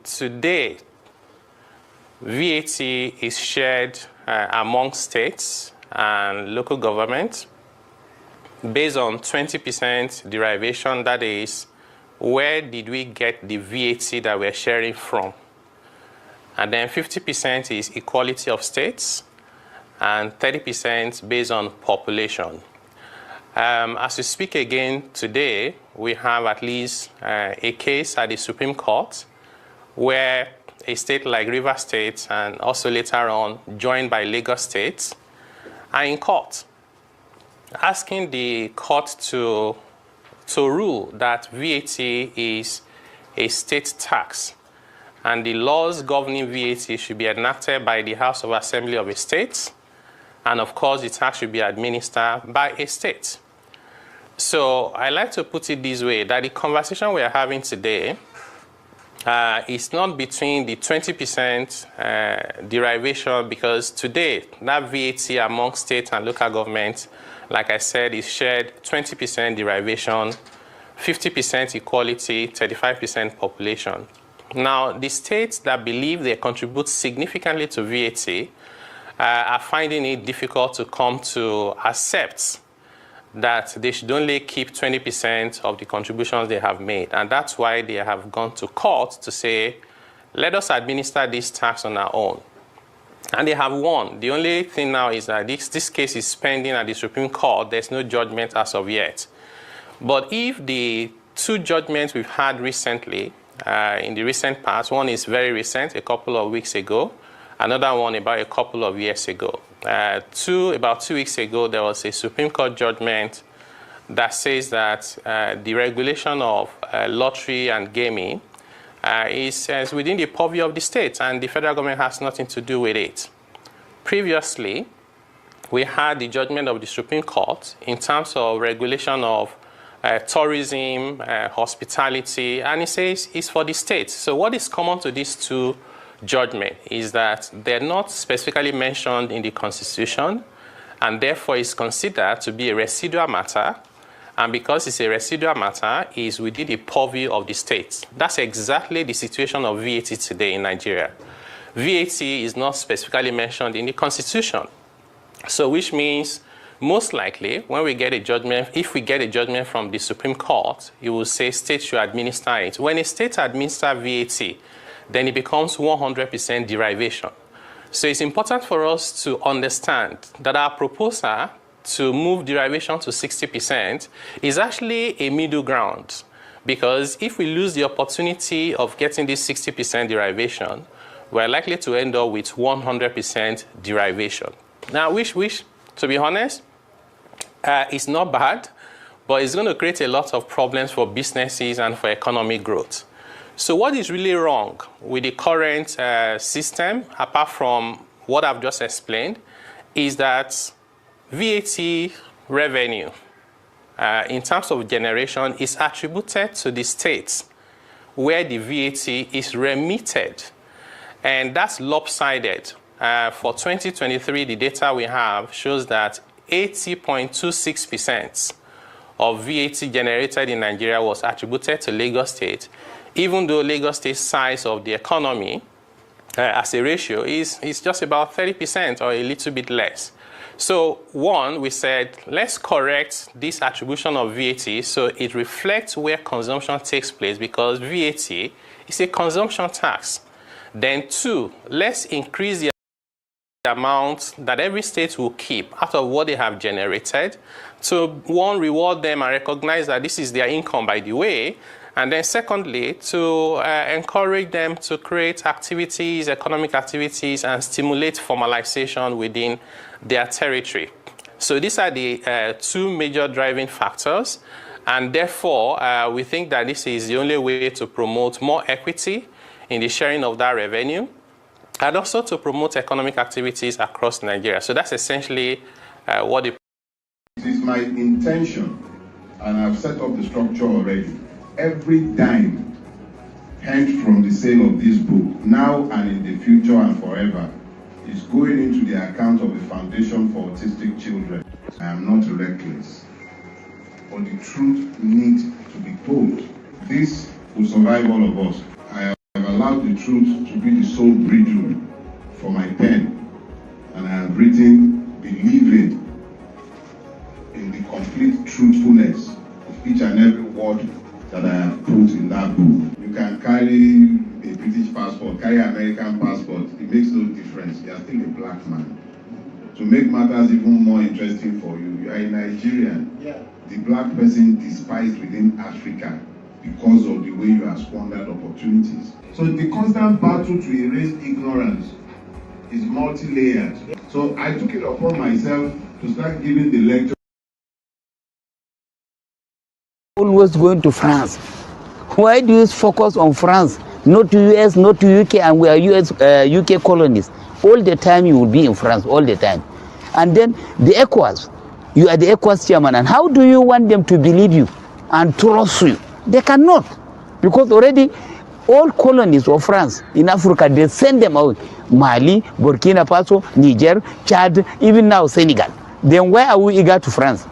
Today, VAT is shared among states and local governments based on 20% derivation. That is, where did we get the VAT that we're sharing from? And then 50% is equality of states, and 30% based on population. As we speak again today, we have at least a case at the Supreme Court where a state like Rivers State and also later on joined by Lagos State are in court, asking the court to rule that VAT is a state tax, and the laws governing VAT should be enacted by the House of Assembly of a state, and of course the tax should be administered by a state. So I like to put it this way, that the conversation we are having today is not between the 20% derivation, because today that VAT among state and local governments, like I said, is shared 20% derivation, 50% equality, 35% population. Now, the states that believe they contribute significantly to VAT are finding it difficult to come to accept that they should only keep 20% of the contributions they have made. And that's why they have gone to court to say, let us administer this tax on our own. And they have won. The only thing now is that this case is pending at the Supreme Court. There's no judgment as of yet. But if the two judgments we've had recently, in the recent past, one is very recent, a couple of weeks ago, another one about a couple of years ago. About 2 weeks ago, there was a Supreme Court judgment that says that the regulation of lottery and gaming is within the purview of the state, and the federal government has nothing to do with it. Previously, we had the judgment of the Supreme Court in terms of regulation of tourism, hospitality, and it says it's for the state. So what is common to these two judgments is that they're not specifically mentioned in the Constitution, and therefore is considered to be a residual matter. And because it's a residual matter, it's within the purview of the state. That's exactly the situation of VAT today in Nigeria. VAT is not specifically mentioned in the Constitution. So which means most likely, when we get a judgment, if we get a judgment from the Supreme Court, it will say states should administer it. When a state administers VAT, then it becomes 100% derivation. So it's important for us to understand that our proposal to move derivation to 60% is actually a middle ground. Because if we lose the opportunity of getting this 60% derivation, we're likely to end up with 100% derivation. Now, which to be honest, it's not bad, but it's going to create a lot of problems for businesses and for economic growth. So what is really wrong with the current system, apart from what I've just explained, is that VAT revenue, in terms of generation, is attributed to the states where the VAT is remitted. And that's lopsided. For 2023, the data we have shows that 80.26% of VAT generated in Nigeria was attributed to Lagos State, even though Lagos State's size of the economy as a ratio is just about 30% or a little bit less. So one, we said, let's correct this attribution of VAT so it reflects where consumption takes place, because VAT is a consumption tax. Then two, let's increase the amount that every state will keep out of what they have generated to, one, reward them and recognize that this is their income, by the way, and then secondly, to encourage them to create activities, economic activities, and stimulate formalization within their territory. So these are the two major driving factors, and therefore we think that this is the only way to promote more equity in the sharing of that revenue, and also to promote economic activities across Nigeria. So that's essentially what it is my intention, and I've set up the structure already. Every dime earned from the sale of this book, now and in the future and forever, is going into the account of the Foundation for Autistic Children. I am not reckless, but the truth needs to be told. This will survive all of us. I have allowed allowed the truth to be the sole bridge for my pen, and I have written believing in the complete truthfulness of each and every word that I have put in that book. You can carry a British passport, carry an American passport, it makes no difference. You are still a black man. To make matters even more interesting for you, you are a Nigerian. Yeah. The black person despised within Africa because of the way you have squandered opportunities. So the constant battle to erase ignorance is multi-layered. So I took it upon myself to start giving the lecture. Always going to France. Why do you focus on France? Not to US, not to UK, and we are UK colonies. All the time you will be in France, all the time. And then the ECOWAS, you are the ECOWAS chairman, and how do you want them to believe you and trust you? They cannot, because already all colonies of France in Africa, they send them out. Mali, Burkina Faso, Niger, Chad, even now Senegal. Then why are we eager to France?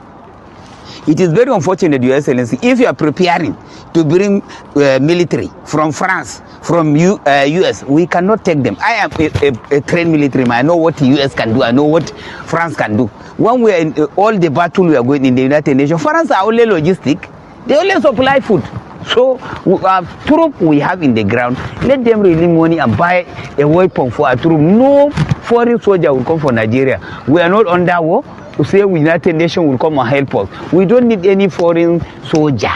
It is very unfortunate, Your Excellency, if you are preparing to bring military from France, from US, we cannot take them. I am a trained military man. I know what the US can do. I know what France can do. When we are in all the battle we are going in the United Nations, France are only logistic. They only supply food. So troop we have in the ground, let them release money and buy a weapon for a troop. No foreign soldier will come for Nigeria. We are not under war. To say United Nations will come and help us. We don't need any foreign soldier.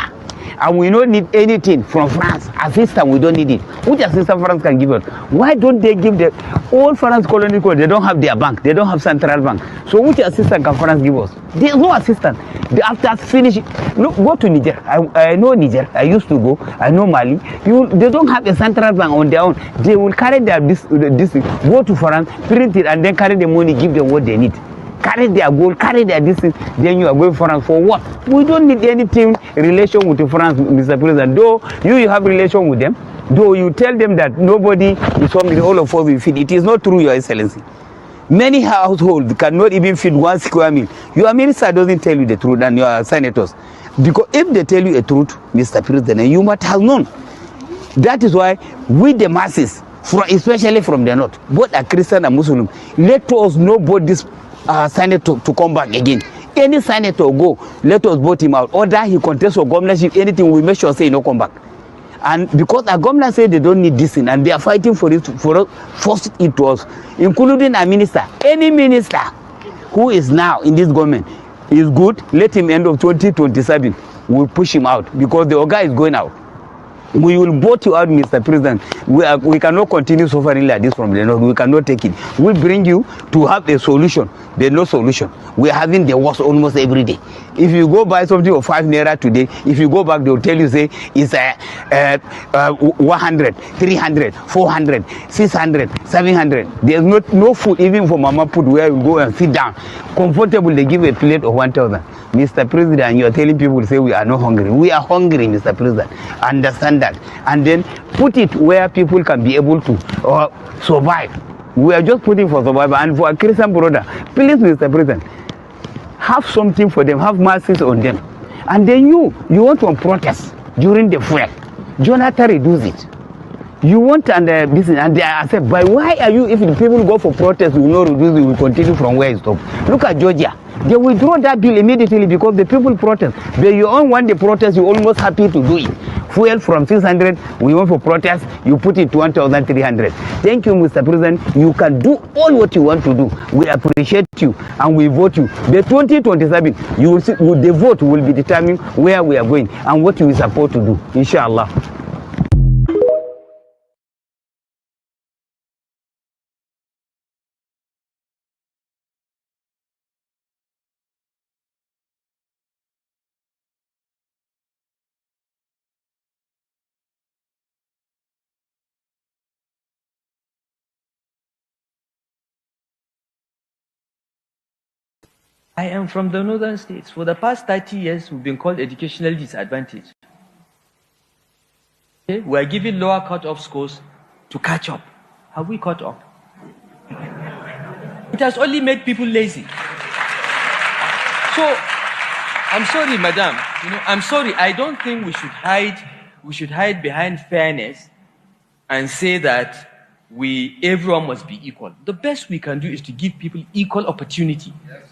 And we don't need anything from France. Assistance, we don't need it. Which assistance France can give us? Why don't they give the all France colony? They don't have their bank. They don't have central bank. So which assistance can France give us? There is no assistance. After finishing, look, go to Niger. I know Niger. I used to go. I know Mali. They don't have a central bank on their own. They will carry their this go to France, print it, and then carry the money, give them what they need. Carry their gold, carry their distance, then you are going for France for what? We don't need anything relation with France, Mr. President. Though you have relation with them, though you tell them that nobody is hungry, all of us will feed. It is not true, Your Excellency. Many households cannot even feed 1 square meal. Your minister doesn't tell you the truth, and your senators. Because if they tell you the truth, Mr. President, you must have known. That is why we the masses, especially from the north, both are Christian and Muslim, let us know both this senator to come back again. Any senator go, let us vote him out. Or that he contests for governorship, anything, we make sure say no come back. And because our government say they don't need this thing, and they are fighting for it, for us, force it to us, including a minister. Any minister who is now in this government is good, let him end of 2027. We'll push him out because the guy is going out. We will vote you out, Mr. President. We cannot continue suffering like this from the north. We cannot take it. We bring you to have a solution. There's no solution. We are having the worst almost every day. If you go buy something for 5 naira today, if you go back, they will tell you, say, it's 100, 300, 400, 600, 700. There's no food, even for Mama Put, where you go and sit down. Comfortable, they give a plate of 1,000. Mr. President, you are telling people, say, we are not hungry. We are hungry, Mr. President. Understand that. And then put it where people can be able to survive. We are just putting for survival. And for a Christian brother, please, Mr. President, have something for them, have mercy on them. And then you want to protest during the fuel. Jonathan reduce it. You want and business, and they accept. But why are you, if the people go for protest, you will not reduce it, will continue from where it stopped. Look at Georgia. They withdraw that bill immediately because the people protest. But you don't want the protest, you're almost happy to do it. Fuel from 600, we want for protest, you put it to 1,300. Thank you, Mr. President. You can do all what you want to do. We appreciate you and we vote you. The 2027, you will see, the vote will be determining where we are going and what you will support to do, inshallah. I am from the northern states. For the past 30 years, we've been called educational disadvantaged. Okay? We are given lower cut-off scores to catch up. Have we caught up? It has only made people lazy. So, I'm sorry, madam. I'm sorry. I don't think we should hide behind fairness and say that everyone must be equal. The best we can do is to give people equal opportunity. Yes,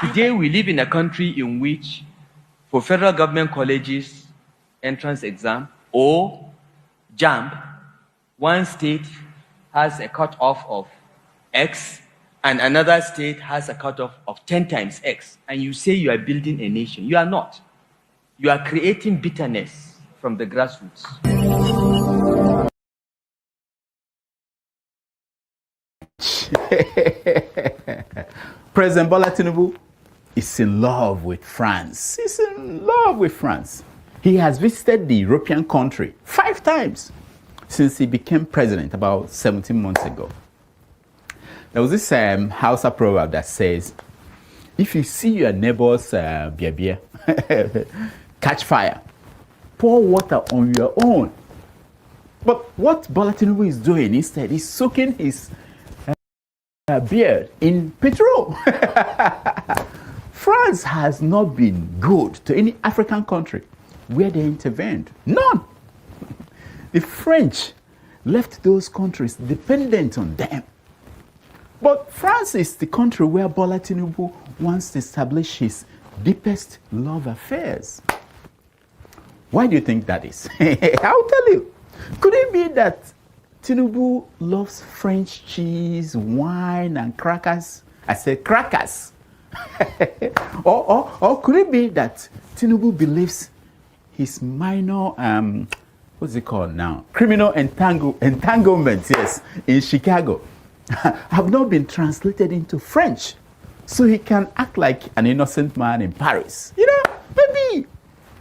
sir. Today we live in a country in which, for federal government colleges entrance exam or JAMB, one state has a cutoff of X and another state has a cutoff of 10 times X, and you say you are building a nation. You are not. You are creating bitterness from the grassroots. President Bola Tinubu is in love with France. He's in love with France. He has visited the European country 5 times since he became president about 17 months ago. There was this Hausa proverb that says, if you see your neighbor's beer, catch fire, pour water on your own. But what Bola Tinubu is doing instead is soaking his beard in petrol. France has not been good to any African country where they intervened. None. The French left those countries dependent on them. But France is the country where Bola Tinubu wants to establish his deepest love affairs. Why do you think that is? I'll tell you. Could it be that Tinubu loves French cheese, wine, and crackers? I said crackers. or could it be that Tinubu believes his minor, what's it called now? Criminal entanglements, yes, in Chicago have not been translated into French, so he can act like an innocent man in Paris. You know, maybe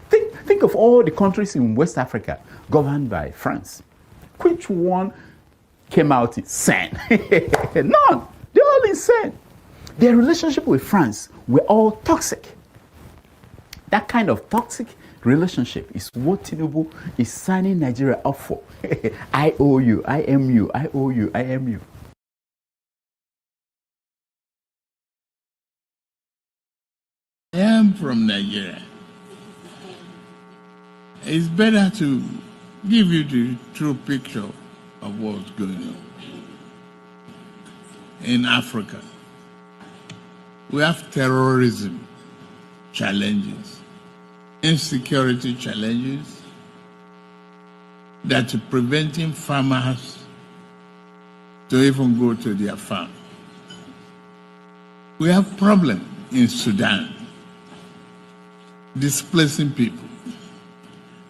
think of all the countries in West Africa governed by France. Which one came out insane? None. They're all insane. Their relationship with France were all toxic. That kind of toxic relationship is what Tinubu is signing Nigeria up for. I owe you, I am you, I owe you, I am you. I am from Nigeria. It's better to give you the true picture of what's going on. In Africa, we have terrorism challenges, insecurity challenges that are preventing farmers to even go to their farm. We have problems in Sudan, displacing people.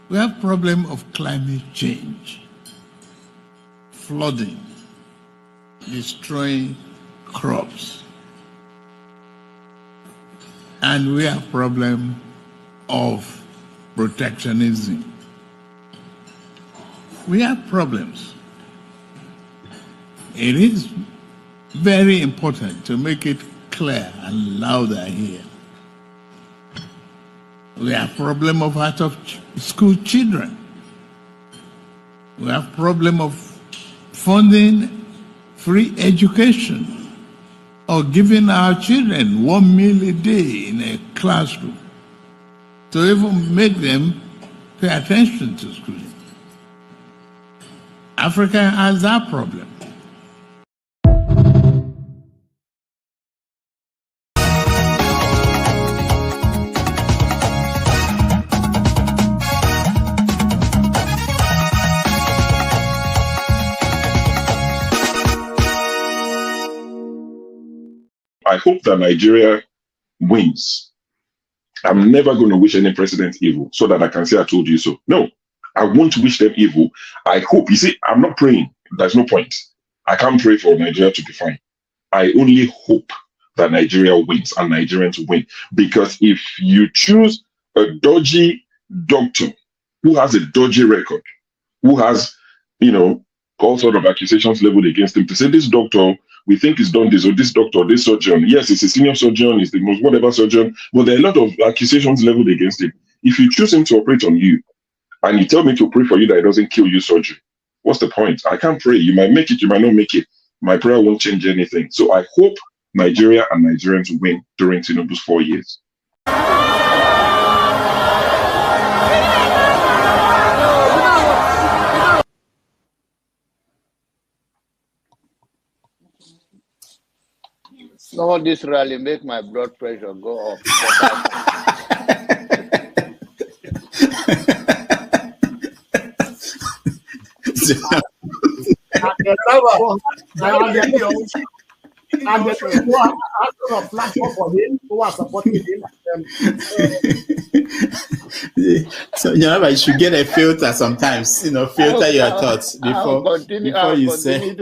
We have problem of climate change, flooding, destroying crops. And we have problem of protectionism. We have problems. It is very important to make it clear and louder here. We have problem of out of school children. We have problem of funding free education or giving our children 1 meal a day in a classroom to even make them pay attention to school. Africa has that problem. I hope that Nigeria wins. I'm never going to wish any president evil so that I can say I told you so. No, I won't wish them evil. I hope. You see, I'm not praying. There's no point. I can't pray for Nigeria to be fine. I only hope that Nigeria wins and Nigerians win. Because if you choose a dodgy doctor who has a dodgy record, who has, all sort of accusations leveled against him, to say this doctor, we think he's done this, or this doctor, this surgeon. Yes, he's a senior surgeon, he's the most whatever surgeon, but there are a lot of accusations leveled against him. If you choose him to operate on you, and you tell me to pray for you that it doesn't kill you surgery, what's the point? I can't pray. You might make it, you might not make it. My prayer won't change anything. So I hope Nigeria and Nigerians win during Tinubu's 4 years. No, this rally make my blood pressure go up. And the people are a platform for him who are supporting him. So you should get a filter sometimes. Filter your thoughts before you say.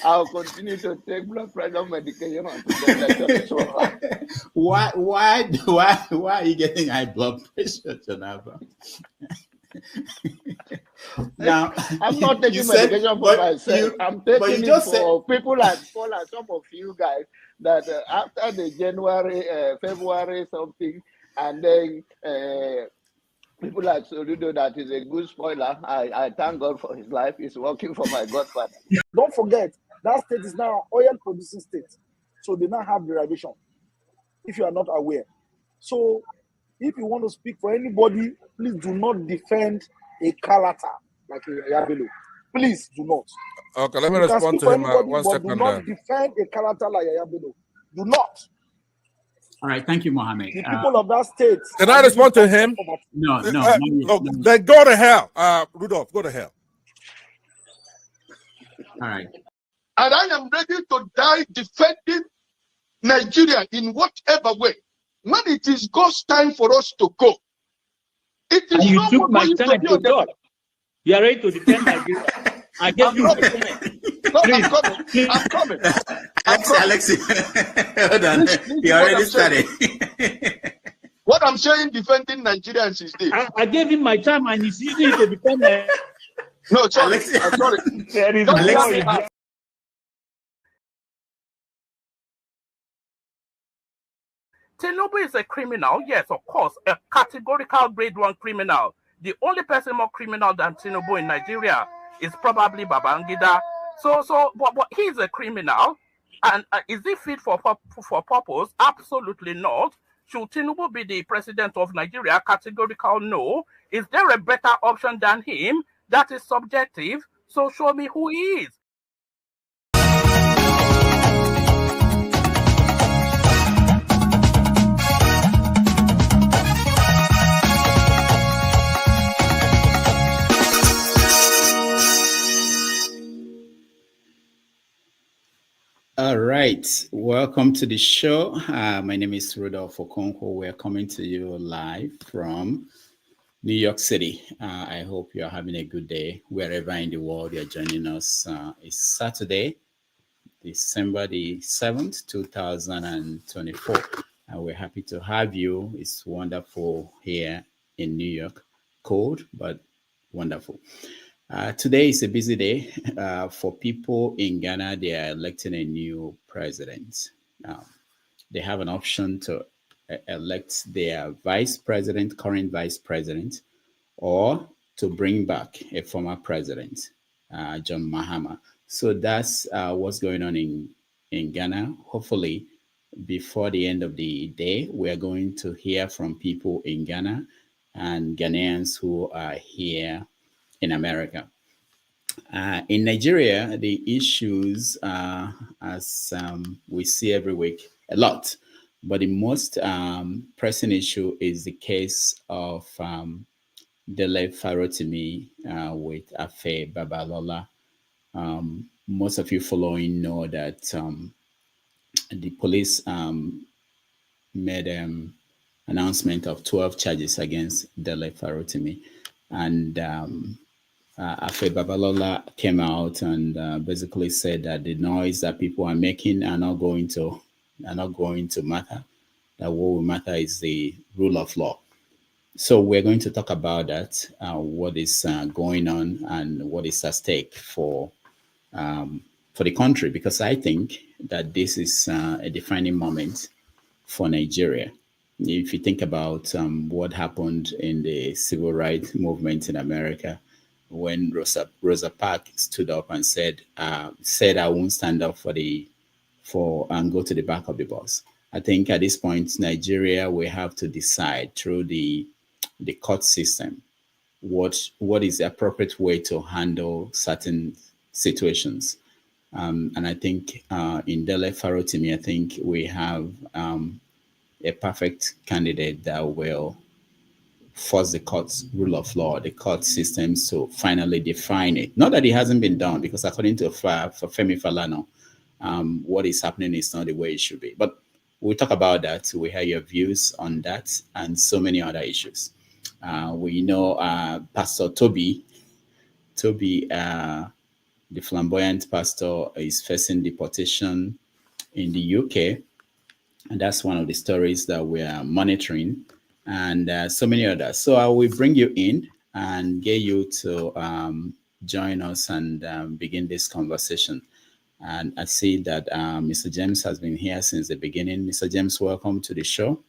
I'll continue to take blood pressure medication Why are you getting high blood pressure, Jonava? Now, I'm not taking medication for myself. I'm taking it for people like Bola, some of you guys, that after the January, February something, and then people like Soludo, that is a good spoiler. I thank God for his life. He's working for my godfather. Don't forget, that state is now an oil producing state. So they now have derivation, if you are not aware. So if you want to speak for anybody, please do not defend a character like Yabelo. Please do not. Okay, let me respond to him. 1 second. Do not defend a character like Yabelo. Do not. All right, thank you, Mohammed. The people of that state. Can I respond to him? No. Then go to hell. Rudolph, go to hell. All right. And I am ready to die defending Nigeria in whatever way. When it is God's time for us to go, it is you not took my time to talk. You are ready to defend Nigeria. I gave you my time. No, I'm coming. Alexi, hold on. You already started. What I'm saying, defending Nigerians is this. I gave him my time and he's using it to defend me. No, sorry. I'm sorry. Tinubu is a criminal, yes, of course, a categorical grade 1 criminal. The only person more criminal than Tinubu in Nigeria is probably Babangida. But he's a criminal, and is he fit for purpose? Absolutely not. Should Tinubu be the president of Nigeria? Categorical no. Is there a better option than him? That is subjective. So show me who he is. All right, welcome to the show. My name is Rudolph Okonkwo. We're coming to you live from New York City. I hope you're having a good day wherever in the world you're joining us. It's Saturday, December the 7th, 2024. And we're happy to have you. It's wonderful here in New York. Cold, but wonderful. Today is a busy day for people in Ghana. They are electing a new president. They have an option to elect their vice president, current vice president, or to bring back a former president, John Mahama. So that's what's going on in Ghana. Hopefully, before the end of the day, we are going to hear from people in Ghana and Ghanaians who are here in America. In Nigeria, the issues, as we see every week, a lot. But the most pressing issue is the case of Dele Farotimi with Afe Babalola. Most of you following know that the police made an announcement of 12 charges against Dele Farotimi. And Afe Babalola came out and basically said that the noise that people are making are not going to matter. That what will matter is the rule of law. So we're going to talk about that, what is going on and what is at stake for the country, because I think that this is a defining moment for Nigeria. If you think about what happened in the civil rights movement in America, when Rosa Parks stood up and said I won't stand up and go to the back of the bus. I think at this point, Nigeria will have to decide through the court system what is the appropriate way to handle certain situations. And I think in Dele Farotimi, I think we have a perfect candidate that will force the court's rule of law, the court systems to finally define it. Not that it hasn't been done, because according to Femi Falana, what is happening is not the way it should be. But we'll talk about that. We hear your views on that and so many other issues. We know Pastor Tobi, the flamboyant pastor, is facing deportation in the UK. And that's one of the stories that we are monitoring, and so many others. So I will bring you in and get you to join us and begin this conversation. And I see that Mr. James has been here since the beginning. Mr. James, welcome to the show.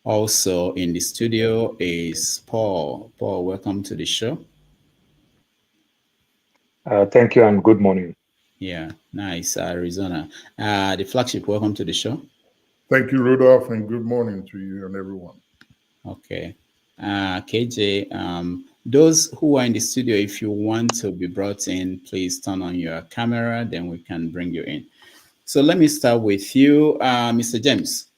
Also in the studio is Paul. Paul, welcome to the show. Thank you and good morning. Yeah, nice. Arizona. The flagship, welcome to the show. Thank you, Rudolph, and good morning to you and everyone. Okay. KJ, those who are in the studio, if you want to be brought in, please turn on your camera, then we can bring you in. So let me start with you, Mr. James.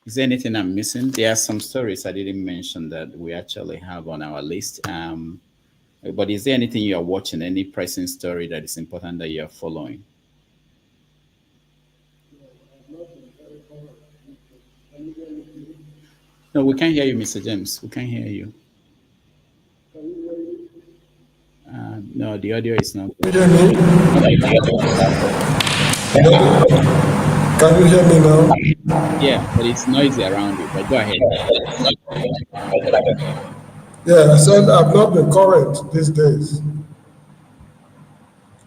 Is there anything I'm missing? There are some stories I didn't mention that we actually have on our list. But is there anything you are watching, any pressing story that is important that you are following? No, we can't hear you, Mr. James. We can't hear you. No, the audio is not. Can you hear me now? Yeah, but it's noisy around you. But go ahead. Yeah, I said I've not been current these days.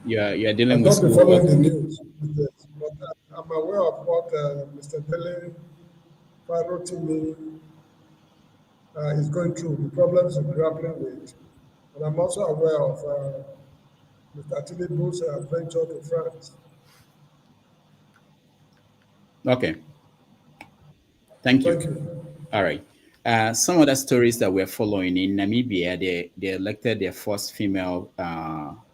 You're dealing I've with not been following the news these days, but I'm aware of what Mr. Dele Farotimi is going through, the problems he's grappling with. And I'm also aware of Mr. Tinubu's adventure to France. Okay. Thank you. All right. Some other stories that we're following in Namibia, they elected their first female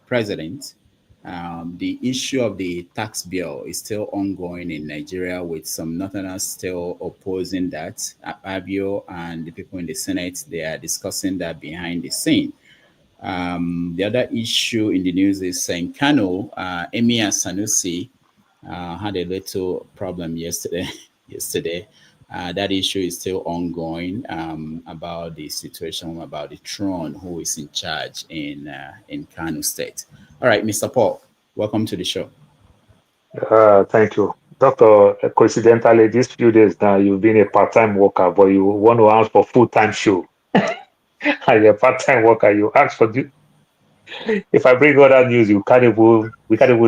president. The issue of the tax bill is still ongoing in Nigeria, with some Northerners still opposing that. Akpabio and the people in the Senate, they are discussing that behind the scene. The other issue in the news is in Kano, Emir Sanusi had a little problem yesterday. That issue is still ongoing about the situation about the throne, who is in charge in Kano State. All right, Mr. Paul, welcome to the show. Thank you. Doctor, coincidentally, these few days now, you've been a part-time worker, but you want to ask for full-time show. And you're a part-time worker, you ask for... If I bring other news, we can't even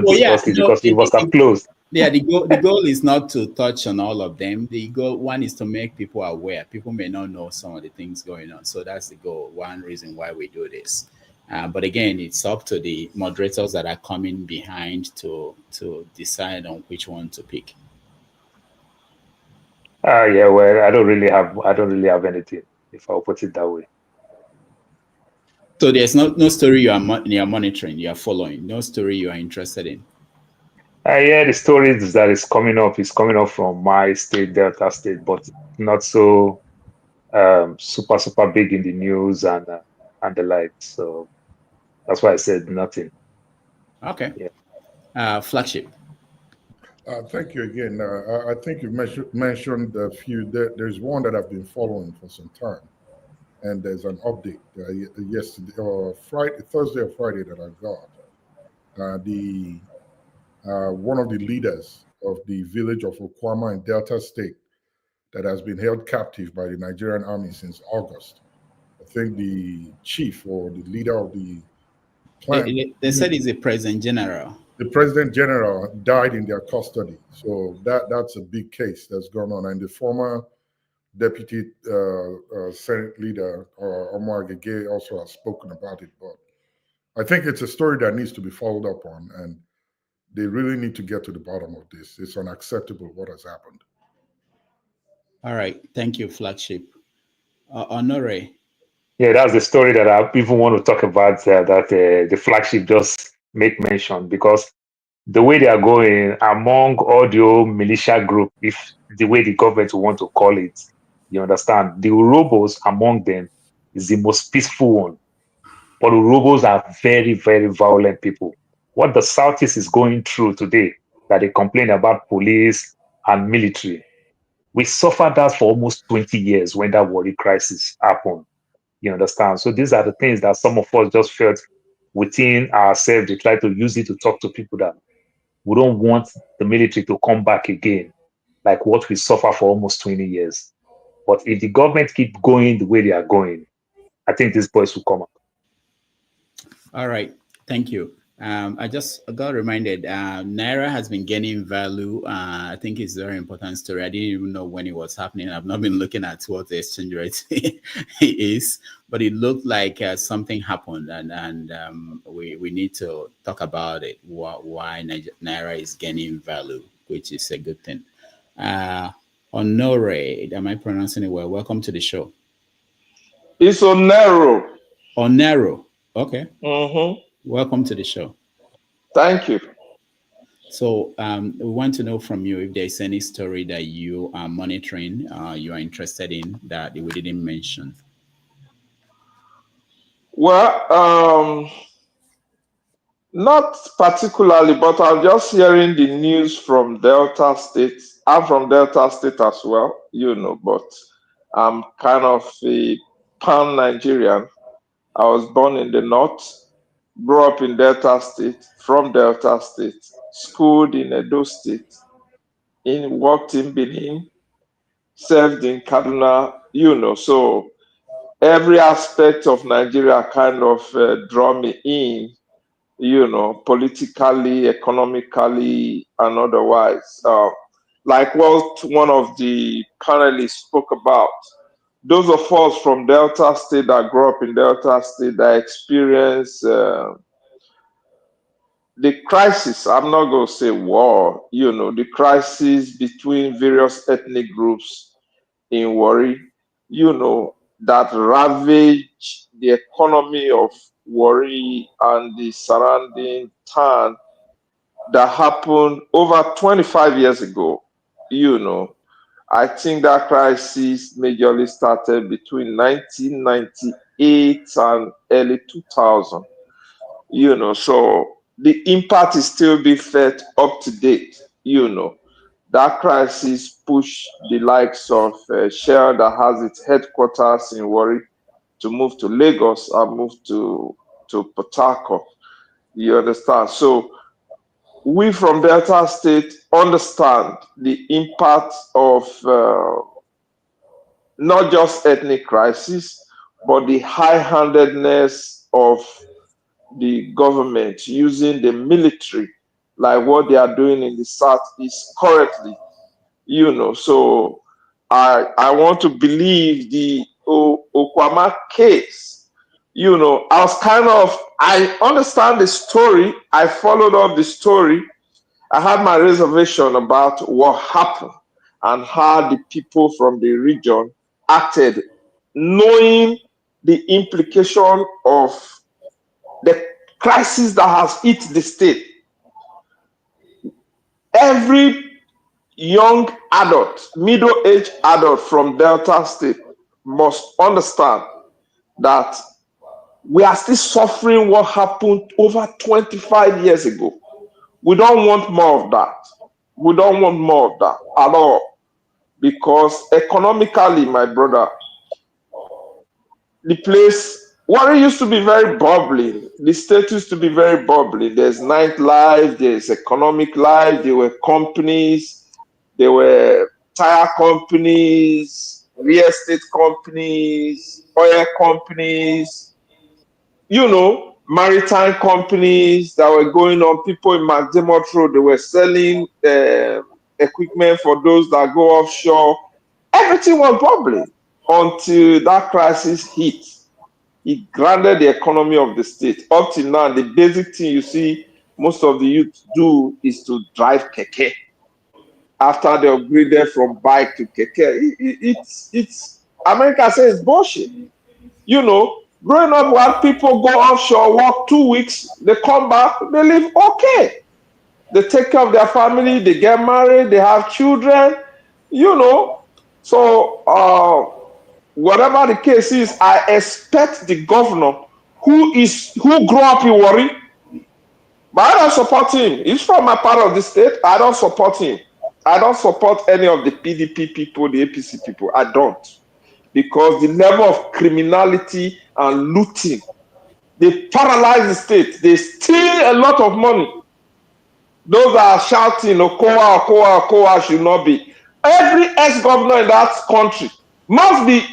discuss it because you must have closed. Yeah, the goal is not to touch on all of them. The goal, one, is to make people aware. People may not know some of the things going on. So that's the goal, one reason why we do this. But again, it's up to the moderators that are coming behind to decide on which one to pick. Yeah, well, I don't really have anything, if I'll put it that way. So there's no story you are monitoring, you are following, no story you are interested in. Yeah, the story that is coming up from my state, Delta State, but not so super big in the news and the like. So that's why I said nothing. Okay. Yeah. Flagship. Thank you again. I think you mentioned a few. There's one that I've been following for some time, and there's an update yesterday or Thursday or Friday that I got. One of the leaders of the village of Okwama in Delta State that has been held captive by the Nigerian army since August. I think the chief or the leader of the clan. They said he's the president general. The president general died in their custody. So that's a big case that's going on. And the former deputy Senate leader, Omar Gege, also has spoken about it. But I think it's a story that needs to be followed up on. And they really need to get to the bottom of this. It's unacceptable what has happened. All right. Thank you, Flagship. Honore. Yeah, that's the story that I even want to talk about, that the flagship just make mention, because the way they are going among all the old militia group, if the way the government want to call it, you understand, the Urobos among them is the most peaceful one. But Urobos are very, very violent people. What the Southeast is going through today, that they complain about police and military, we suffered that for almost 20 years when that Warri crisis happened. You understand? So these are the things that some of us just felt within ourselves. They try to use it to talk to people that we don't want the military to come back again, like what we suffer for almost 20 years. But if the government keep going the way they are going, I think these boys will come up. All right. Thank you. I just got reminded, Naira has been gaining value. I think it's a very important story. I didn't even know when it was happening. I've not been looking at what the exchange rate is, but it looked like something happened, and we need to talk about it, why Naira is gaining value, which is a good thing. Honore, am I pronouncing it well? Welcome to the show. It's Onero. Onero. Okay. Mm-hmm. Welcome to the show. Thank you. So we want to know from you if there's any story that you are monitoring, you are interested in, that we didn't mention. Well, not particularly, but I'm just hearing the news from Delta State. I'm from Delta State as well, but I'm kind of a pan-Nigerian. I was born in the north, grew up in Delta State, from Delta State, schooled in Edo State, worked in Benin, served in Kaduna, so every aspect of Nigeria kind of draw me in, politically, economically, and otherwise. Like what one of the panelists spoke about, those of us from Delta State that grew up in Delta State that experience the crisis, I'm not going to say war, the crisis between various ethnic groups in Warri, that ravage the economy of Warri and the surrounding town, that happened over 25 years ago. I think that crisis majorly started between 1998 and early 2000. So the impact is still being felt up to date. That crisis pushed the likes of Shell, that has its headquarters in Warri, to move to Lagos and move to Port Harcourt. You understand? So we from Delta State understand the impact of not just ethnic crisis, but the high-handedness of the government using the military, like what they are doing in the Southeast currently. So I want to believe the Okwama case. I understand the story. I followed up the story. I had my reservation about what happened and how the people from the region acted, knowing the implication of the crisis that has hit the state. Every young adult, middle-aged adult from Delta State must understand that we are still suffering what happened over 25 years ago. We don't want more of that. We don't want more of that at all. Because economically, my brother, the place, Warri used to be very bubbly. The state used to be very bubbly. There's nightlife, there's economic life, there were companies, there were tire companies, real estate companies, oil companies, maritime companies that were going on. People in McDermott Road, they were selling equipment for those that go offshore. Everything was bubbling until that crisis hit. It grounded the economy of the state. Up till now, the basic thing you see most of the youth do is to drive keke. After they upgraded from bike to keke, it's America says it's bullshit. You know, growing up while people go offshore, work 2 weeks, they come back, they live okay. They take care of their family, they get married, they have children, you know. So whatever the case is, I expect the governor who grew up in Warri, but I don't support him. He's from my part of the state. I don't support him. I don't support any of the PDP people, the APC people. I don't. Because the level of criminality and looting, they paralyze the state. They steal a lot of money. Those that are shouting, Okowa, Okowa, Okowa should not be. Every ex-governor in that country must be,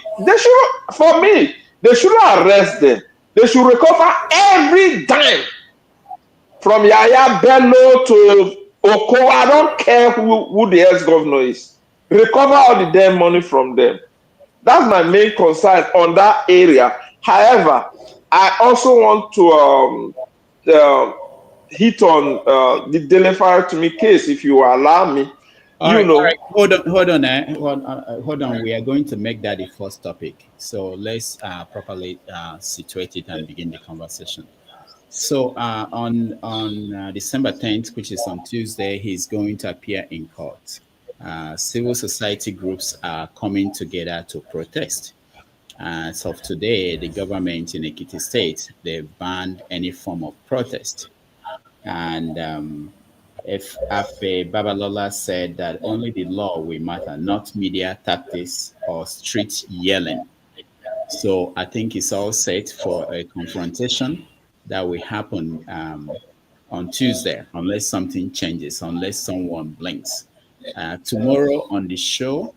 for me, they shouldn't arrest them. They should recover every dime. From Yaya Bello to Okowa, I don't care who the ex-governor is. Recover all the damn money from them. That's my main concern on that area. However, I also want to hit on the Dele Farotimi case, if you allow me. All right. Hold on. We are going to make that the first topic. So let's properly situate it and begin the conversation. So on December 10th, which is on Tuesday, he's going to appear in court. Civil society groups are coming together to protest. As of today, the government in Ekiti State, they've banned any form of protest. And if Afe Babalola said that only the law will matter, not media tactics or street yelling. So I think it's all set for a confrontation that will happen on Tuesday, unless something changes, unless someone blinks. Tomorrow on the show,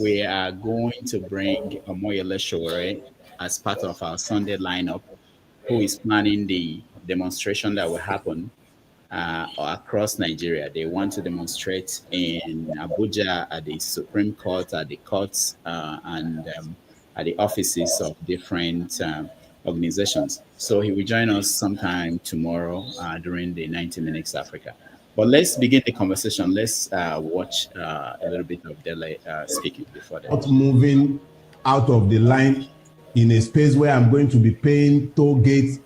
we are going to bring Omoyele Sowore as part of our Sunday lineup, who is planning the demonstration that will happen across Nigeria. They want to demonstrate in Abuja, at the Supreme Court, at the courts, and at the offices of different organizations. So he will join us sometime tomorrow during the 90 Minutes Africa. But let's begin the conversation. Let's watch a little bit of Dele speaking before that. Not moving out of the line in a space where I'm going to be paying toll gates,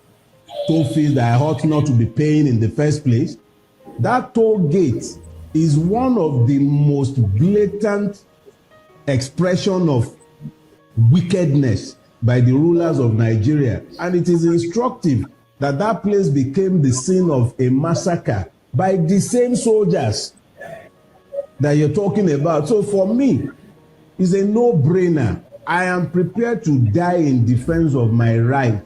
toll fees that I ought not to be paying in the first place. That toll gate is one of the most blatant expression of wickedness by the rulers of Nigeria. And it is instructive that that place became the scene of a massacre by the same soldiers that you're talking about. So for me, it's a no-brainer. I am prepared to die in defense of my right.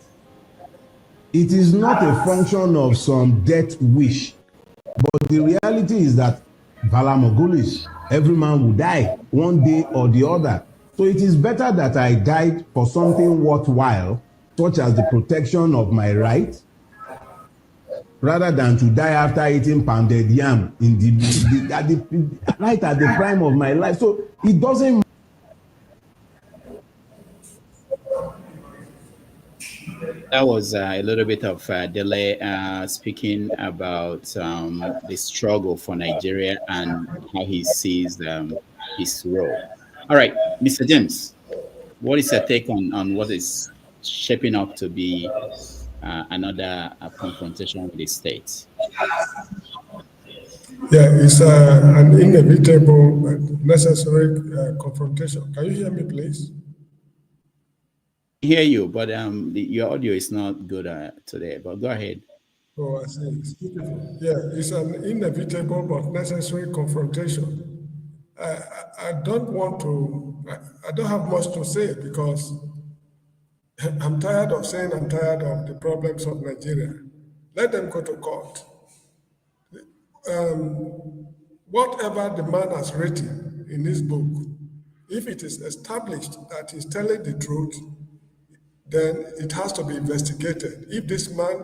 It is not a function of some death wish. But the reality is that Valamogulish, every man will die one day or the other. So it is better that I died for something worthwhile, such as the protection of my right, rather than to die after eating pounded yam in right at the prime of my life. So it doesn't. That was a little bit of Dele speaking about the struggle for Nigeria and how he sees his role. All right, Mr. James, what is your take on what is shaping up to be another confrontation with the state? Yeah, it's an inevitable but necessary confrontation. Can you hear me, please? Hear you, but your audio is not good today, but go ahead. Oh, I see. It's beautiful. Yeah, it's an inevitable but necessary confrontation. I don't want to, I don't have much to say because I'm tired of saying I'm tired of the problems of Nigeria. Let them go to court. Whatever the man has written in this book, if it is established that he's telling the truth, then it has to be investigated. If this man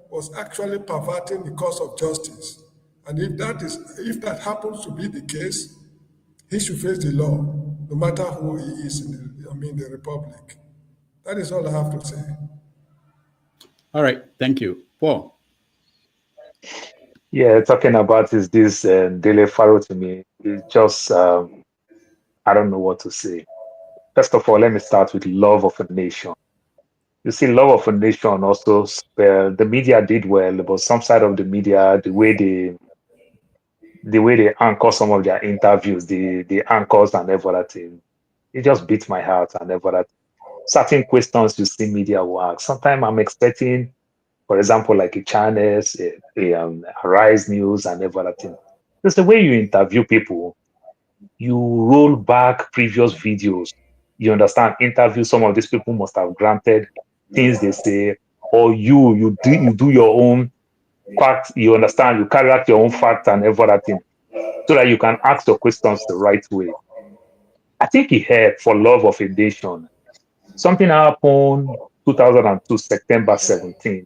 was actually perverting the cause of justice, and if that happens to be the case, he should face the law, no matter who he is in the Republic. That is all I have to say. All right, thank you. Paul. Yeah, talking about this Dele Farotimi, it's just, I don't know what to say. First of all, let me start with love of a nation. You see, Love of a Nation also, the media did well, but some side of the media, the way they anchor some of their interviews, the anchors and everything, it just beats my heart and everything. Certain questions you see media will ask. Sometimes I'm expecting, for example, like a channels, Rise News and everything. Just the way you interview people, you roll back previous videos. You understand? Interview some of these people must have granted things they say, or you do your own fact. You understand? You carry out your own fact and everything, so that you can ask your questions the right way. I think he had for Love of a Nation. Something happened 2002, September 17.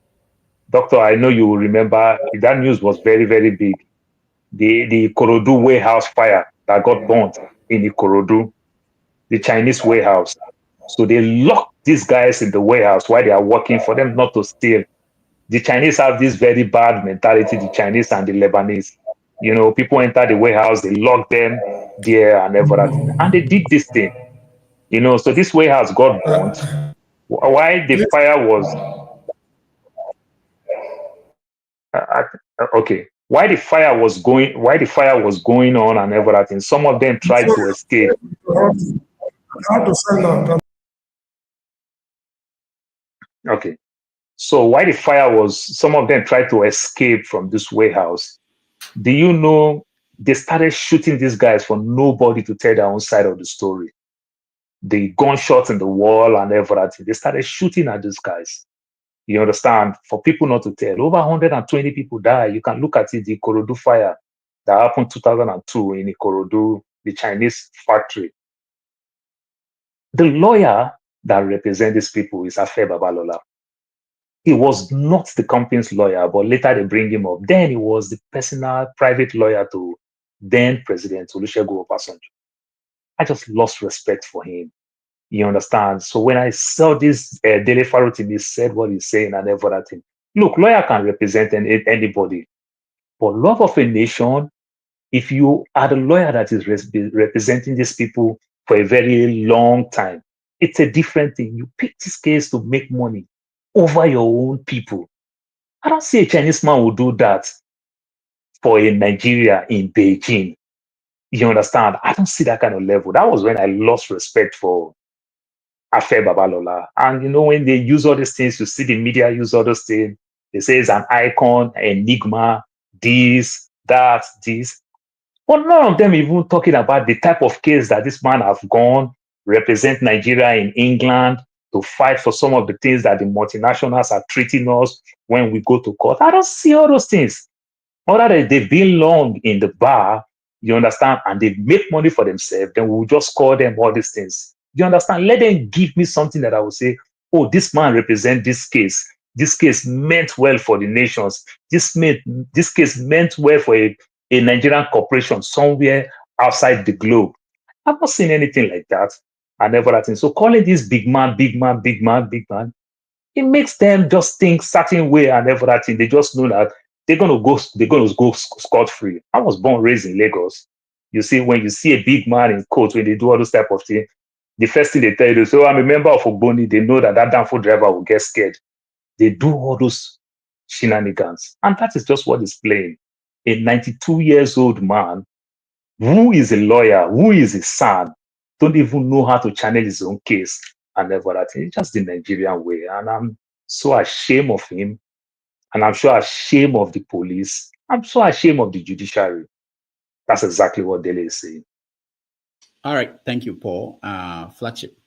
Doctor, I know you will remember that news was very, very big. The Ikorodu warehouse fire that got burnt in Ikorodu, the Chinese warehouse. So they locked these guys in the warehouse while they are working for them not to steal. The Chinese have this very bad mentality, the Chinese and the Lebanese. You know, people enter the warehouse, they lock them there and everything. And they did this thing. You know, so this warehouse got burnt. Why the fire was okay. Why the fire was going on and everything. Some of them tried to escape. How to send out. Okay. So why the fire was, some of them tried to escape from this warehouse. Do you know they started shooting these guys for nobody to tell their own side of the story? The gunshots in the wall and everything. They started shooting at these guys. You understand? For people not to tell. Over 120 people died. You can look at it, the Ikorodu fire that happened 2002 in Ikorodu, the Chinese factory. The lawyer that represents these people is Afe Babalola. He was not the company's lawyer, but later they bring him up. Then he was the personal private lawyer to then President Olusegun Obasanjo. I just lost respect for him. You understand? So when I saw this, Dele Farotimi said what he's saying and everything. Look, lawyer can represent anybody, but Love of a Nation, if you are the lawyer that is representing these people for a very long time, it's a different thing. You pick this case to make money over your own people. I don't see a Chinese man will do that for a Nigeria in Beijing. You understand? I don't see that kind of level. That was when I lost respect for Afe Babalola. And you know, when they use all these things, you see the media use all those things. They say it's an icon, enigma, this, that, this. But none of them even talking about the type of case that this man have gone, represent Nigeria in England to fight for some of the things that the multinationals are treating us when we go to court. I don't see all those things. Other than they've been long in the bar, you understand, and they make money for themselves, then we'll just call them all these things. You understand? Let them give me something that I will say, oh, this man represents this case. This case meant well for the nations. This case meant well for a Nigerian corporation somewhere outside the globe. I've not seen anything like that. I never that thing. So calling this big man, it makes them just think certain way and everything. They just know that they're gonna go scot-free. I was born raised in Lagos. You see, when you see a big man in court, when they do all those type of things, the first thing they tell you, so I'm a member of Ogboni, they know that downfall driver will get scared. They do all those shenanigans. And that is just what is playing. A 92 years old man who is a lawyer, who is a son, don't even know how to channel his own case and everything. It's just the Nigerian way. And I'm so ashamed of him. And I'm so ashamed of the police. I'm so ashamed of the judiciary. That's exactly what Dele is saying. All right. Thank you, Paul. Flagship.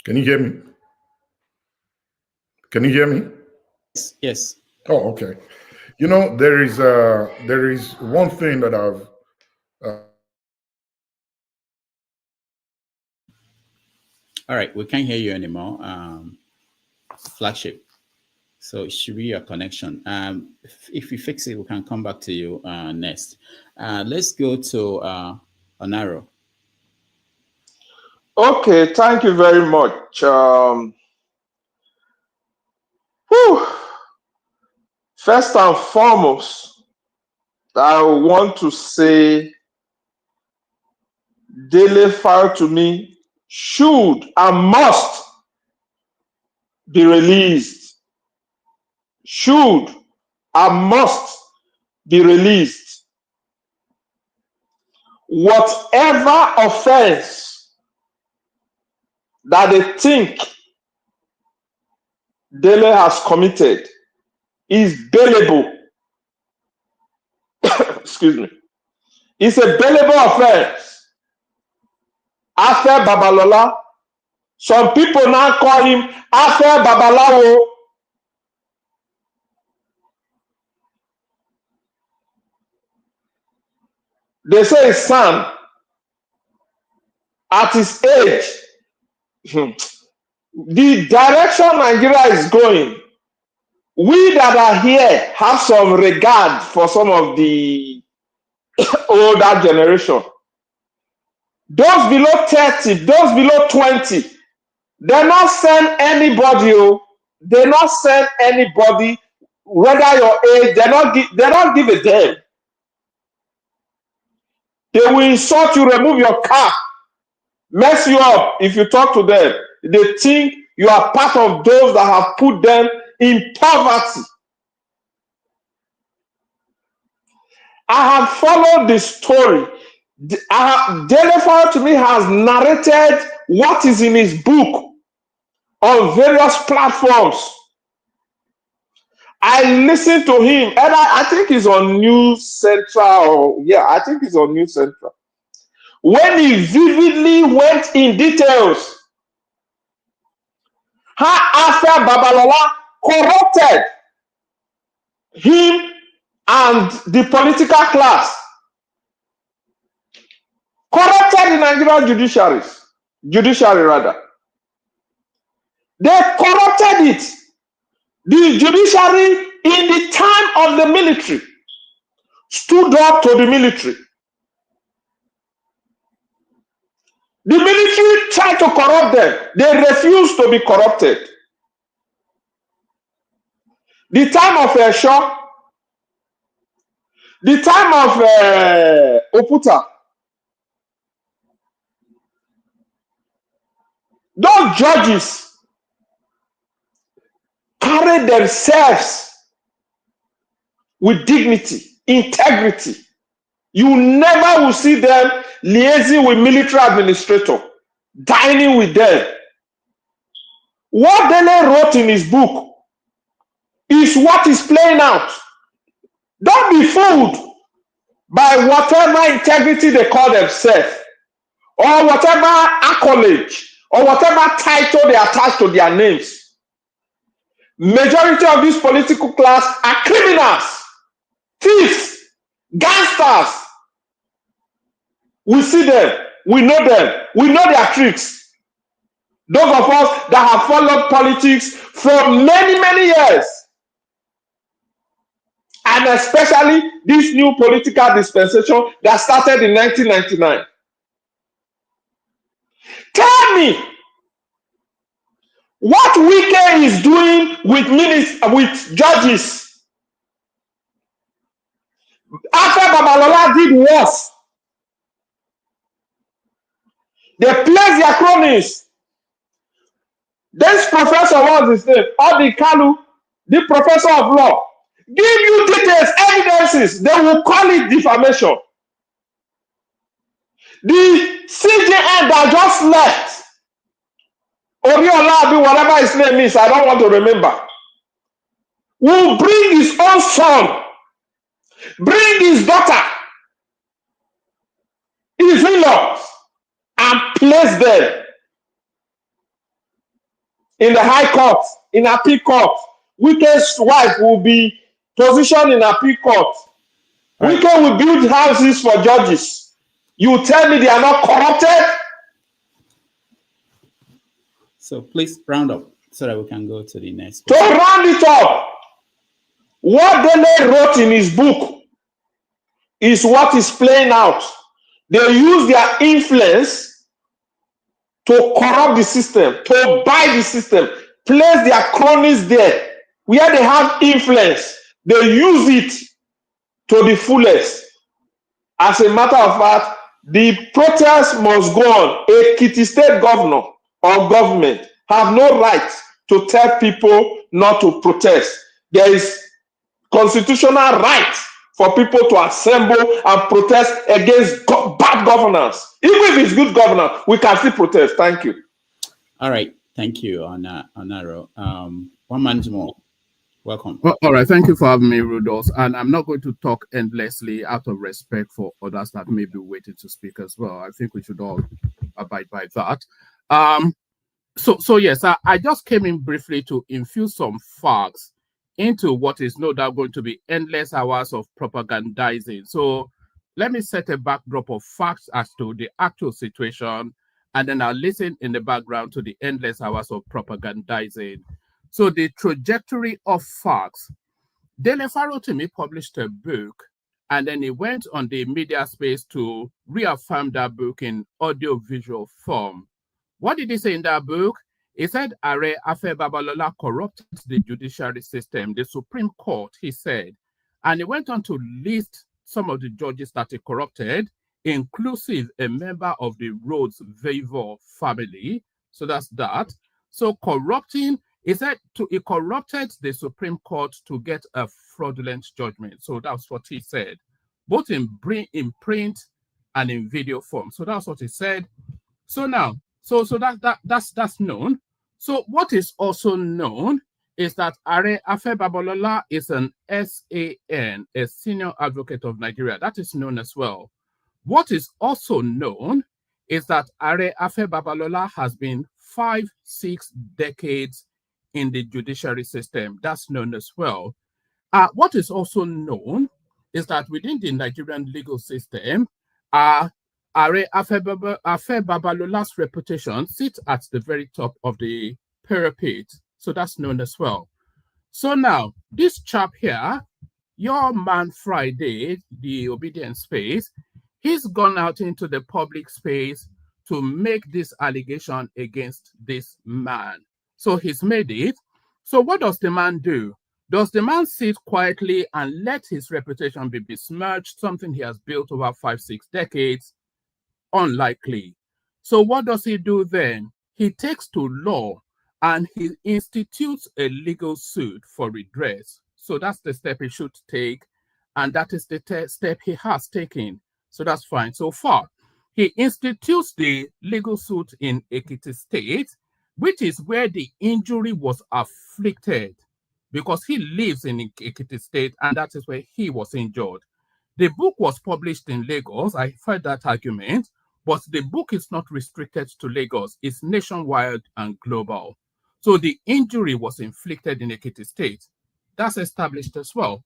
Can you hear me? Can you hear me? Yes. Oh, okay. You know, there is one thing that I've all right, we can't hear you anymore. Flagship. So it should be your connection. If you fix it, we can come back to you next. Let's go to Onaro. Okay, thank you very much. First and foremost, I want to say Dele Farotimi should and must be released. Should and must be released. Whatever offense that they think Dele has committed is bailable. Excuse me. It's a bailable offense. Afe Babalola. Some people now call him Afe Babalawo. They say his son, at his age, the direction Nigeria is going, we that are here have some regard for some of the older generation. Those below 30, those below 20, they not send anybody. They not send anybody, whether your age, they don't give a damn. They will insult you, remove your cap, mess you up if you talk to them. They think you are part of those that have put them in poverty. I have followed the story. Dele Farotimi has narrated what is in his book on various platforms. I listened to him, and I think he's on News Central. I think he's on News Central. When he vividly went in details how Afe Babalola corrupted him and the political class, corrupted the Nigerian judiciary rather. They corrupted it. The judiciary in the time of the military stood up to the military. The military tried to corrupt them. They refused to be corrupted. The time of Shaw, the time of Oputa, those judges carried themselves with dignity, integrity. You never will see them liaising with military administrator, dining with them. What Dele wrote in his book is what is playing out. Don't be fooled by whatever integrity they call themselves, or whatever accolade, or whatever title they attach to their names. Majority of this political class are criminals, thieves, gangsters. We see them, we know their tricks. Those of us that have followed politics for many, many years, and especially this new political dispensation that started in 1999. Tell me what Wike is doing with judges. Afe Babalola did worse. They placed their cronies. This professor, what's his name? Odi Kalu, the professor of law, give you details, evidences. They will call it defamation. The CJN that just left, Oriola, whatever his name is, I don't want to remember, will bring his own son, bring his daughter, his in-laws, and place them in the high court, in appeal court. Wike's wife will be positioned in appeal court. Wike will build houses for judges. You tell me they are not corrupted? So please round up so that we can go to the next To round it up, what Dele wrote in his book is what is playing out. They use their influence to corrupt the system, to buy the system, place their cronies there. Where they have influence, they use it to the fullest. As a matter of fact, The protest must go on. A Ekiti state governor or government have no right to tell people not to protest. There is constitutional right for people to assemble and protest against bad governance. Even if it's good governance, we can still protest. Thank you. All right. Thank you, Onaro. One man more. Welcome. Well, all right. Thank you for having me, Rudolph. And I'm not going to talk endlessly out of respect for others that may be waiting to speak as well. I think we should all abide by that. So yes, I just came in briefly to infuse some facts into what is no doubt going to be endless hours of propagandizing. So let me set a backdrop of facts as to the actual situation, and then I'll listen in the background to the endless hours of propagandizing. So the trajectory of facts. Dele Farotimi published a book, and then he went on the media space to reaffirm that book in audio-visual form. What did he say in that book? He said Afe Babalola corrupted the judiciary system, the Supreme Court, he said. And he went on to list some of the judges that he corrupted, inclusive a member of the Rhodes Favor family. So that's that. So corrupting, he said he corrupted the Supreme Court to get a fraudulent judgment. So that's what he said, both in print and in video form. So that's what he said. So now, so that's known. So what is also known is that Afe Babalola is an SAN, a senior advocate of Nigeria. That is known as well. What is also known is that Afe Babalola has been 5-6 decades in the judiciary system. That's known as well. What is also known is that within the Nigerian legal system, Afe Babalola's reputation sits at the very top of the parapet. So that's known as well. So now, this chap here, your man Friday, the obedient space, he's gone out into the public space to make this allegation against this man. So he's made it. So what does the man do? Does the man sit quietly and let his reputation be besmirched, something he has built over 5-6 decades? Unlikely. So what does he do then? He takes to law and he institutes a legal suit for redress. So that's the step he should take, and that is the step he has taken. So that's fine so far. He institutes the legal suit in Ekiti State, which is where the injury was afflicted, because he lives in Ekiti State, and that is where he was injured. The book was published in Lagos. I heard that argument, but the book is not restricted to Lagos. It's nationwide and global. So the injury was inflicted in Ekiti State. That's established as well.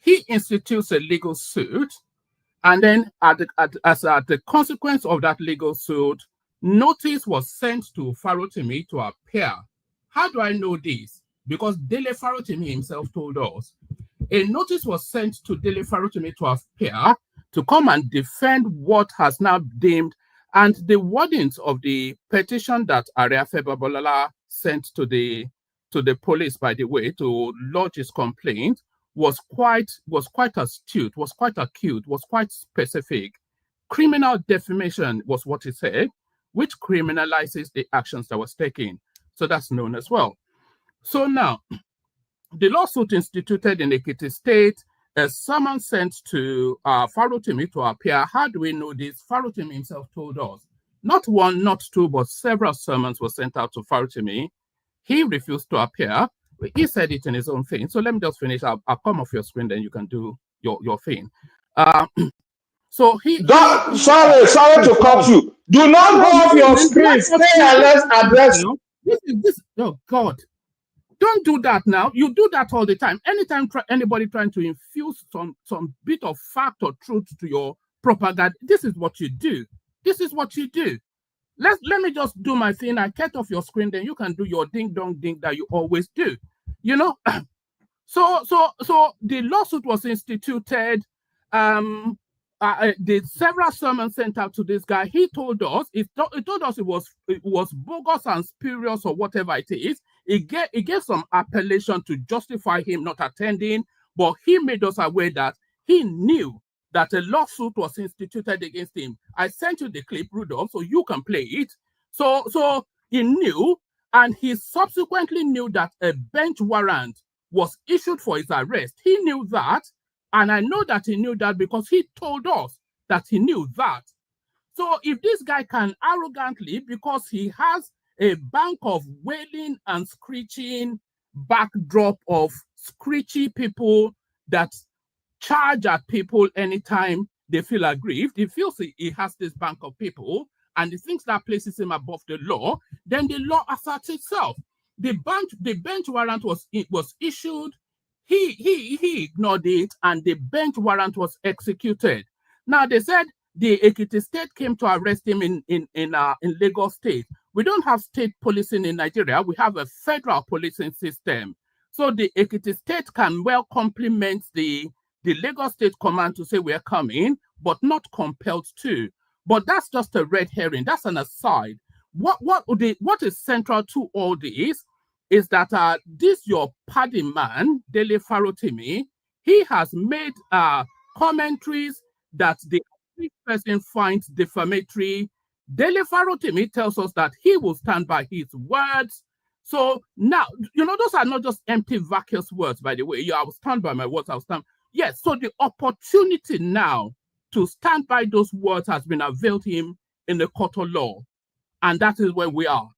He institutes a legal suit, and then as the consequence of that legal suit, notice was sent to Farotimi to appear. How do I know this? Because Dele Farotimi himself told us. A notice was sent to Dele Farotimi to appear, to come and defend what has now deemed, and the wordings of the petition that Afe Babalola sent to the police, by the way, to lodge his complaint, was quite astute, was quite acute, was quite specific. Criminal defamation was what he said, which criminalizes the actions that was taken. So that's known as well. So now, the lawsuit instituted in Ekiti State, a summons sent to Farotimi to appear. How do we know this? Farotimi himself told us. Not one, not two, but several summons were sent out to Farotimi. He refused to appear. He said it in his own thing. So let me just finish. I'll come off your screen, then you can do your thing. So sorry to cut you. Do not go off your screen. Stay and let's address. This. Oh God. Don't do that now. You do that all the time. Anytime anybody trying to infuse some bit of fact or truth to your propaganda, this is what you do. This is what you do. Let me just do my thing. I cut off your screen, then you can do your ding dong ding that you always do. You know. So the lawsuit was instituted. The several summons sent out to this guy. He told us it was bogus and spurious or whatever it is. He gave some appellation to justify him not attending, but he made us aware that he knew that a lawsuit was instituted against him. I sent you the clip, Rudolph, so you can play it. So he knew, and he subsequently knew that a bench warrant was issued for his arrest. He knew that, and I know that he knew that because he told us that he knew that. So if this guy can arrogantly, because he has a bank of wailing and screeching backdrop of screechy people that charge at people anytime they feel aggrieved, he feels he has this bank of people, and he thinks that places him above the law, then the law asserts itself. The bench warrant was issued, he ignored it, and the bench warrant was executed. Now they said the Ekiti state came to arrest him in Lagos State. We don't have state policing in Nigeria. We have a federal policing system. So the Ekiti state can well complement the Lagos State command to say we're coming, but not compelled to. But that's just a red herring. That's an aside. What is central to all this is that this your party man, Dele Farotimi, he has made commentaries that the person finds defamatory. Dele Farotimi tells us that he will stand by his words. So now, those are not just empty, vacuous words, by the way. I will stand by my words, I'll stand. Yes, so the opportunity now to stand by those words has been availed him in the court of law. And that is where we are.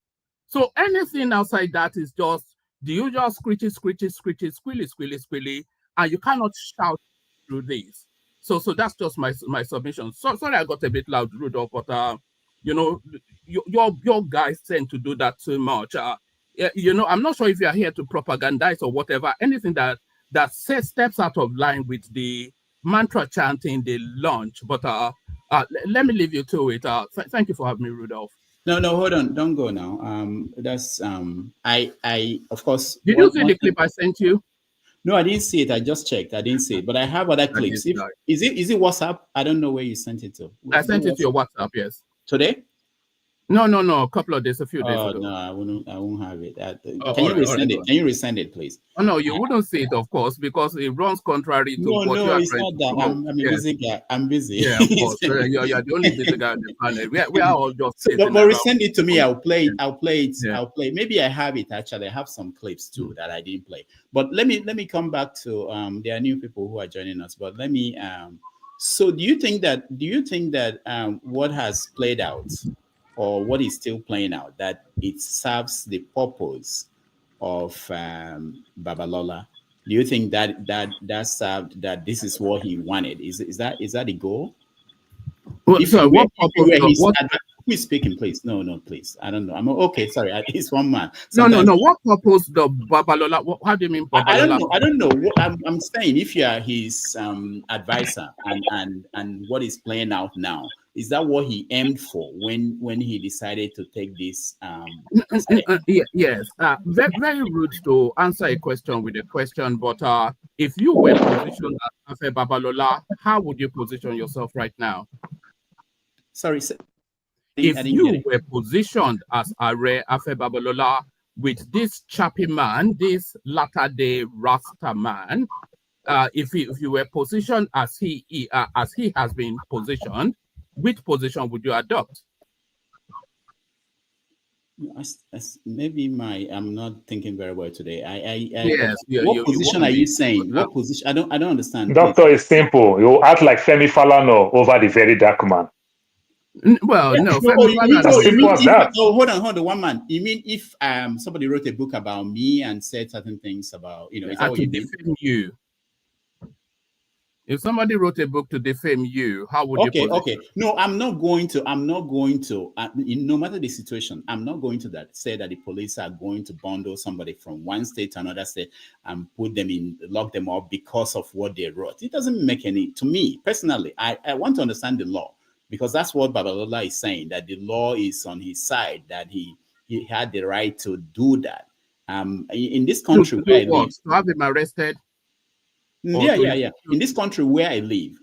So anything outside that is just the usual screechy, squealy, and you cannot shout through this. So that's just my submission. So sorry I got a bit loud, Rudolph, but your guys tend to do that too much. I'm not sure if you're here to propagandize or whatever, anything that steps out of line with the mantra chanting, the launch. But let me leave you to it. Thank you for having me, Rudolph. No, hold on, don't go now. That's I of course. Did you see the clip I sent you? No, I didn't see it. I just checked. I didn't see it, but I have other clips. Is it WhatsApp? I don't know where you sent it to. I sent it to your WhatsApp. Yes. Today? No. A couple of days, a few days ago. No, I won't have it. Can you resend it? Can you resend it, please? Oh, no, you wouldn't see it, of course, because it runs contrary to what you are it's not that. I'm a busy guy. I'm busy. Yeah, of course. You're the only busy guy on the planet. We are all just. But resend it to me. I'll play it. I'll play it. Yeah. I'll play. Maybe I have it actually. I have some clips too that I didn't play. But let me come back to there are new people who are joining us. But let me. So do you think that what has played out, or what is still playing out, that it serves the purpose of Babalola? Do you think that served, that this is what he wanted? Is that the goal? Well, who is speaking, please? No, please. I don't know. I'm okay. Sorry, it's one man. Sometimes, no. What purpose the Babalola? How do you mean Babalola? I don't know. I'm saying, if you are his advisor and what is playing out now, is that what he aimed for when he decided to take this? Yes. Very rude to answer a question with a question, but if you were positioned as Afe Babalola, how would you position yourself right now? Sorry, sir. If you were positioned as Afe Babalola with this chappy man, this latter-day Rasta man, if you were positioned as he has been positioned, which position would you adopt? Maybe I'm not thinking very well today. Yes, what position are you saying? What position? I don't understand. Doctor, is simple. You act like Femi Falana over the very dark man. Well, no. Simple as that. Hold on, one man. You mean if somebody wrote a book about me and said certain things about, is that what you defame you? If somebody wrote a book to defame you, how would you? Okay. No, I'm not going to. No matter the situation, I'm not going to say that the police are going to bundle somebody from one state to another state and lock them up because of what they wrote. It doesn't make any. To me personally, I want to understand the law, because that's what Babalola is saying, that the law is on his side, that he had the right to do that. In this country where I live, to have him arrested. Yeah. In this country where I live,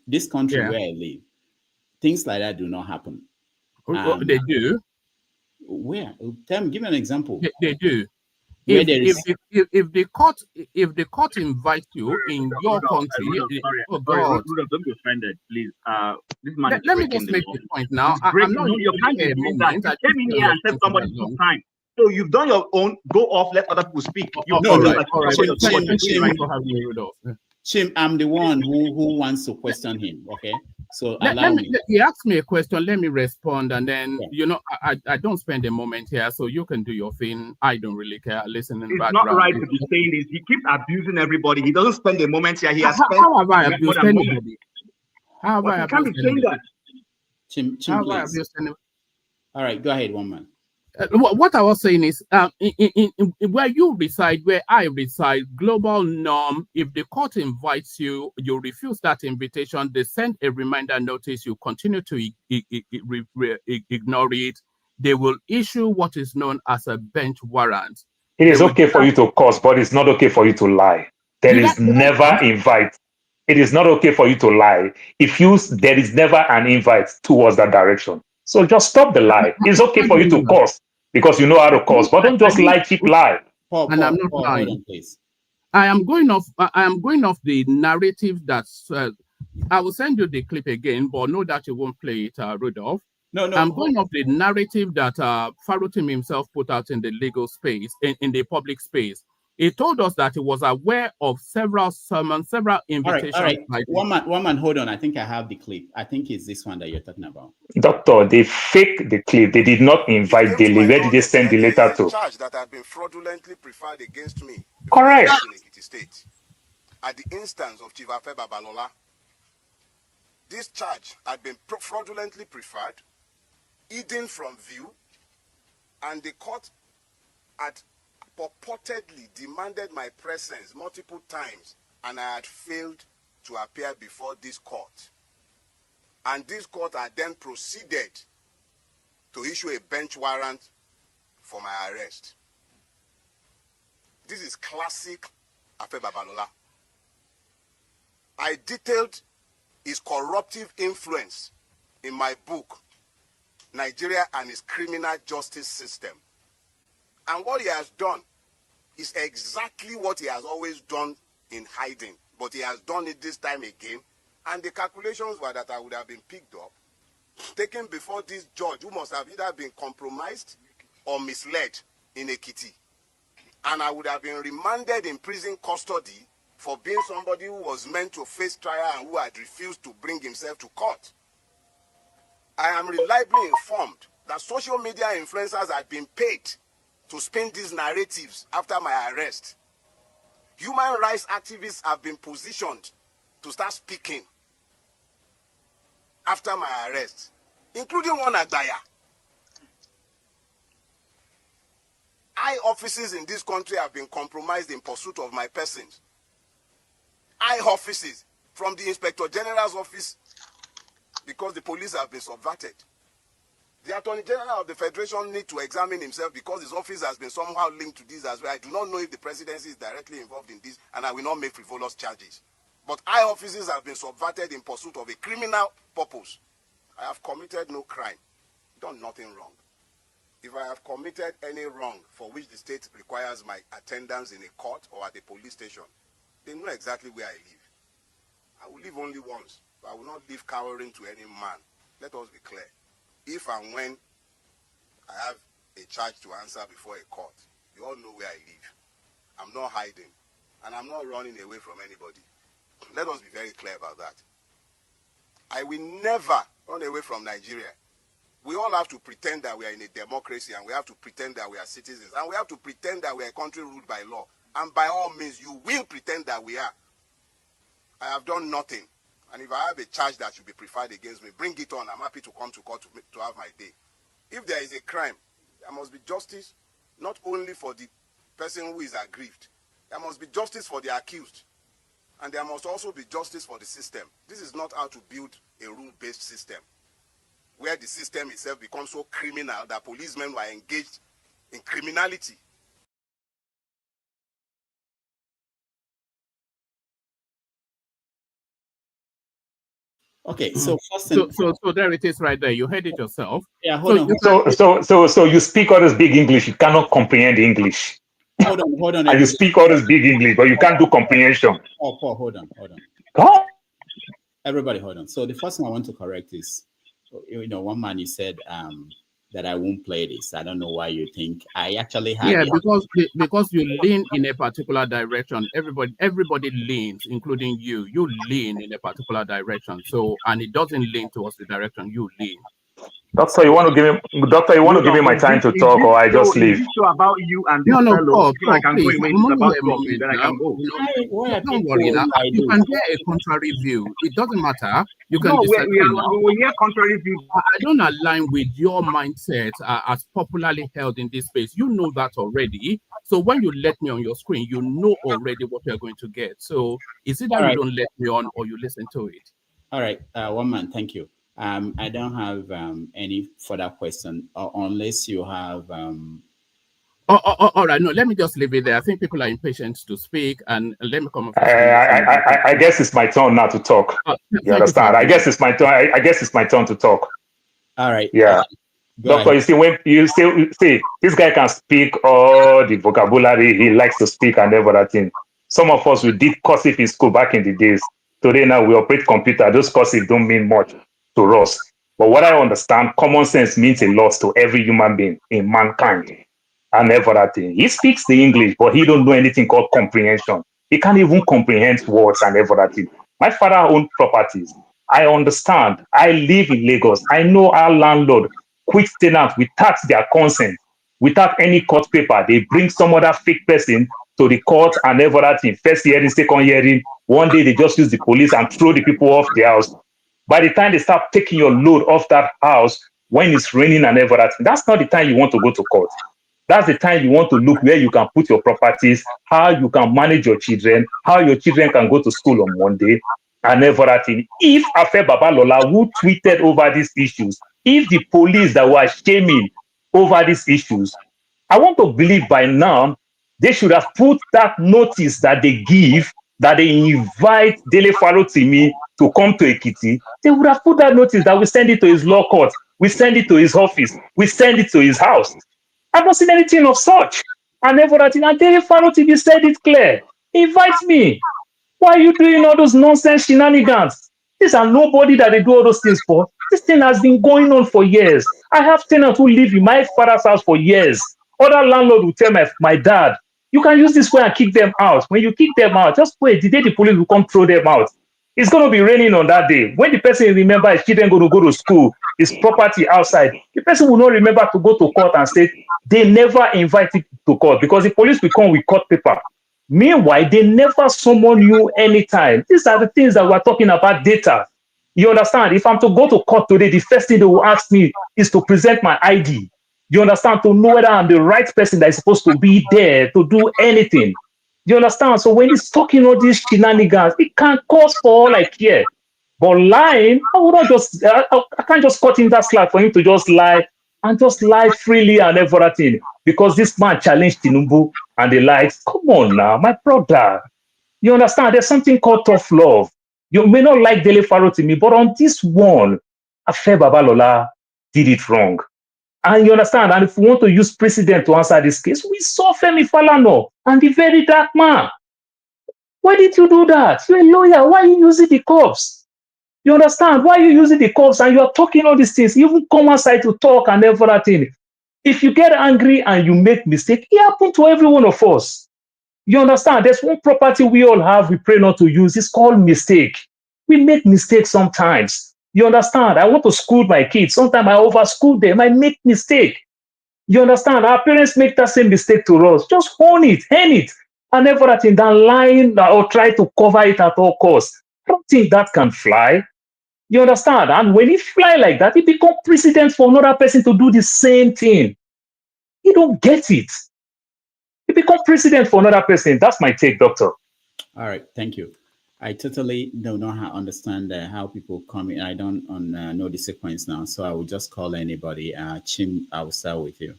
things like that do not happen. They do. Where? Give me an example. They do. if the court invites you in your country, oh God, don't be offended, please. This man is let me just make a point now. I'm not you can't be doing that. You came in here and said somebody took time. So you've done your own. Go off. Let other people speak. All right. Chim, I'm the one who wants to question him. Okay, so allow me. He asked me a question. Let me respond, and then I don't spend a moment here, so you can do your thing. I don't really care. Listening. It's not right to be saying this. He keeps abusing everybody. He doesn't spend a moment here. He has spent. How have I abused anybody? How have I abused anybody? Chim, please. All right, go ahead, one man. What I was saying is, where you reside, where I reside, global norm, if the court invites you, you refuse that invitation, they send a reminder notice, you continue to ignore it, they will issue what is known as a bench warrant. It is okay for you to curse, but it's not okay for you to lie. There is never invite. It is not okay for you to lie. There is never an invite towards that direction. So just stop the lie. It's okay for you to curse because you know how to curse, but don't just lie, cheap lie. And I'm not lying. I am going off the narrative that's. I will send you the clip again, but know that you won't play it, Rudolph. No. I'm going off the narrative that Farotimi himself put out in the legal space, in the public space. He told us that he was aware of several sermons, several invitations. All right. One man, hold on. I think I have the clip. I think it's this one that you're talking about. Doctor, they faked the clip. They did not invite Dele. Where did they send the letter to? Charge that had been fraudulently preferred against me. Correct. In State, at the instance of Chief Afe Babalola, this charge had been fraudulently preferred, hidden from view, and the court had purportedly demanded my presence multiple times, and I had failed to appear before this court. And this court had then proceeded to issue a bench warrant for my arrest. This is classic Afe Babalola. I detailed his corruptive influence in my book, Nigeria and its Criminal Justice System. And what he has done is exactly what he has always done in hiding. But he has done it this time again. And the calculations were that I would have been picked up, taken before this judge who must have either been compromised or misled in Ekiti. And I would have been remanded in prison custody for being somebody who was meant to face trial and who had refused to bring himself to court. I am reliably informed that social media influencers had been paid to spin these narratives after my arrest. Human rights activists have been positioned to start speaking after my arrest, including one Agaya. High offices in this country have been compromised in pursuit of my persons. High offices, from the Inspector General's office, because the police have been subverted. The Attorney General of the Federation needs to examine himself because his office has been somehow linked to this as well. I do not know if the presidency is directly involved in this, and I will not make frivolous charges. But high offices have been subverted in pursuit of a criminal purpose. I have committed no crime, done nothing wrong. If I have committed any wrong for which the state requires my attendance in a court or at a police station, they know exactly where I live. I will live only once, but I will not live cowering to any man. Let us be clear. If and when I have a charge to answer before a court, you all know where I live. I'm not hiding, and I'm not running away from anybody. Let us be very clear about that. I will never run away from Nigeria. We all have to pretend that we are in a democracy, and we have to pretend that we are citizens, and we have to pretend that we are a country ruled by law. And by all means, you will pretend that we are. I have done nothing. And if I have a charge that should be preferred against me, bring it on. I'm happy to come to court to have my day. If there is a crime, there must be justice, not only for the person who is aggrieved. There must be justice for the accused. And there must also be justice for the system. This is not how to build a rule-based system, where the system itself becomes so criminal that policemen were engaged in criminality. Okay, so there it is right there. You heard it yourself. Yeah, hold on. So you speak all this big English. You cannot comprehend English. Hold on. And you speak all this big English, but you can't do comprehension. Oh, Paul, hold on. Come on. Everybody, hold on. So the first thing I want to correct is, one man, you said that I won't play this. I don't know why you think I actually had. Yeah, because you lean in a particular direction. Everybody leans, including you. You lean in a particular direction. So, and it doesn't lean towards the direction you lean. Doctor, you want to give me my time to talk, or I just leave? So about you and this No, fellow, Paul, I can please, go away. I'm It's about only a moment then I now. can go. Don't worry now. You can hear a contrary view. It doesn't matter. You can disagree. We hear contrary views. I don't align with your mindset as popularly held in this space. You know that already. So when you let me on your screen, you know already what you're going to get. So it's either you don't let me on or you listen to it. All right, one man, thank you. I don't have any further question, unless you have. All right, no, let me just leave it there. I think people are impatient to speak, and let me come up. I guess it's my turn now to talk. You understand? I guess it's my turn. I guess it's my turn to talk. All right. Yeah. Doctor, you see, when you see, this guy can speak all the vocabulary he likes to speak and everything. Some of us, we did cursive in school back in the days. Today, now we operate computer. Those cursive don't mean much to us. But what I understand, common sense means a lot to every human being in mankind and everything. He speaks the English, but he don't know anything called comprehension. He can't even comprehend words and everything. My father owned properties. I understand. I live in Lagos. I know our landlord quit tenant without their consent, without any court paper. They bring some other fake person to the court and everything. First hearing, second hearing. One day they just use the police and throw the people off the house. By the time they start taking your load off that house, when it's raining and everything, that's not the time you want to go to court. That's the time you want to look where you can put your properties, how you can manage your children, how your children can go to school on Monday, and everything. If Afe Babalola, who tweeted over these issues, if the police that were shaming over these issues, I want to believe by now they should have put that notice that they give, that they invite Dele Farotimi to come to Ekiti. They would have put that notice that we send it to his law court, we send it to his office, we send it to his house. I've not seen anything of such. And everything. And Dele Farotimi said it clear. Invite me. Why are you doing all those nonsense shenanigans? These are nobody that they do all those things for. This thing has been going on for years. I have tenants who live in my father's house for years. Other landlord will tell my dad, you can use this way and kick them out. When you kick them out, just wait. The day the police will come throw them out. It's going to be raining on that day. When the person remember his children going to go to school, his property outside, the person will not remember to go to court and say they never invited to court because the police will come with court paper. Meanwhile, they never summon you anytime. These are the things that we're talking about, data. You understand? If I'm to go to court today, the first thing they will ask me is to present my ID. You understand? To know whether I'm the right person that is supposed to be there to do anything. You understand? So when he's talking all these shenanigans, it can cause for all I care. But lying, I can't just cut in that slack for him to just lie and just lie freely and everything. Because this man challenged Tinubu and the likes. Come on now, my brother. You understand? There's something called tough love. You may not like Dele Farotimi, but on this one, Afe Babalola did it wrong. And you understand? And if we want to use precedent to answer this case, we saw Femi Falana and the very dark man. Why did you do that? You're a lawyer. Why are you using the cops? You understand? Why are you using the cops and you are talking all these things? You even come outside to talk and everything. If you get angry and you make mistake, it happens to every one of us. You understand? There's one property we all have, we pray not to use. It's called mistake. We make mistakes sometimes. You understand? I want to school my kids. Sometimes I overschool them. I make mistake. You understand? Our parents make that same mistake to us. Just own it, hand it, and everything. Than lying or try to cover it at all costs. I don't think that can fly. You understand? And when it fly like that, it becomes precedent for another person to do the same thing. You don't get it. It becomes precedent for another person. That's my take, doctor. All right, thank you. I totally do not understand how people come in. I don't know the sequence now, so I will just call anybody. Chim, I will start with you.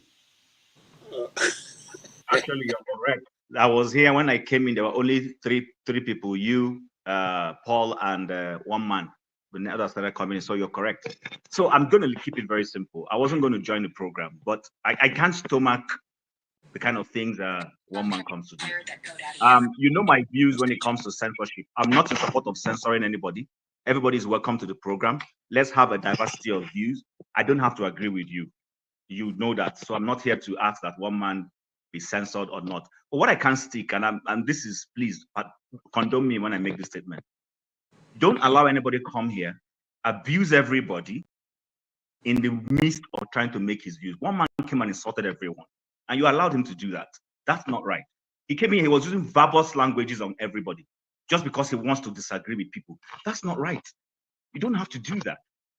Actually, you're correct. I was here when I came in. There were only three people: you, Paul, and one man. When the others started coming in, so you're correct. So I'm going to keep it very simple. I wasn't going to join the program, but I can't stomach the kind of things one man comes to do. You know my views when it comes to censorship. I'm not in support of censoring anybody. Everybody is welcome to the program. Let's have a diversity of views. I don't have to agree with you. You know that. So I'm not here to ask that one man be censored or not. But what I can stick, and this is, please condone me when I make this statement. Don't allow anybody come here, abuse everybody in the midst of trying to make his views. One man came and insulted everyone, and you allowed him to do that. That's not right. He came in, he was using verbose languages on everybody just because he wants to disagree with people. That's not right. You don't have to do that.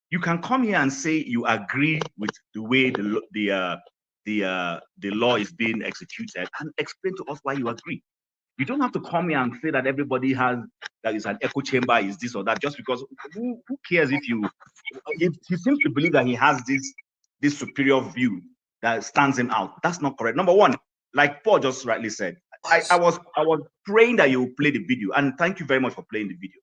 You can come here and say you agree with the way the law is being executed and explain to us why you agree. You don't have to come here and say that everybody that is an echo chamber, is this or that, just because who cares if he seems to believe that he has this superior view that stands him out. That's not correct. Number one, like Paul just rightly said, I was praying that you play the video, and thank you very much for playing the video.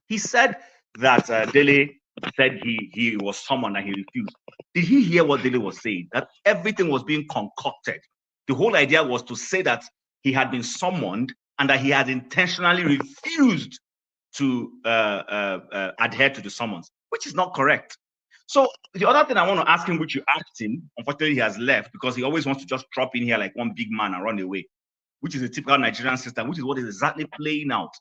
He said that Dele said he was summoned and he refused. Did he hear what Dele was saying? That everything was being concocted. The whole idea was to say that he had been summoned and that he had intentionally refused to adhere to the summons, which is not correct. So the other thing I want to ask him, which you asked him, unfortunately he has left because he always wants to just drop in here like one big man and run away, which is a typical Nigerian system, which is what is exactly playing out.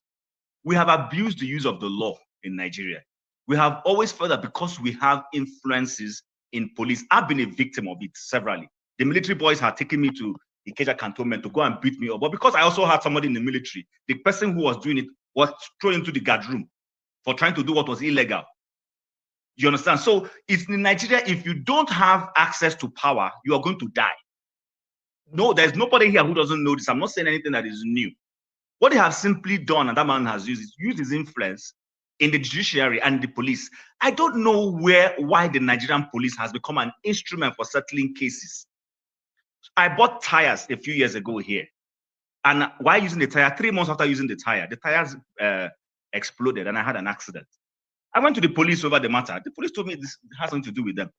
We have abused the use of the law in Nigeria. We have always felt that because we have influences in police. I've been a victim of it severally. The military boys had taken me to Ikeja cantonment to go and beat me up. But because I also had somebody in the military, the person who was doing it was thrown into the guard room for trying to do what was illegal. You understand? So it's in Nigeria, if you don't have access to power, you are going to die. No, there's nobody here who doesn't know this. I'm not saying anything that is new. What they have simply done, and that man has used, is use his influence in the judiciary and the police. I don't know why the Nigerian police has become an instrument for settling cases. I bought tires a few years ago here. And while using the tire, 3 months after using the tires exploded and I had an accident. I went to the police over the matter. The police told me this has something to do with them.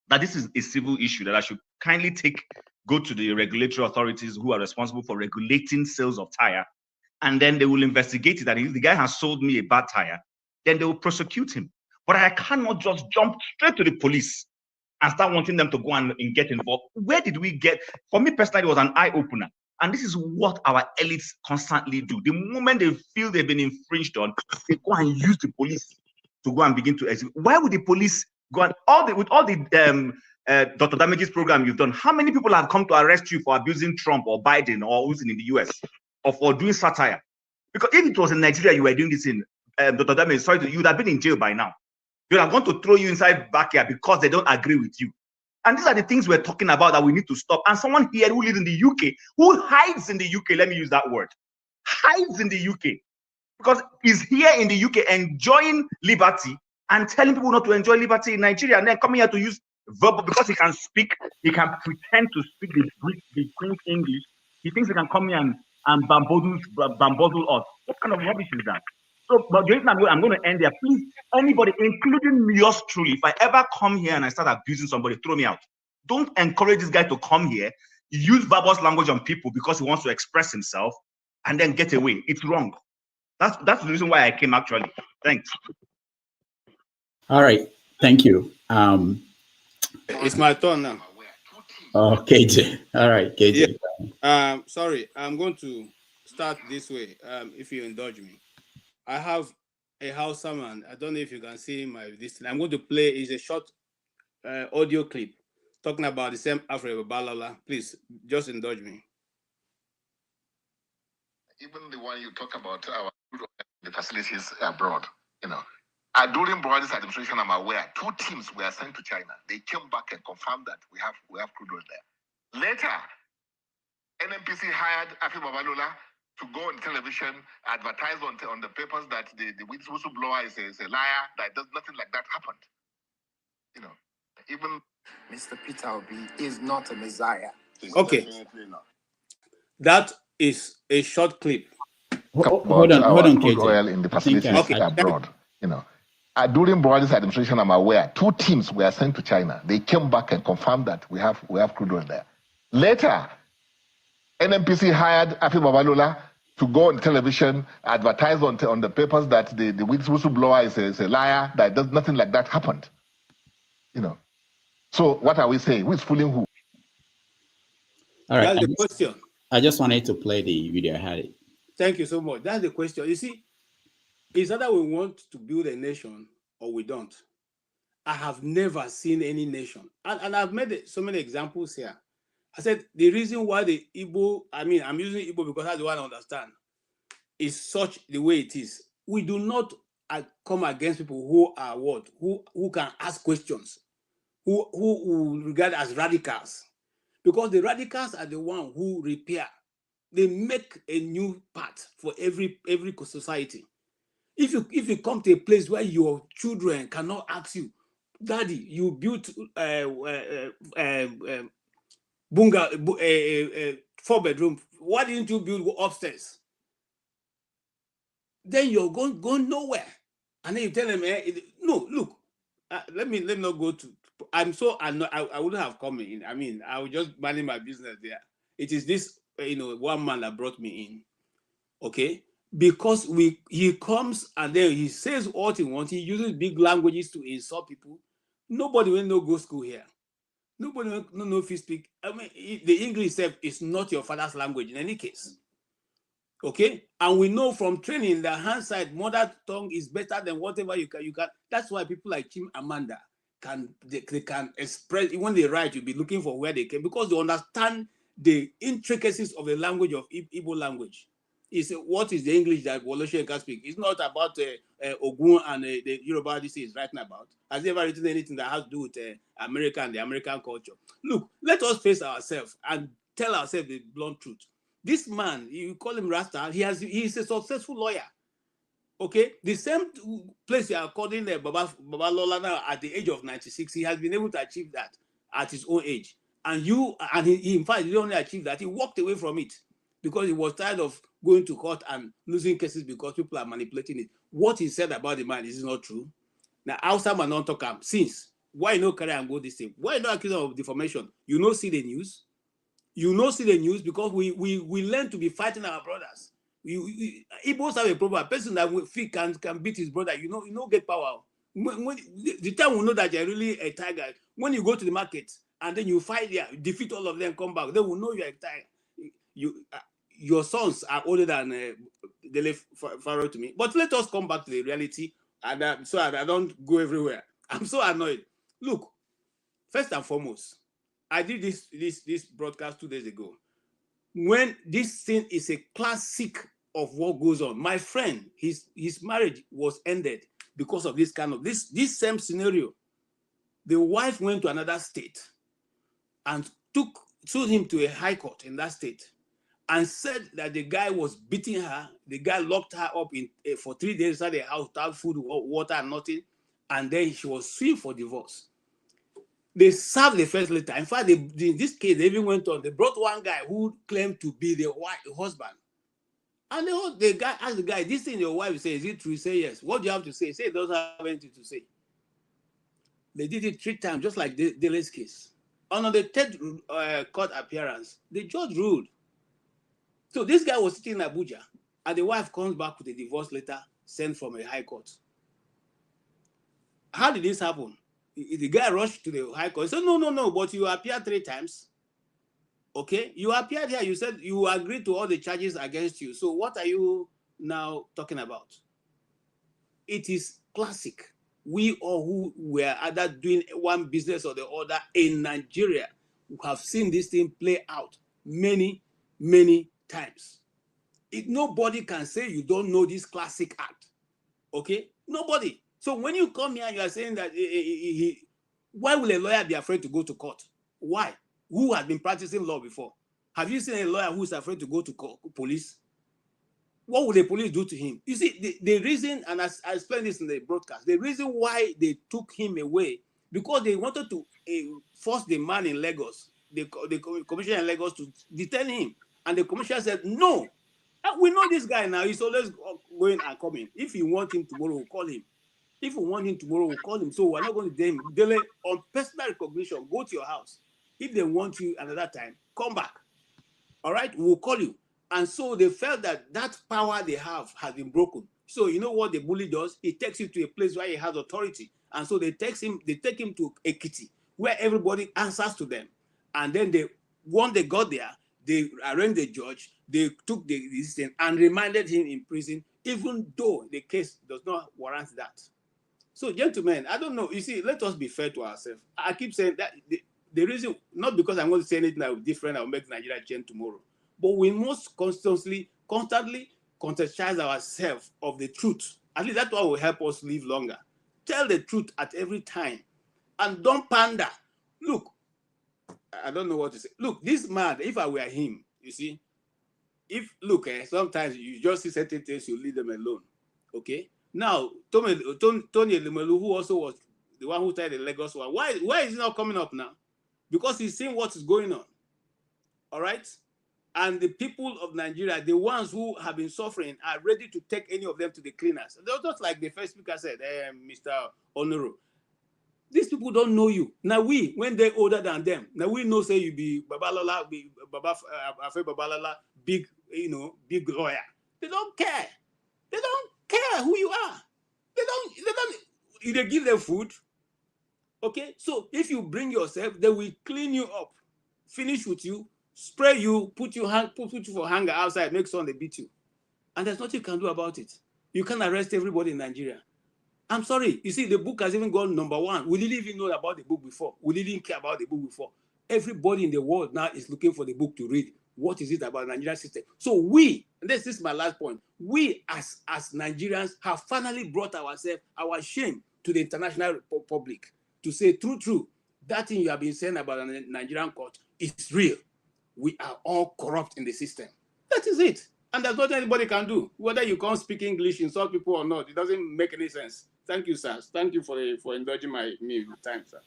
That this is a civil issue, that I should kindly go to the regulatory authorities who are responsible for regulating sales of tire, and then they will investigate it. That if the guy has sold me a bad tire, then they will prosecute him. But I cannot just jump straight to the police and start wanting them to go and get involved. Where did we get? For me personally, it was an eye-opener. And this is what our elites constantly do. The moment they feel they've been infringed on, they go and use the police to go and begin to execute. Why would the police go and with all the Dr. Damage's program you've done? How many people have come to arrest you for abusing Trump or Biden or who's in the US or for doing satire? Because if it was in Nigeria you were doing this in, Dr. Damage, sorry, you would have been in jail by now. They are going to throw you inside backyard because they don't agree with you. And these are the things we're talking about that we need to stop. And someone here who lives in the UK, who hides in the UK, let me use that word, hides in the UK, because he's here in the UK enjoying liberty and telling people not to enjoy liberty in Nigeria, and then coming here to use verbal, because he can speak, he can pretend to speak the Queen's English. He thinks he can come here and bamboozle us. What kind of rubbish is that? So, but the reason I'm going to end there, please, anybody, including yours truly, if I ever come here and I start abusing somebody, throw me out. Don't encourage this guy to come here, use verbose language on people because he wants to express himself, and then get away. It's wrong. That's the reason why I came, actually. Thanks. All right. Thank you. It's my turn now. Oh, KJ. All right, KJ. Yeah. Sorry, I'm going to start this way, if you indulge me. I have a Hausa man. I don't know if you can see my this. I'm going to play is a short audio clip talking about the same Afe Babalola. Please just indulge me. Even the one you talk about the facilities abroad, during Buhari's administration, I'm aware 2 teams were sent to China. They came back and confirmed that we have crude oil there. Later, NNPC hired Afe Babalola to go on television, advertise on the papers that the whistleblower is a liar, that nothing like that happened. Even Mr. Peter Obi is not a messiah. Okay. That is a short clip. Hold on, crude KJ. oil in the facilities abroad. During Buhari's administration, I'm aware 2 teams were sent to China. They came back and confirmed that we have crude oil there. Later, NMPC hired Afe Babalola to go on television, advertise on the papers that the whistleblower is a liar, that nothing like that happened. So what are we saying? Who is fooling who? All right. That's the question. I just wanted to play the video. I had it. Thank you so much. That's the question. You see, it's either we want to build a nation or we don't. I have never seen any nation. And I've made so many examples here. I said the reason why the Igbo, I'm using Igbo because that's the one I understand, is such the way it is. We do not come against people who are what? Who can ask questions, who regard as radicals. Because the radicals are the one who repair. They make a new path for every society. If you come to a place where your children cannot ask you, Daddy, you built bungalow, 4-bedroom. Why didn't you build upstairs? Then you're going nowhere. And then you tell them, no, look, let me not go to. I'm so annoyed. I wouldn't have come in. I would just manage my business there. It is this, one man that brought me in. Okay, because he comes and then he says what he wants. He uses big languages to insult people. Nobody will no go school here. Nobody will know if you speak. The English itself is not your father's language in any case. Okay, and we know from training the hindsight mother tongue is better than whatever you can. That's why people like Chim Amanda they can express when they write. You'll be looking for where they came because they understand the intricacies of the language of Igbo language. Is what is the English that Woloshe can speak? It's not about Ogun and the Yoruba this is writing about. Has he ever written anything that has to do with America and the American culture? Look, let us face ourselves and tell ourselves the blunt truth. This man, you call him Rasta, he's a successful lawyer. Okay, the same place you are calling Babalola now at the age of 96, he has been able to achieve that at his own age. And he in fact, he didn't only achieve that, he walked away from it because he was tired of going to court and losing cases because people are manipulating it. What he said about the man is not true. Now, outside man don't talk since. Why no carry and go this thing? Why no accuse of defamation? You know see the news? You know see the news because we learn to be fighting our brothers. Igbos have a problem. A person that can beat his brother, you know get power. When the time we know that you're really a tiger, when you go to the market and then you fight there, defeat all of them, come back, they will know you're a tiger. Your sons are older than Dele Farotimi. But let us come back to the reality, and so I don't go everywhere. I'm so annoyed. Look, first and foremost, I did this broadcast 2 days ago. When this thing is a classic of what goes on. My friend, his marriage was ended because of this kind of this same scenario. The wife went to another state and sued him to a high court in that state and said that the guy was beating her. The guy locked her up for 3 days inside the house without food, water, and nothing. And then she was sued for divorce. They served the first letter. In fact, in this case, they even went on. They brought one guy who claimed to be the husband. And the guy asked the guy, this thing your wife says, is it true? He said yes. What do you have to say? Say it doesn't have anything to say. They did it 3 times, just like Dele's case. On the 3rd court appearance, the judge ruled. So this guy was sitting in Abuja, and the wife comes back with a divorce letter sent from a high court. How did this happen? The guy rushed to the high court. He said, no, but you appeared 3 times. Okay, you appeared here. You said you agreed to all the charges against you. So what are you now talking about? It is classic. We all who were either doing one business or the other in Nigeria have seen this thing play out many, many times. Nobody can say you don't know this classic act. Okay, nobody. So when you come here, you are saying that why will a lawyer be afraid to go to court? Why? Who has been practicing law before? Have you seen a lawyer who is afraid to go to police? What would the police do to him? You see, the reason, and I explained this in the broadcast, the reason why they took him away, because they wanted to force the man in Lagos, the commissioner in Lagos, to detain him. And the commissioner said, no, we know this guy now. He's always going and coming. If you want him tomorrow, we'll call him. If we want him tomorrow, we'll call him. So we're not going to detain him. Dele, on personal recognition, go to your house. If they want you another time, come back. All right, we'll call you. And so they felt that that power they have has been broken. So you know what the bully does? He takes you to a place where he has authority. And so they take him to Ekiti, where everybody answers to them. And then once they got there, they arraigned the judge, they took the decision and remanded him in prison, even though the case does not warrant that. So, gentlemen, I don't know. You see, let us be fair to ourselves. I keep saying that the reason, not because I'm going to say anything that will be different, that will make Nigeria change tomorrow, but we must constantly conscientize ourselves of the truth. At least that's what will help us live longer. Tell the truth at every time. And don't pander. Look, I don't know what to say. Look, this man, if I were him, you see, sometimes you just see certain things, you leave them alone. Okay? Now, Tony Elumelu, who also was the one who started the Lagos one, why is he not coming up now? Because he's seeing what is going on. All right? And the people of Nigeria, the ones who have been suffering, are ready to take any of them to the cleaners. They're just like the first speaker said, Mr. Onoro. These people don't know you. Now when they're older than them, now we know say you be Babalola, Afe Babalola, big lawyer. They don't care. They don't care who you are. They give them food. Okay? So if you bring yourself, they will clean you up, finish with you, spray you, put you for hanger outside, make sure they beat you. And there's nothing you can do about it. You can't arrest everybody in Nigeria. I'm sorry. You see, the book has even gone #1. We didn't even know about the book before. We didn't care about the book before. Everybody in the world now is looking for the book to read. What is it about the Nigerian system? So and this is my last point, we as Nigerians have finally brought our shame to the international public to say, true, that thing you have been saying about the Nigerian court is real. We are all corrupt in the system. That is it. And there's nothing anybody can do. Whether you can't speak English, insult people or not, it doesn't make any sense. Thank you, sir. Thank you for indulging me time, sir.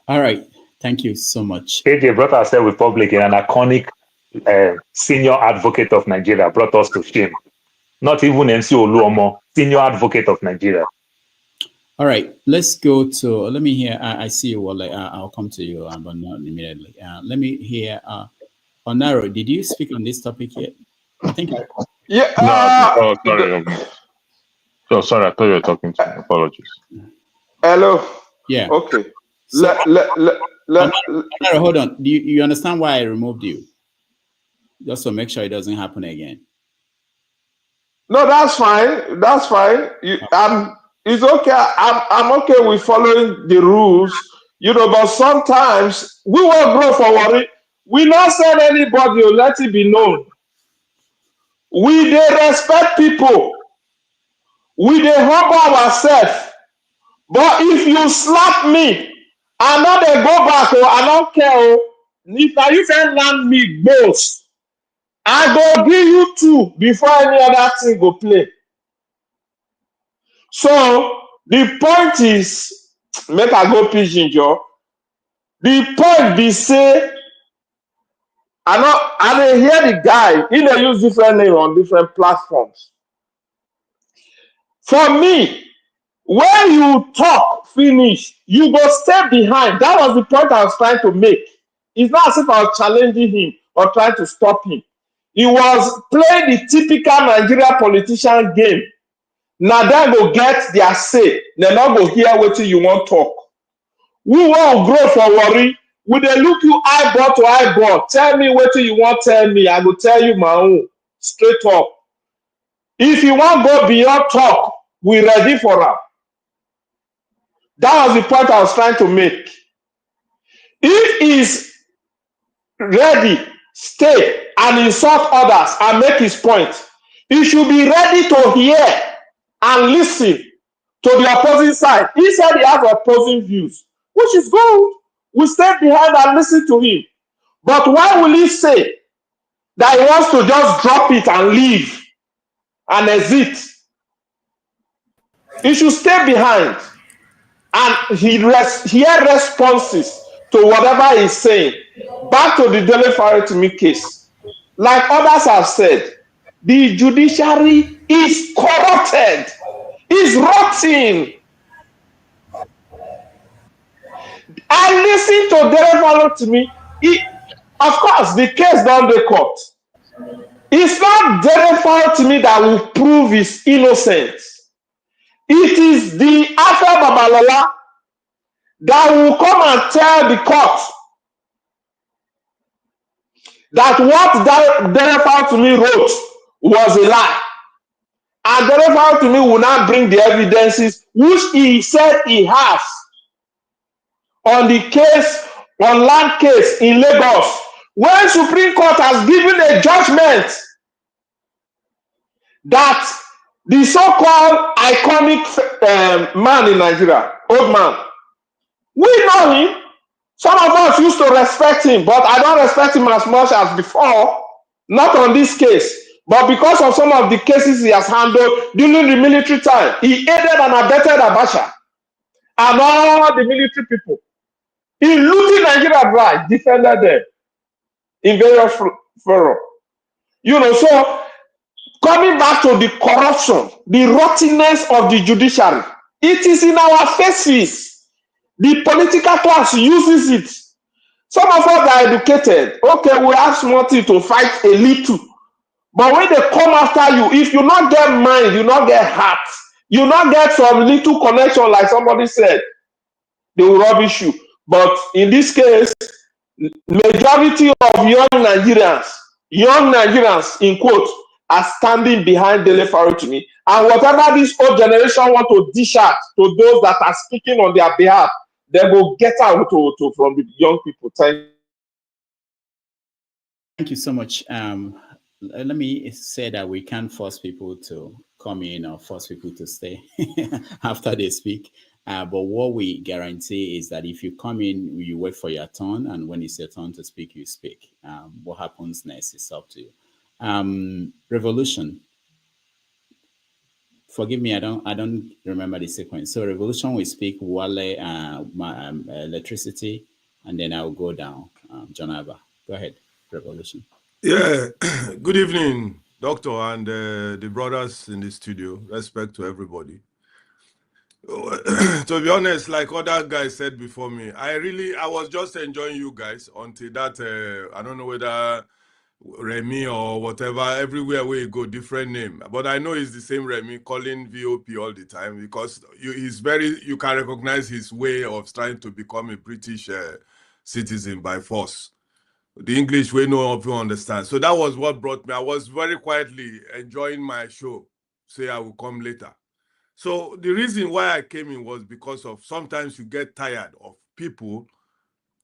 All right. Thank you so much. AJ brought ourselves Republic in an iconic senior advocate of Nigeria, brought us to shame. Not even MC Oluomo, senior advocate of Nigeria. All right, let's go to, let me hear, I see you, Wale. I'll come to you, but not immediately. Let me hear, Onaro, did you speak on this topic yet? I think yeah. No, sorry. Oh, sorry, I thought you were talking to me. Apologies. Hello. Yeah. Okay. So, Onaro, hold on. Do you understand why I removed you? Just to make sure it doesn't happen again. No, that's fine. That's fine. It's okay. I'm okay with following the rules, but sometimes we won't grow forward. We not send anybody, let it be known. We they respect people. We they humble ourselves. But if you slap me, I know they go back, I don't care. If you can land me both, I go give you 2 before any other thing go play. So the point is, make I go pigeon, Joe. The point be say, I hear the guy, he dey use different name on different platforms. For me, when you talk finish, you go stay behind. That was the point I was trying to make. It's not as if I was challenging him or trying to stop him. He was playing the typical Nigerian politician game. Now they go get their say. They not go hear what you want talk. We won't grow for worry. We dey look you eyeball to eyeball. Tell me what you want tell me. I will tell you my own. Straight up. If you want go beyond talk, we ready for am. That was the point I was trying to make. If he's ready, stay and insult others and make his point, he should be ready to hear and listen to the opposing side. He said he has opposing views, which is good. We stay behind and listen to him. But why will he say that he wants to just drop it and leave and exit? He should stay behind and hear responses to whatever he's saying. Back to the Dele Farotimi case. Like others have said, the judiciary is corrupted, is rotten. I listened to Dele Farotimi Of course, the case don't dey court. It's not Dele Farotimi that will prove his innocence. It is the Afe Babalola that will come and tell the court that what Dele Farotimi wrote was a lie. And Dele Farotimi will now bring the evidences which he said he has on the case, on land case in Lagos, when Supreme Court has given a judgment that the so-called iconic man in Nigeria, old man, we know him. Some of us used to respect him, but I don't respect him as much as before, not on this case. But because of some of the cases he has handled during the military time, he aided and abetted Abacha and all the military people in looting Nigeria dry, defended them in various forums. You know, so coming back to the corruption, the rottenness of the judiciary, it is in our faces. The political class uses it. Some of us are educated. Okay, we have small thing to fight a little. But when they come after you, if you not get mind, you not get heart, you not get some little connection, like somebody said, they will rubbish you. But in this case, majority of young Nigerians, in quote, are standing behind Dele Farotimi. And whatever this old generation want to dish out to those that are speaking on their behalf, they will get out from the young people. Thank you so much. Let me say that we can't force people to come in or force people to stay after they speak. But what we guarantee is that if you come in, you wait for your turn, and when it's your turn to speak, you speak. What happens next is up to you. Revolution. Forgive me, I don't remember the sequence. So Revolution will speak Wale, electricity, and then I'll go down. John Abba, go ahead. Revolution. Yeah, good evening, Doctor, and the brothers in the studio. Respect to everybody. To be honest, like other guys said before me, I was just enjoying you guys until that, I don't know whether Remy or whatever, everywhere where you go, different name. But I know it's the same Remy calling VOP all the time because you can recognize his way of trying to become a British citizen by force. The English way no one of you understand. So that was what brought me. I was very quietly enjoying my show. Say I will come later. So the reason why I came in was because of sometimes you get tired of people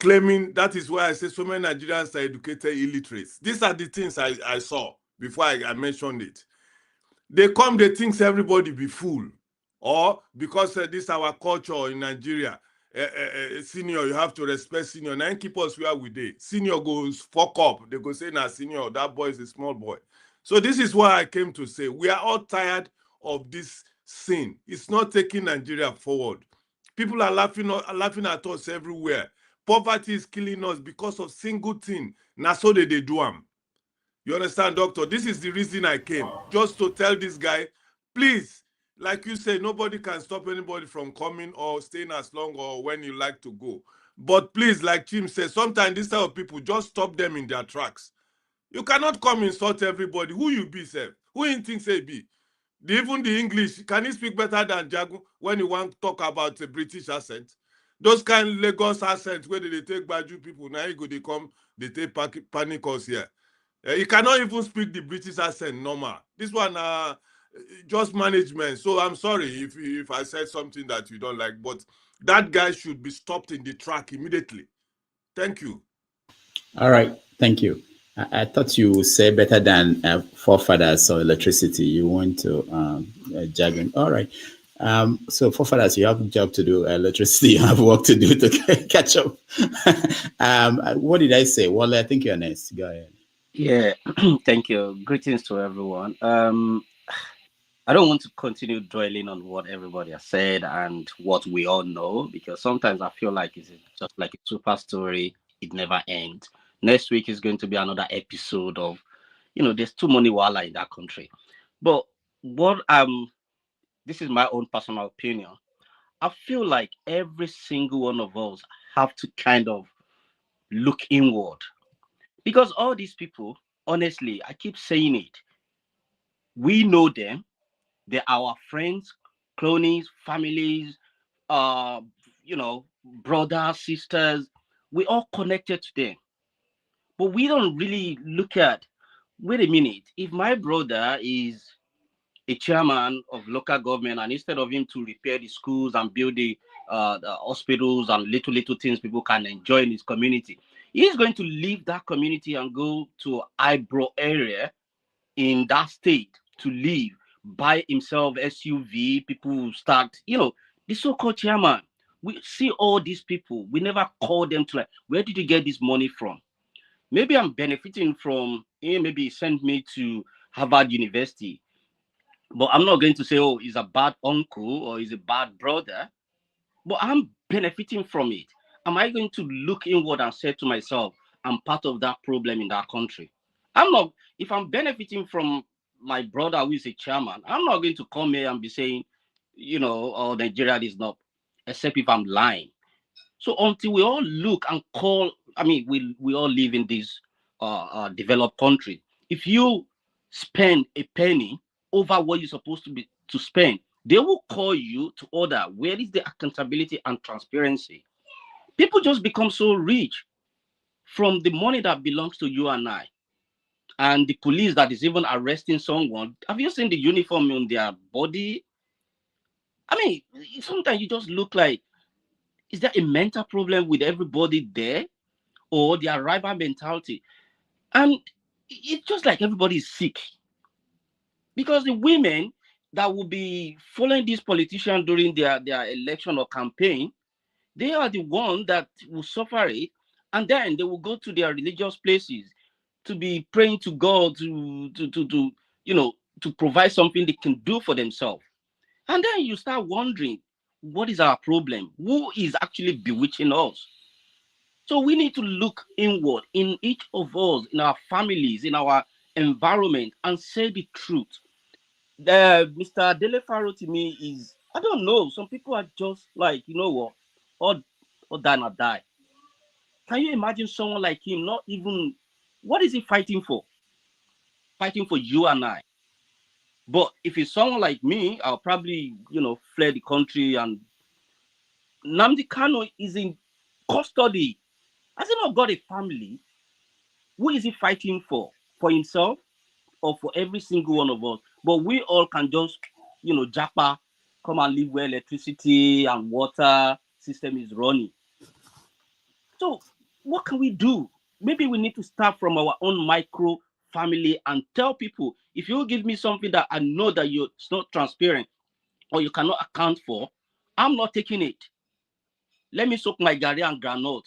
claiming. That is why I say so many Nigerians are educated illiterates. These are the things I saw before I mentioned it. They come, they think everybody be fool. Or because this is our culture in Nigeria. Senior, you have to respect senior. Now keep us where we did. Senior goes fuck up. They go say, nah, senior, that boy is a small boy. So this is why I came to say we are all tired of this sin. It's not taking Nigeria forward. People are laughing at us everywhere. Poverty is killing us because of single thing. Now so they do them. You understand, Doctor? This is the reason I came. Just to tell this guy, please, like you say, nobody can stop anybody from coming or staying as long or when you like to go. But please, like Jim says, sometimes this type of people, just stop them in their tracks. You cannot come insult everybody. Who you be, sir? Who you think say be? Even the English, can he speak better than Jagu when you want to talk about a British accent? Those kind of Lagos accents where they take Baju people, now you go, they come, they take panic us here. You cannot even speak the British accent normal. This one, just management. So I'm sorry if I said something that you don't like, but that guy should be stopped in the track immediately. Thank you. All right. Thank you. I thought you would say better than forefathers or electricity. You want to jargon. All right. So forefathers, you have a job to do. Electricity, you have work to do to catch up. What did I say? Well, I think you're next. Go ahead. Yeah, thank you. Greetings to everyone. I don't want to continue dwelling on what everybody has said and what we all know, because sometimes I feel like it's just like a super story. It never ends. Next week is going to be another episode of, there's too many wala in that country. But this is my own personal opinion. I feel like every single one of us have to kind of look inward. Because all these people, honestly, I keep saying it, we know them. They're our friends, cronies, families, uh, brothers, sisters. We all connected to them. But we don't really look at, wait a minute, if my brother is a chairman of local government, and instead of him to repair the schools and build the hospitals and little things people can enjoy in his community, he's going to leave that community and go to eyebrow area in that state to live, buy himself SUV. People start, the so-called chairman. We see all these people. We never call them to, like, where did you get this money from? Maybe I'm benefiting from, maybe he sent me to Harvard University. But I'm not going to say, oh, he's a bad uncle or he's a bad brother. But I'm benefiting from it. Am I going to look inward and say to myself, I'm part of that problem in that country? I'm not. If I'm benefiting from my brother who is a chairman, I'm not going to come here and be saying, oh, Nigeria is not, except if I'm lying. So until we all look and call, we all live in this developed country. If you spend a penny over what you're supposed to spend, they will call you to order. Where is the accountability and transparency? People just become so rich from the money that belongs to you and I. And the police that is even arresting someone, have you seen the uniform on their body? Sometimes you just look like, is there a mental problem with everybody there, or their rival mentality? And it's just like everybody is sick. Because the women that will be following these politicians during their election or campaign, they are the ones that will suffer it. And then they will go to their religious places to be praying to God to provide something they can do for themselves. And then you start wondering, what is our problem? Who is actually bewitching us? So we need to look inward in each of us, in our families, in our environment, and say the truth. Mr. Dele Farotimi is, I don't know, some people are just like, you know what, or die not die. Can you imagine someone like him not even, what is he fighting for? Fighting for you and I. But if it's someone like me, I'll probably, fled the country. And Nnamdi Kano is in custody. Has he not got a family? Who is he fighting for? For himself or for every single one of us? But we all can just, japa, come and live where electricity and water system is running. So what can we do? Maybe we need to start from our own micro family and tell people, if you give me something that I know that it's not transparent or you cannot account for, I'm not taking it. Let me soak my garri and granite.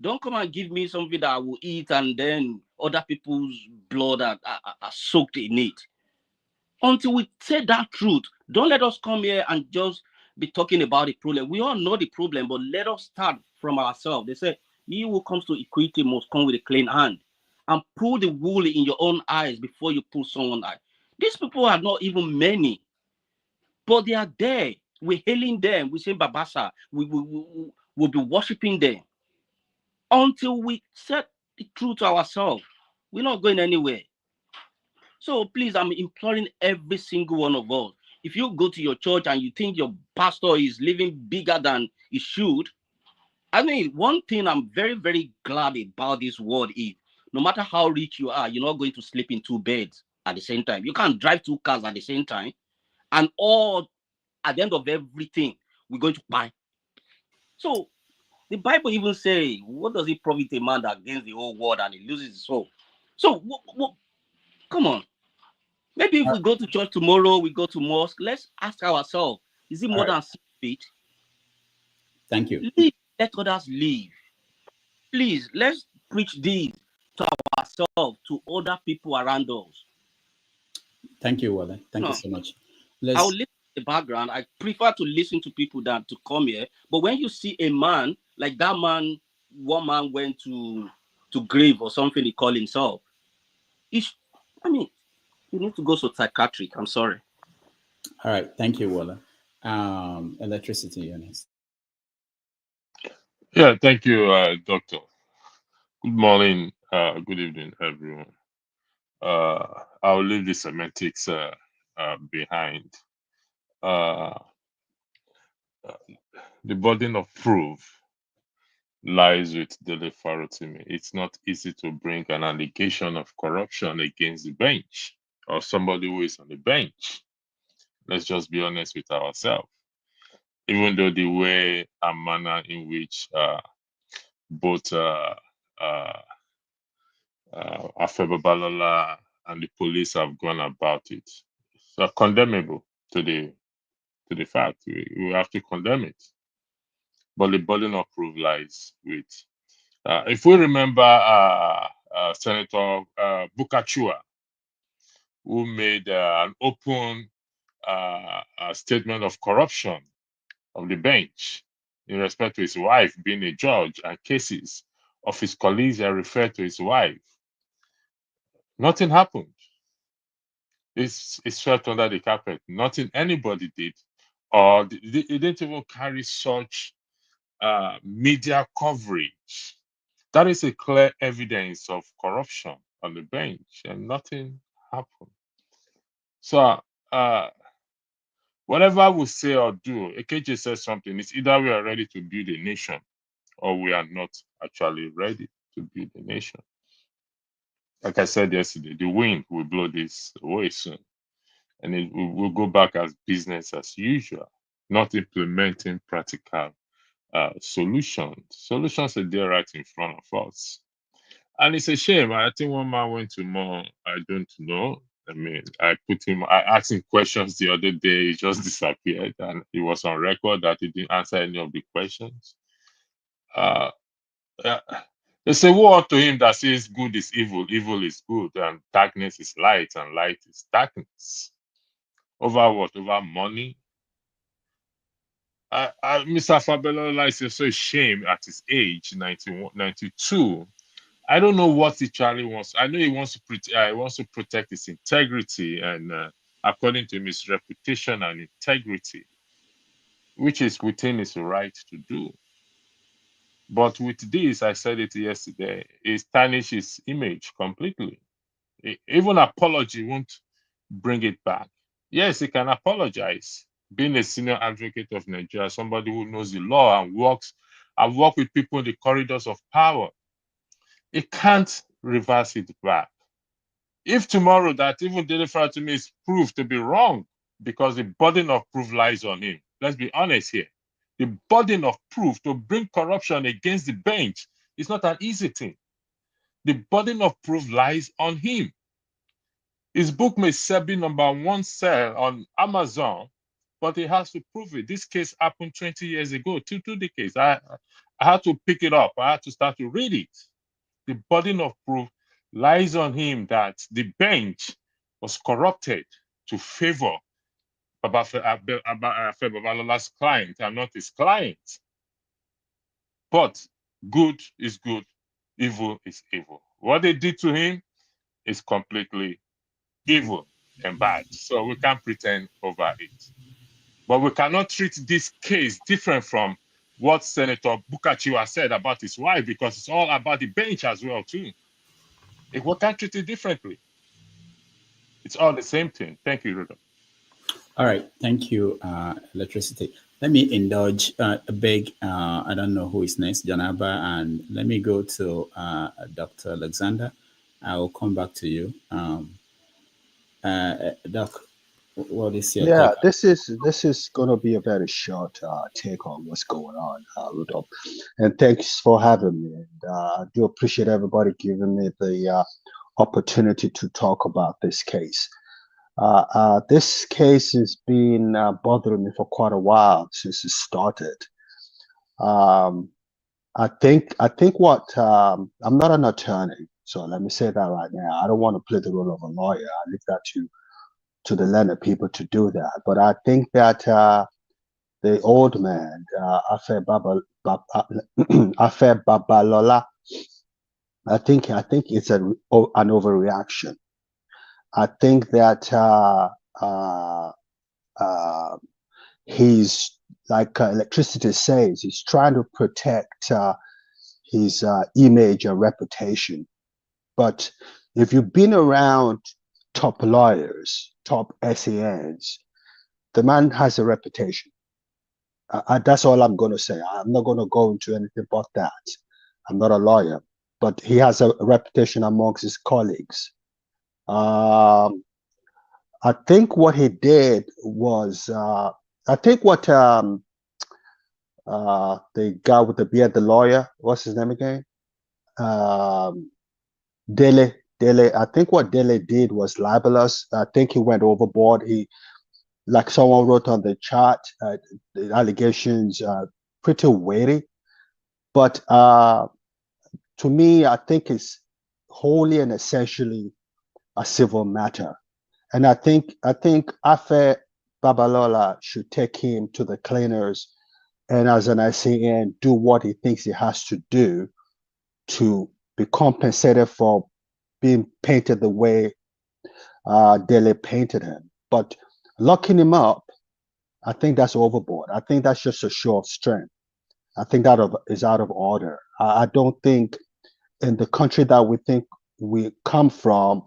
Don't come and give me something that I will eat and then other people's blood are soaked in it. Until we say that truth, don't let us come here and just be talking about the problem. We all know the problem, but let us start from ourselves. They say, he who comes to equity must come with a clean hand, and pull the wool in your own eyes before you pull someone's eye. These people are not even many, but they are there. We're hailing them. We say Babasa. We'll be worshiping them. Until we set the truth to ourselves, we're not going anywhere. So please, I'm imploring every single one of us. If you go to your church and you think your pastor is living bigger than he should, one thing I'm very, very glad about this world is, no matter how rich you are, you're not going to sleep in two beds at the same time. You can't drive two cars at the same time. And all, at the end of everything, we're going to buy. So the Bible even say, what does it profit a man that gains the whole world and he loses his soul? So come on. Maybe if we go to church tomorrow, we go to mosque, let's ask ourselves, is it more than 6 feet? Thank you. Let others live. Please, let's preach this to ourselves, to other people around us. Thank you, Wale. Thank you so much. I'll listen to the background. I prefer to listen to people than to come here. But when you see a man, like that man, one man went to grave or something he called himself. You need to go to psychiatric. I'm sorry. All right. Thank you, Wale. Electricity, Ernest. Yeah, thank you, Doctor. Good morning, good evening, everyone. I'll leave the semantics behind. The burden of proof lies with Dele Farotimi. It's not easy to bring an allegation of corruption against the bench or somebody who is on the bench. Let's just be honest with ourselves. Even though the way and manner in which both Afe Babalola and the police have gone about it, so condemnable to the fact. We have to condemn it. But the burden of proof lies with. If we remember Senator Bukachua, who made an open statement of corruption of the bench in respect to his wife being a judge, and cases of his colleagues that referred to his wife, nothing happened. It's swept under the carpet. Nothing anybody did, or it didn't even carry such media coverage. That is a clear evidence of corruption on the bench, and nothing happened. So, whatever we say or do, AKJ says something. It's either we are ready to build a nation, or we are not actually ready to build a nation. Like I said yesterday, the wind will blow this away soon, and it will go back as business as usual, not implementing practical solutions. Solutions are there right in front of us. And it's a shame. I think one man went to more, I don't know. I mean, I asked him questions the other day, he just disappeared, and he was on record that he didn't answer any of the questions. There's a word to him that says good is evil, evil is good, and darkness is light, and light is darkness. Over what? Over money? Mr. Babalola is also ashamed at his age, 91, 92. I don't know what he Charlie wants. I know he wants to protect his integrity and, according to him, his reputation and integrity, which is within his right to do. But with this, I said it yesterday, it tarnishes his image completely. Even apology won't bring it back. Yes, he can apologize. Being a senior advocate of Nigeria, somebody who knows the law and work with people in the corridors of power, it can't reverse it back. If tomorrow that even Dele Farotimi is proved to be wrong, because the burden of proof lies on him. Let's be honest here. The burden of proof to bring corruption against the bench is not an easy thing. The burden of proof lies on him. His book may be #1 sell on Amazon, but he has to prove it. This case happened 20 years ago, two decades. I had to pick it up. I had to start to read it. The burden of proof lies on him that the bench was corrupted to favor Afe Babalola's client and not his client. But good is good, evil is evil. What they did to him is completely evil and bad. So we can't pretend over it. But we cannot treat this case different from what Senator Bukachua said about his wife, because it's all about the bench as well, too. We can't treat it differently. It's all the same thing. Thank you, Rudo. All right. Thank you, Electricity. Let me indulge a big, I don't know who is next, Janaba, and let me go to Dr. Alexander. I will come back to you. Doc, what is your Yeah, take? this is going to be a very short take on what's going on, Rudolph. And thanks for having me. And I do appreciate everybody giving me the opportunity to talk about this case. This case has been bothering me for quite a while since it started. I think what I'm not an attorney, so let me say that right now. I don't want to play the role of a lawyer. I leave that to the learned people to do that. But I think that the old man, Afe Babalola, I think it's an overreaction. I think that he's, like Electricity says, he's trying to protect his image and reputation. But if you've been around top lawyers, top SANs, the man has a reputation. That's all I'm going to say. I'm not going to go into anything but that. I'm not a lawyer, but he has a reputation amongst his colleagues. I think what he did was, I think what the guy with the beard, the lawyer, what's his name again? Dele. I think what Dele did was libelous. I think he went overboard. He, like someone wrote on the chat, the allegations are pretty weighty. But to me, I think it's wholly and essentially a civil matter. And I think Afe Babalola should take him to the cleaners and, as an ICN, do what he thinks he has to do to be compensated for being painted the way Dele painted him. But locking him up, I think that's overboard. I think that's just a show of strength. I think that is out of order. I don't think in the country that we think we come from,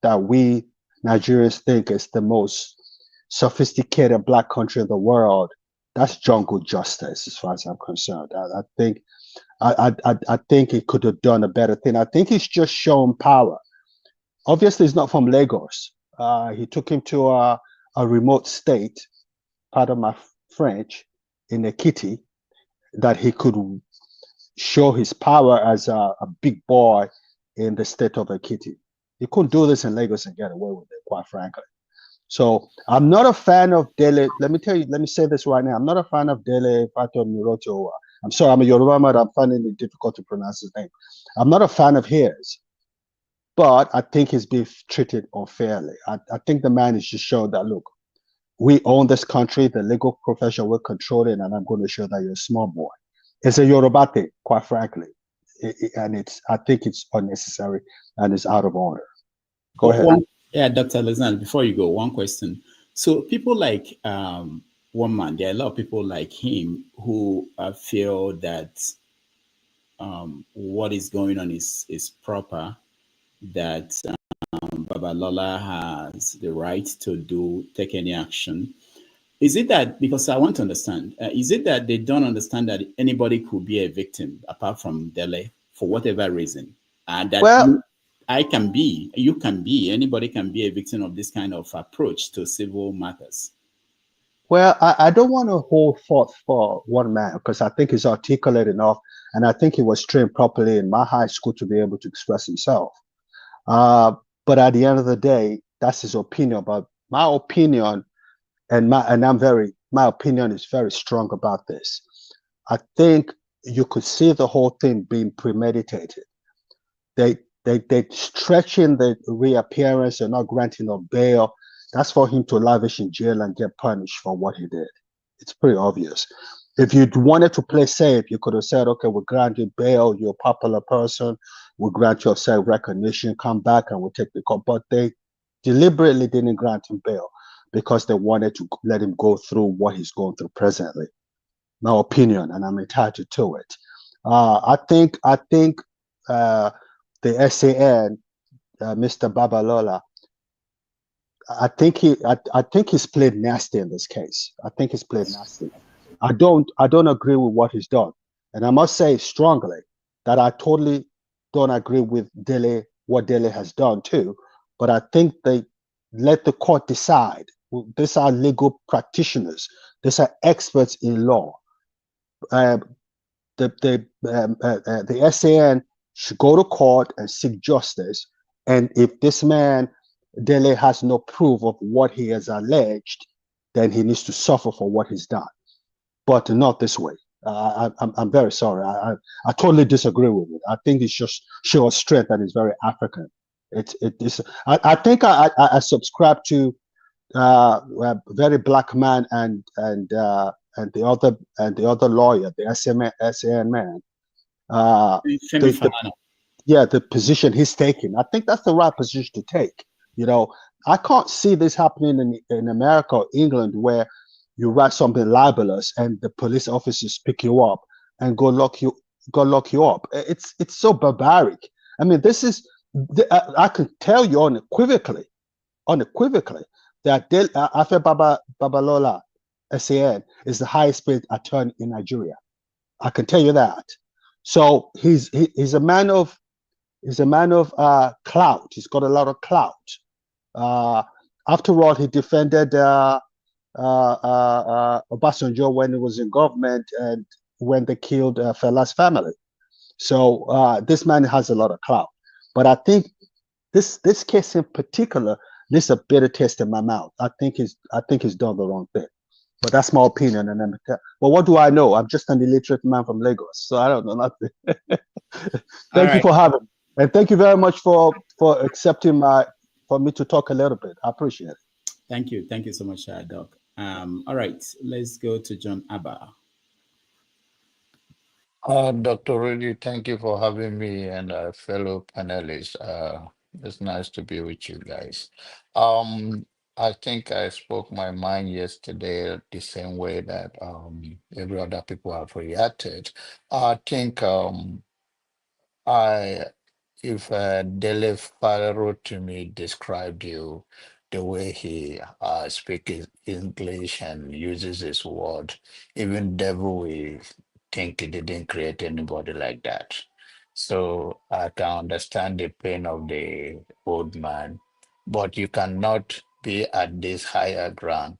that we Nigerians think is the most sophisticated black country in the world, that's jungle justice as far as I'm concerned. I think he could have done a better thing. I think he's just shown power. Obviously, he's not from Lagos. He took him to a remote state, pardon my French, in Ekiti, that he could show his power as a big boy in the state of Ekiti. He couldn't do this in Lagos and get away with it, quite frankly. So I'm not a fan of Dele. Let me say this right now. I'm not a fan of Dele Farotimi. I'm sorry, I'm a Yoruba man. I'm finding it difficult to pronounce his name. I'm not a fan of his, but I think he's being treated unfairly. I think the man is just showing that, look, we own this country, the legal profession, we're controlling, and I'm going to show that you're a small boy. It's a Yoruba thing, quite frankly. I think it's unnecessary and it's out of order. Go ahead. Dr. Alexander, before you go, one question. So people like one man, there are a lot of people like him who feel that what is going on is proper, that Babalola has the right to take any action. Is it that, because I want to understand, is it that they don't understand that anybody could be a victim apart from Dele for whatever reason? And that I can be, you can be, anybody can be a victim of this kind of approach to civil matters? Well, I don't want to hold forth for one man because I think he's articulate enough and I think he was trained properly in my high school to be able to express himself. But at the end of the day, that's his opinion. But my opinion, my opinion is very strong about this. I think you could see the whole thing being premeditated. They stretching the reappearance and not granting of bail. That's for him to lavish in jail and get punished for what he did. It's pretty obvious. If you wanted to play safe, you could have said, okay, we'll grant you bail, you're a popular person, we'll grant you self-recognition, come back and we'll take the call. But they deliberately didn't grant him bail because they wanted to let him go through what he's going through presently. My opinion, and I'm entitled to it. I think the SAN, Mr. Babalola, I think he's played nasty in this case. I think he's played nasty. I don't agree with what he's done, and I must say strongly that I totally don't agree with what Dele has done too. But I think they let the court decide. These are legal practitioners. These are experts in law. The SAN should go to court and seek justice. And if this man Dele has no proof of what he has alleged, then he needs to suffer for what he's done, but not this way. I'm very sorry. I totally disagree with it. I think it's just shows strength and it's very African. I think I subscribe to a very black man and the other lawyer, the SAN man. The position he's taking. I think that's the right position to take. You know, I can't see this happening in America or England where you write something libelous and the police officers pick you up and go lock you gonna lock you up. It's so barbaric. I mean, this is I can tell you unequivocally that Afe Babalola SAN is the highest paid attorney in Nigeria. I can tell you that. So he's a man of clout. He's got a lot of clout. After all, he defended Obasanjo when he was in government and when they killed Fela's family. So this man has a lot of clout. But I think this case in particular, this a bitter taste in my mouth. I think he's done the wrong thing. But that's my opinion. And well, what do I know? I'm just an illiterate man from Lagos, so I don't know nothing. Thank you for having me, and thank you very much for accepting for me to talk a little bit. I appreciate it. Thank you so much, Doc. All right, let's go to John Abba. Dr. Rudy, thank you for having me and fellow panelists. It's nice to be with you guys. I think I spoke my mind yesterday the same way that every other people have reacted. I think if Dele Farotimi described you the way he speaks English and uses his word, even devil will think he didn't create anybody like that. So I can understand the pain of the old man, but you cannot be at this higher ground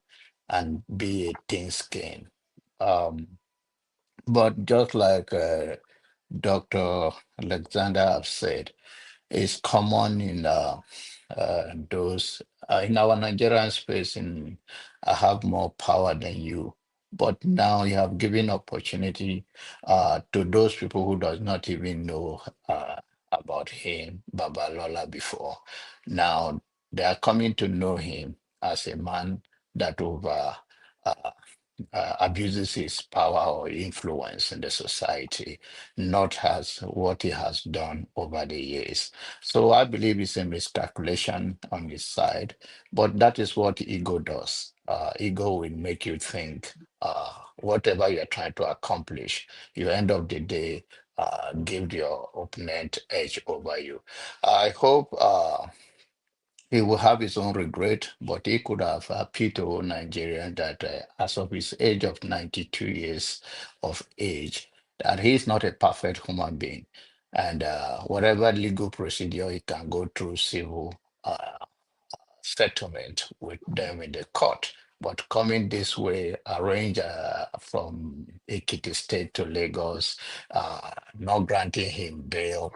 and be a thin skin. But just like Dr. Alexander have said, is common in those in our Nigerian space. In I have more power than you, but now you have given opportunity to those people who does not even know about him, Babalola, before. Now they are coming to know him as a man that over. Abuses his power or influence in the society, not as what he has done over the years. So I believe it's a miscalculation on his side, but that is what ego does. Ego will make you think whatever you're trying to accomplish, you end of the day give your opponent edge over you. I hope he will have his own regret, but he could have appealed to Nigerian that as of his age of 92 years of age, that he is not a perfect human being. And whatever legal procedure he can go through civil settlement with them in the court. But coming this way, arrange from Ekiti State to Lagos, not granting him bail,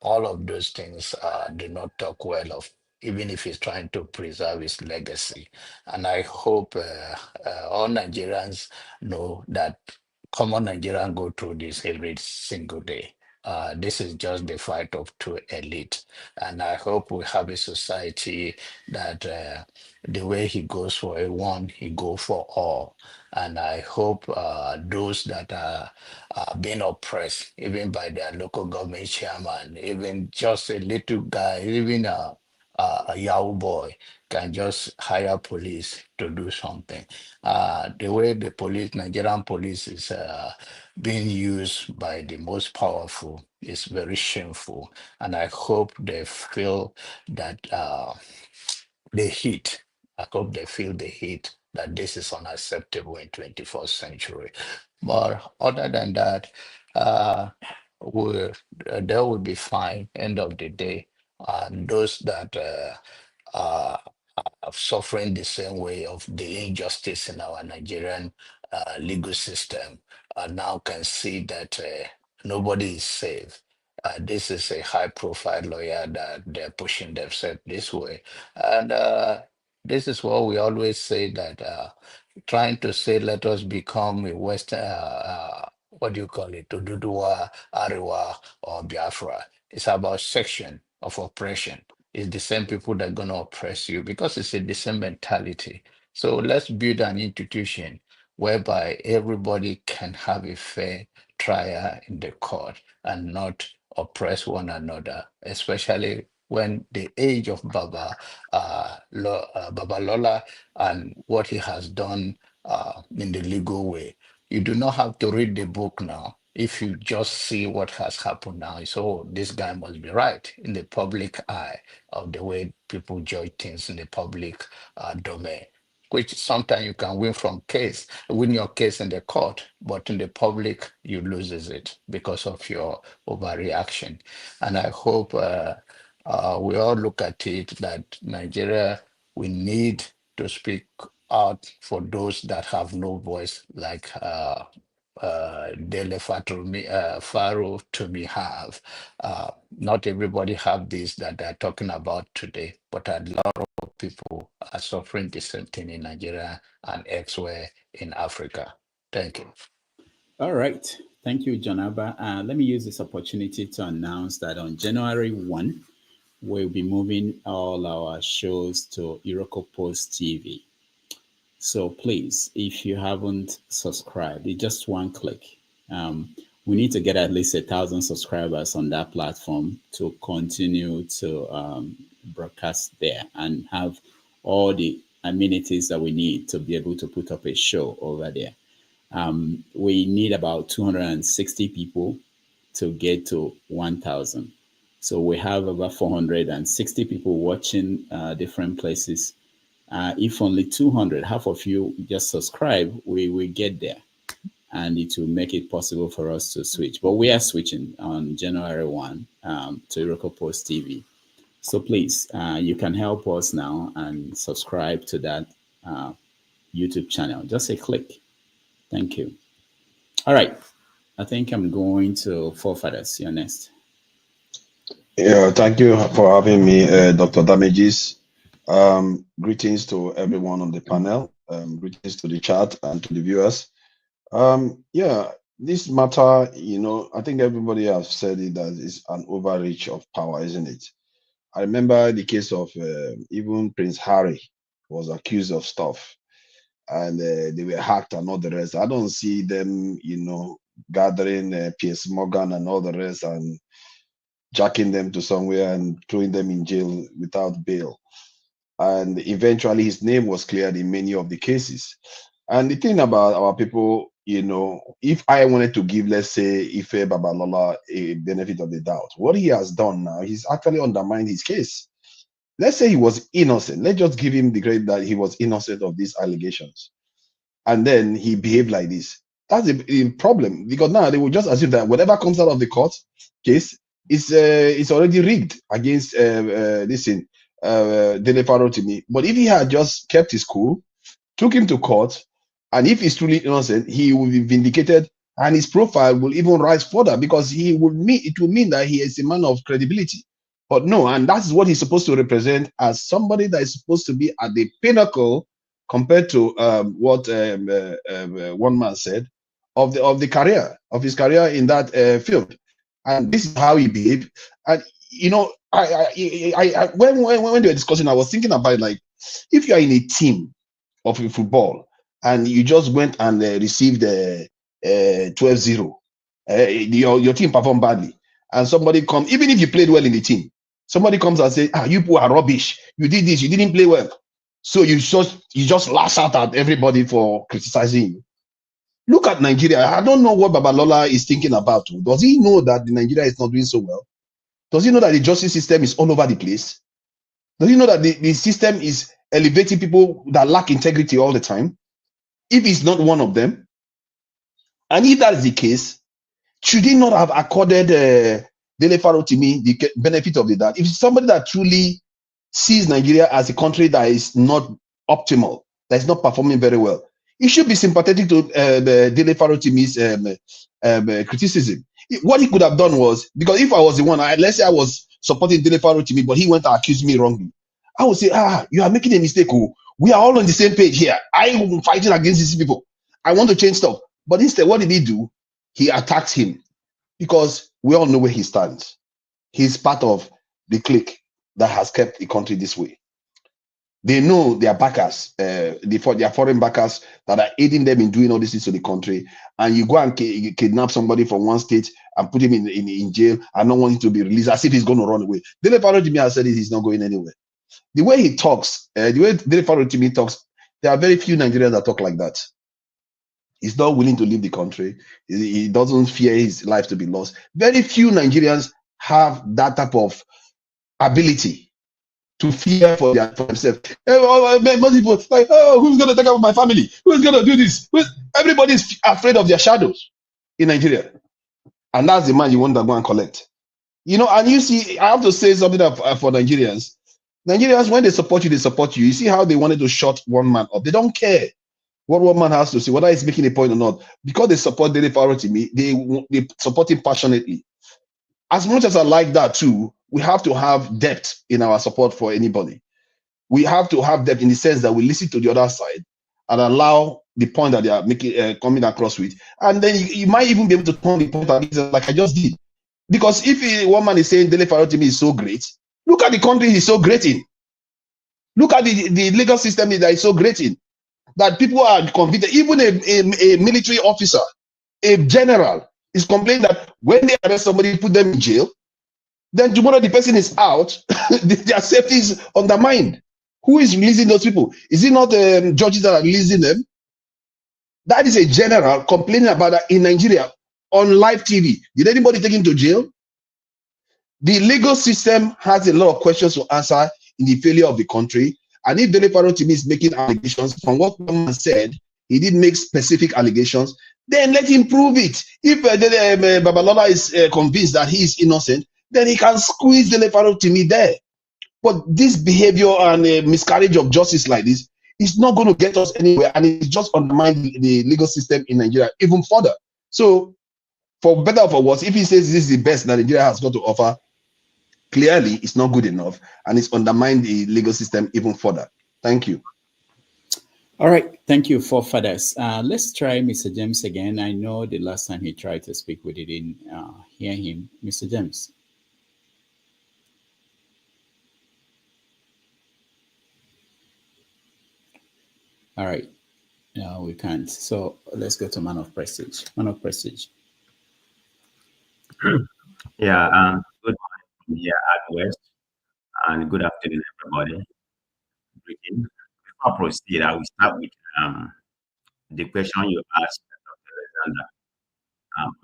all of those things do not talk well of, even if he's trying to preserve his legacy. And I hope all Nigerians know that common Nigerians go through this every single day. This is just the fight of two elites. And I hope we have a society that the way he goes for a one, he go for all. And I hope those that are being oppressed, even by their local government chairman, even just a little guy, even a Yahoo boy can just hire police to do something. The way the police, Nigerian police is being used by the most powerful is very shameful. And I hope they feel that the heat, I hope they feel the heat that this is unacceptable in 21st century. But other than that, we they will be fine end of the day. And those that are suffering the same way of the injustice in our Nigerian legal system now can see that nobody is safe. This is a high profile lawyer that they're pushing themselves this way. And this is what we always say that trying to say, let us become a Western, what do you call it, Oduduwa, Ariwa, or Biafra. It's about section of oppression. It's the same people that are going to oppress you because it's the same mentality. So let's build an institution whereby everybody can have a fair trial in the court and not oppress one another, especially when the age of Babalola and what he has done in the legal way. You do not have to read the book now. if you just see what has happened now, you say, oh, this guy must be right in the public eye of the way people judge things in the public domain, which sometimes you can win your case in the court, but in the public, you loses it because of your overreaction. And I hope we all look at it that Nigeria, we need to speak out for those that have no voice, like Dele Farotimi have. Not everybody have this that they're talking about today, but a lot of people are suffering the same thing in Nigeria and elsewhere in Africa. Thank you. All right. Thank you, Janaba. Let me use this opportunity to announce that on January 1, we'll be moving all our shows to Iroko Post TV. So please, if you haven't subscribed, it's just one click. We need to get at least 1,000 subscribers on that platform to continue to broadcast there and have all the amenities that we need to be able to put up a show over there. We need about 260 people to get to 1,000. So we have about 460 people watching different places. If only 200, half of you just subscribe, we will get there. And it will make it possible for us to switch. But we are switching on January 1 to Iroko Post TV. So please, you can help us now and subscribe to that YouTube channel. Just a click. Thank you. All right. I think I'm going to Forefathers. You're next. Yeah, thank you for having me, Dr. Damages. Greetings to everyone on the panel. Greetings to the chat and to the viewers. Yeah, this matter, I think everybody has said it, that it's an overreach of power, isn't it? I remember the case of even Prince Harry was accused of stuff, and they were hacked and all the rest. I don't see them, gathering Piers Morgan and all the rest and jacking them to somewhere and throwing them in jail without bail. And eventually his name was cleared in many of the cases. And the thing about our people, if I wanted to give, let's say, Afe Babalola a benefit of the doubt, what he has done now, he's actually undermined his case. Let's say he was innocent. Let's just give him the credit that he was innocent of these allegations. And then he behaved like this. That's a problem, because now they will just assume that whatever comes out of the court case is already rigged against this thing, Dele Farotimi. But if he had just kept his cool, took him to court, and if he's truly innocent, he will be vindicated, and his profile will even rise further, because it will mean that he is a man of credibility. But no, and that's what he's supposed to represent, as somebody that is supposed to be at the pinnacle compared to what one man said of his career in that field. And this is how he behaved. And when they were discussing, I was thinking about, like, if you are in a team of football and you just went and received 12-0, your team performed badly, and somebody comes, even if you played well in the team, somebody comes and says, you people are rubbish, you did this, you didn't play well. So you just lash out at everybody for criticizing you. Look at Nigeria. I don't know what Babalola is thinking about. Does he know that the Nigeria is not doing so well? Does he know that the justice system is all over the place? Does he know that the system is elevating people that lack integrity all the time? If he's not one of them, and if that is the case, should he not have accorded Dele Farotimi the benefit of the doubt? If somebody that truly sees Nigeria as a country that is not optimal, that is not performing very well, he should be sympathetic to Dele Farotimi's criticism. What he could have done was, because if I was the one, let's say I was supporting Dele Farotimi, but he went to accuse me wrongly, I would say, you are making a mistake. We are all on the same page here. I am fighting against these people. I want to change stuff. But instead, what did he do? He attacked him, because we all know where he stands. He's part of the clique that has kept the country this way. They know their backers, their foreign backers that are aiding them in doing all this to the country. And you go and kidnap somebody from one state and put him in jail and not want him to be released, as if he's going to run away. Dele Farotimi has said he's not going anywhere. The way he talks, the way Dele Farotimi talks, there are very few Nigerians that talk like that. He's not willing to leave the country. He doesn't fear his life to be lost. Very few Nigerians have that type of ability to fear for themselves. Most people like, oh, who's going to take care of my family? Who's going to do this? Everybody's afraid of their shadows in Nigeria. And that's the man you want to go and collect. You know, and you see, I have to say something for Nigerians. Nigerians, when they support you, they support you. You see how they wanted to shut one man up. They don't care what one man has to say, whether he's making a point or not. Because they support Dele Farotimi, they support him passionately. As much as I like that too, we have to have depth in our support for anybody. We have to have depth in the sense that we listen to the other side and allow the point that they are making coming across with. And then you might even be able to turn the point like I just did. Because if one man is saying Dele Farotimi is so great, look at the country he's so great in. Look at the legal system that is so great in. That people are convicted. Even a military officer, a general, is complaining that when they arrest somebody, put them in jail, then tomorrow the person is out, their safety is undermined. Who is releasing those people? Is it not judges that are releasing them? That is a general complaining about that in Nigeria on live TV. Did anybody take him to jail? The legal system has a lot of questions to answer in the failure of the country. And if Dele Farotimi is making allegations, from what someone said, he did make specific allegations, then let him prove it. If Babalola is convinced that he is innocent, then he can squeeze Dele Farotimi there. But this behavior and miscarriage of justice like this is not going to get us anywhere, and it just undermines the legal system in Nigeria even further. So, for better or for worse, if he says this is the best that Nigeria has got to offer, clearly it's not good enough, and it's undermined the legal system even further. Thank you. All right, thank you, forefathers. Let's try Mr. James again. I know the last time he tried to speak, we didn't hear him. Mr. James. All right, no, we can't. So let's go to Man of Prestige. Man of Prestige. Yeah, good morning from here at West, and good afternoon, everybody. Before I proceed, I will start with the question you asked, Dr. Alexander.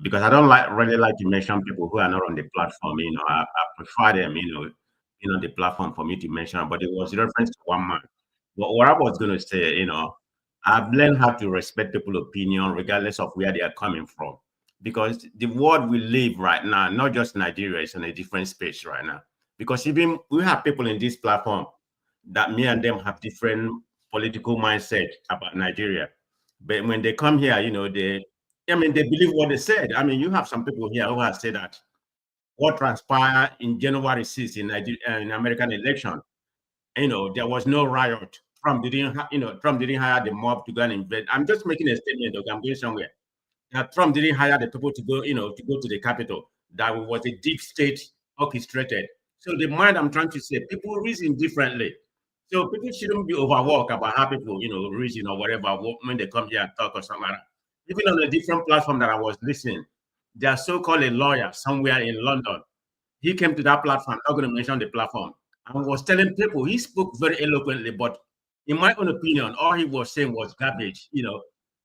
Because I don't really like to mention people who are not on the platform. You know, I prefer them, the platform for me to mention. But it was reference to one man. But what I was going to say, I've learned how to respect people's opinion regardless of where they are coming from. Because the world we live right now, not just Nigeria, is in a different space right now. Because even we have people in this platform that me and them have different political mindset about Nigeria. But when they come here, they believe what they said. I mean, you have some people here who have said that what transpired in January 6th in American election, there was no riot. Trump didn't hire the mob to go and invade. I'm just making a statement, okay, I'm going somewhere. That Trump didn't hire the people to go, to go to the Capitol. That was a deep state orchestrated. So the mind I'm trying to say, people reason differently. So people shouldn't be overworked about how people, reason or whatever when they come here and talk or something like that. Even on a different platform that I was listening, there's so-called a lawyer somewhere in London. He came to that platform, I'm not going to mention the platform, and was telling people, he spoke very eloquently, but in my own opinion, all he was saying was garbage,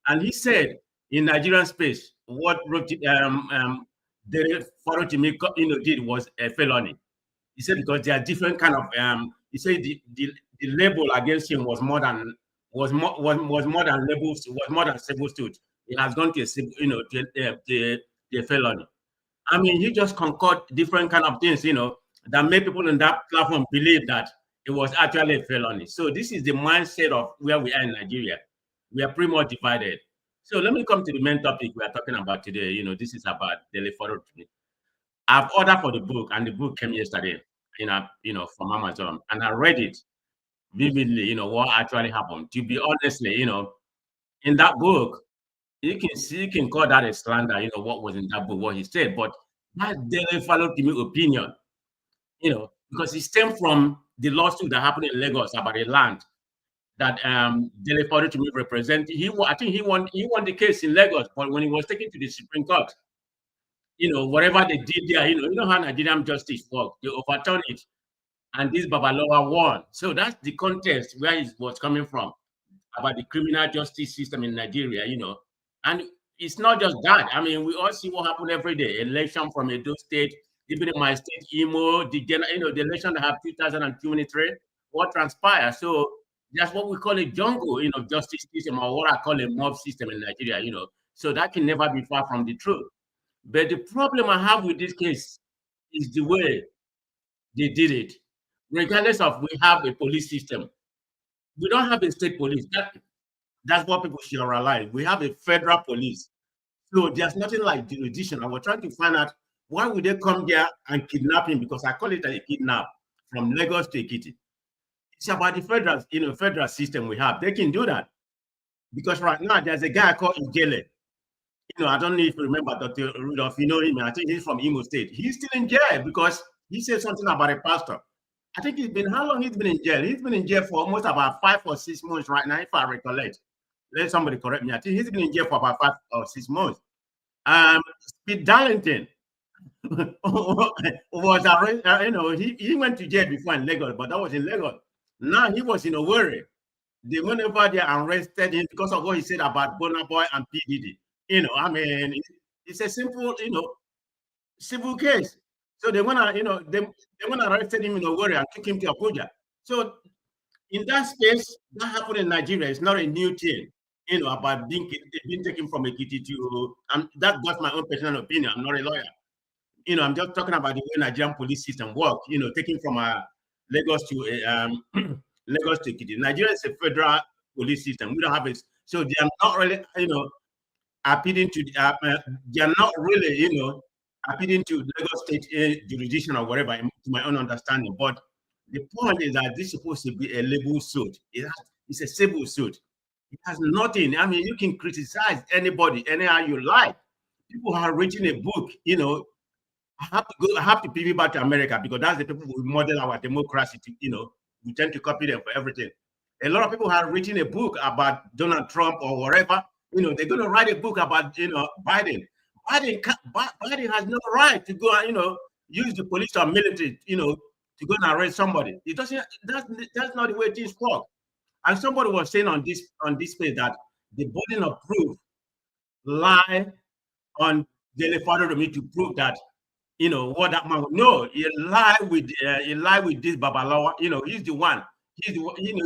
And he said, in Nigerian space, what Dele Farotimi did was a felony. He said because there are different kind of he said the label against him was more than labels, was more than civil suit. It has gone to a civil, to a felony. I mean, he just concord different kind of things, that made people in that platform believe that it was actually a felony. So this is the mindset of where we are in Nigeria. We are pretty much divided. So let me come to the main topic we are talking about today. This is about Dele Farotimi. I've ordered for the book, and the book came yesterday, from Amazon, and I read it vividly, what actually happened. To be honestly, in that book, you can call that a slander, what was in that book, what he said, but that Dele Farotimi opinion, because it stemmed from the lawsuit that happened in Lagos about a land that Dele Farotimi represented. I think he won the case in Lagos, but when he was taken to the Supreme Court, whatever they did there, you know how Nigerian justice works. They overturned it, and this Babalola won. So that's the context where it was coming from, about the criminal justice system in Nigeria, And it's not just that. I mean, we all see what happened every day. Election from Edo State, even in my state, Imo, the election that have 2023, what transpires. So that's what we call a jungle, justice system, or what I call a mob system in Nigeria, So that can never be far from the truth. But the problem I have with this case is the way they did it. Regardless of we have a police system, we don't have a state police. That's what people should realize. We have a federal police. So there's nothing like jurisdiction. I was trying to find out why would they come there and kidnap him, because I call it a kidnap from Lagos to Ekiti. It's about the federal system we have. They can do that. Because right now there's a guy called Dele. I don't know if you remember Dr. Rudolph, you know him. I think he's from Imo State. He's still in jail because he said something about a pastor. I think how long he's been in jail? He's been in jail for almost about 5 or 6 months right now, if I recollect. Let somebody correct me. I think he's been in jail for about 5 or 6 months. Speed Darlington was arrested. He went to jail before in Lagos, but that was in Lagos. Now he was in Owerri. They went over there and arrested him because of what he said about Burna Boy and P. Diddy. It's a simple, civil case. So they went and arrested him in Owerri and took him to Abuja. So in that space, that happened in Nigeria. It's not a new thing, about being taken from Ekiti to, that was my own personal opinion. I'm not a lawyer. I'm just talking about the way Nigerian police system works, taking from Lagos to Lagos to Ekiti. Nigeria is a federal police system. We don't have it. So they are not really, appealing to, they are not really, appealing to Lagos State jurisdiction or whatever, to my own understanding. But the point is that this is supposed to be a legal suit. It's a civil suit. It has nothing. I mean, you can criticize anybody anyhow you like. People are written a book, I have to pivot back to America because that's the people who model our democracy. We tend to copy them for everything. A lot of people have written a book about Donald Trump or whatever. They're going to write a book about Biden. Biden has no right to go and use the police or military to go and arrest somebody. It doesn't. That's not the way things work. And somebody was saying on this page that the burden of proof lie on Dele Farotimi to prove that what that man. No, he lie with this Babalola. He's the one.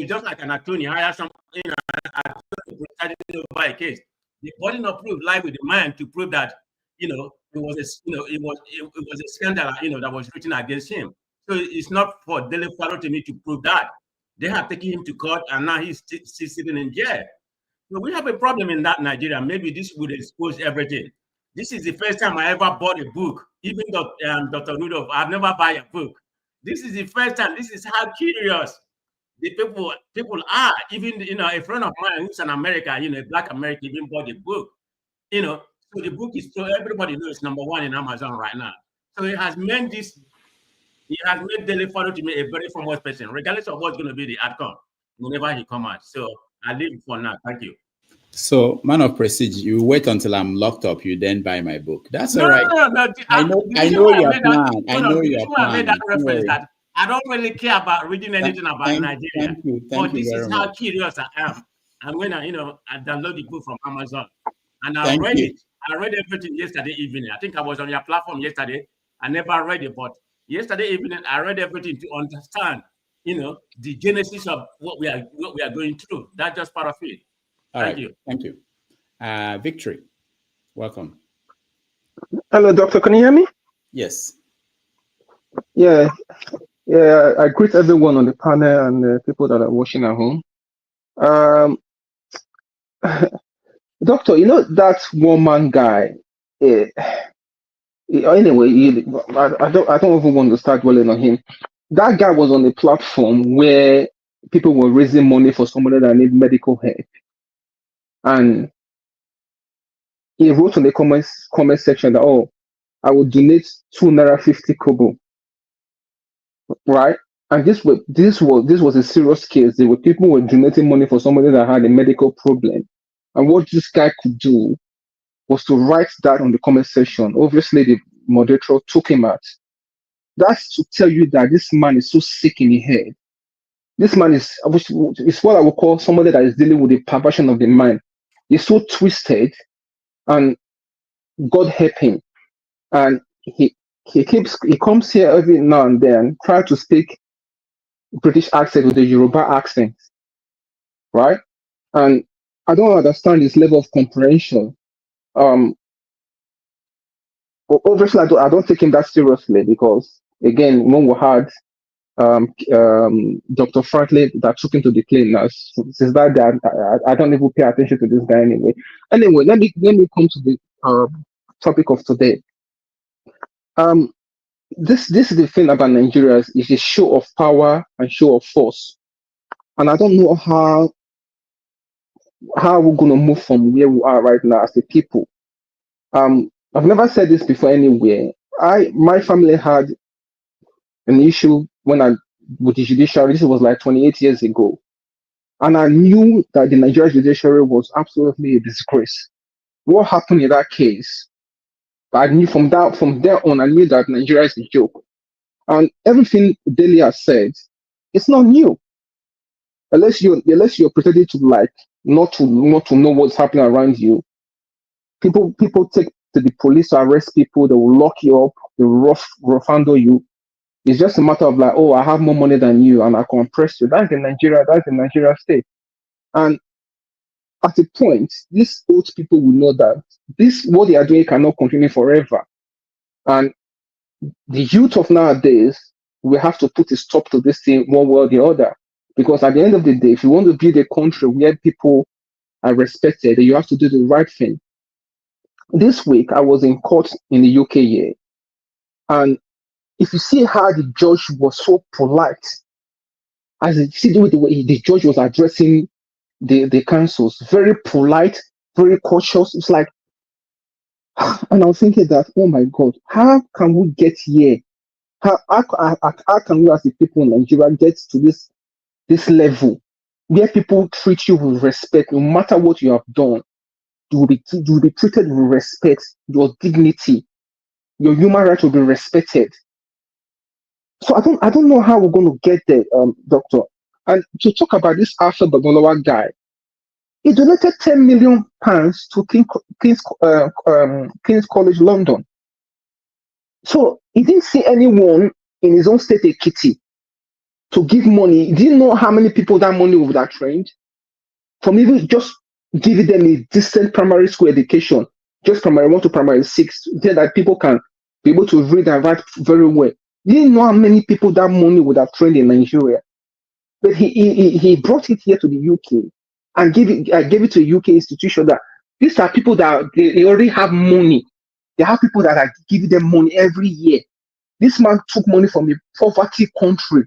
Just like an attorney hire some by a case. The burden of proof lie with the man to prove that it was a scandal that was written against him. So it's not for Dele Farotimi to prove that. They have taken him to court and now he's still sitting in jail. So we have a problem in that Nigeria. Maybe this would expose everything. This is the first time I ever bought a book. Even Dr. Rudolph, I've never bought a book. This is the first time. This is how curious the people are. Even a friend of mine who's in America, a Black American, even bought a book. So the book is, so everybody knows, #1 in Amazon right now. So it has made this. He has made Dele Farotimi a very famous person, regardless of what's going to be the outcome whenever he comes out. So I leave it for now. Thank you. So, man of prestige, you wait until I'm locked up, you then buy my book. That's all right. No. I know your plan. I know your plan. I made that reference that I don't really care about reading anything about Nigeria. Thank you. But this is how curious I am. And when I download the book from Amazon and I read it. I read everything yesterday evening. I think I was on your platform yesterday. I never read it, but yesterday evening I read everything to understand, the genesis of what we are going through. That's just part of it. Thank you. Thank you. Victory, welcome. Hello, Doctor. Can you hear me? Yes. Yeah. I greet everyone on the panel and the people that are watching at home. Doctor, that one-man guy. Anyway, I don't even want to start dwelling on him. That guy was on a platform where people were raising money for somebody that need medical help. And he wrote in the comment section that, I will donate 2.50 kobo, right? And this was a serious case. People were donating money for somebody that had a medical problem, and what this guy could do was to write that on the comment section. Obviously, the moderator took him out. That's to tell you that this man is so sick in the head. This man is what I would call somebody that is dealing with the perversion of the mind. He's so twisted and God help him. And he comes here every now and then, try to speak British accent with the Yoruba accent, right? And I don't understand his level of comprehension. Obviously, I don't take him that seriously because, again, when we had Dr. Franklin that took him to the plane now, since that day, I don't even pay attention to this guy anyway. Anyway, let me come to the topic of today. This is the thing about Nigeria, is a show of power and show of force, and I don't know how we're gonna move from where we are right now as a people. I've never said this before anywhere. My family had an issue with the judiciary. This was like 28 years ago, and I knew that the Nigerian judiciary was absolutely a disgrace. What happened in that case? I knew from there on, I knew that Nigeria is a joke. And everything Dele has said, it's not new. Unless you're pretending to like not to know what's happening around you. People take to the police to arrest people. They will lock you up. They will rough handle you. It's just a matter of like, oh, I have more money than you, and I can oppress you. That's the Nigeria state. And at a point, these old people will know that what they are doing cannot continue forever. And the youth of nowadays will have to put a stop to this thing one way or the other. Because at the end of the day, if you want to build a country where people are respected, you have to do the right thing. This week, I was in court in the UK here. And if you see how the judge was so polite, as you see the way the judge was addressing the councils, very polite, very cautious. It's like, and I was thinking that, oh my God, how can we get here? How can we as the people in Nigeria get to this level where people treat you with respect, no matter what you have done? You will be treated with respect, your dignity, your human rights will be respected. So I don't know how we're going to get there, Doctor. And to talk about this Afe Babalola guy, he donated £10 million to King's College London. So he didn't see anyone in his own state, Ekiti, to give money. He didn't know how many people that money would have trained. From even just giving them a decent primary school education, just primary 1 to primary 6, so that people can be able to read and write very well. He didn't know how many people that money would have trained in Nigeria. But he brought it here to the UK and gave it to a UK institution that these are people that they already have money. They have people that are giving them money every year. This man took money from a poverty country,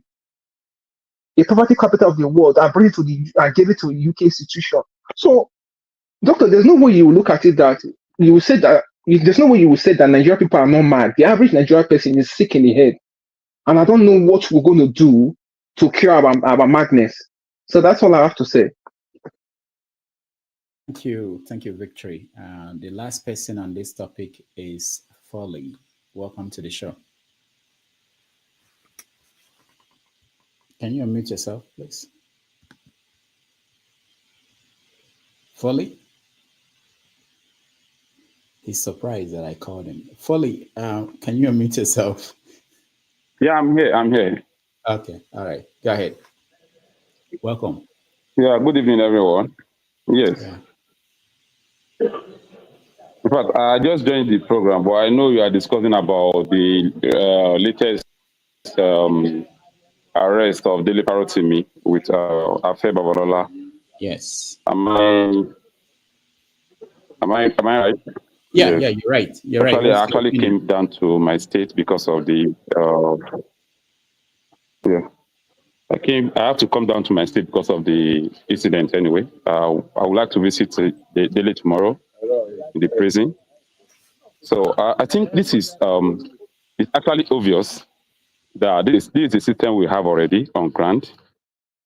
a poverty capital of the world, and bring it and gave it to a UK institution. So, Doctor, there's no way you will look at it that you will say that there's no way you will say that Nigerian people are not mad. The average Nigerian person is sick in the head, and I don't know what we're going to do to cure our madness. So that's all I have to say. Thank you, Victory. The last person on this topic is Foley. Welcome to the show. Can you unmute yourself, please? Foley? He's surprised that I called him. Foley, can you unmute yourself? Yeah, I'm here. Okay, all right. Go ahead. Welcome. Yeah, good evening, everyone. Yes. Yeah. In fact, I just joined the program, but I know you are discussing about the latest arrest of Dele Farotimi with Afe Babalola. Yes. Am I right? Yeah, Yes. yeah, you're right. You're right. I actually came down to my state because of the I have to come down to my state because of the incident anyway. I would like to visit Dele tomorrow in the prison. So I think this is it's actually obvious that this is a system we have already on ground,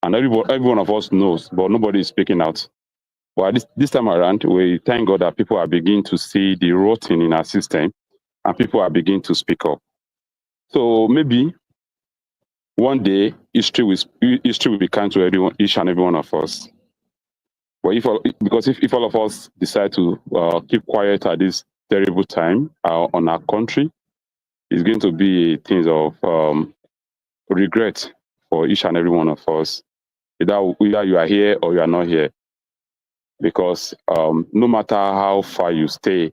and every one of us knows, but nobody is speaking out. Well, this time around, we thank God that people are beginning to see the rotting in our system, and people are beginning to speak up. So maybe one day history will be kind to each and every one of us. But if all of us decide to keep quiet at this terrible time on our country, it's going to be things of regret for each and every one of us. Either you are here or you are not here, because no matter how far you stay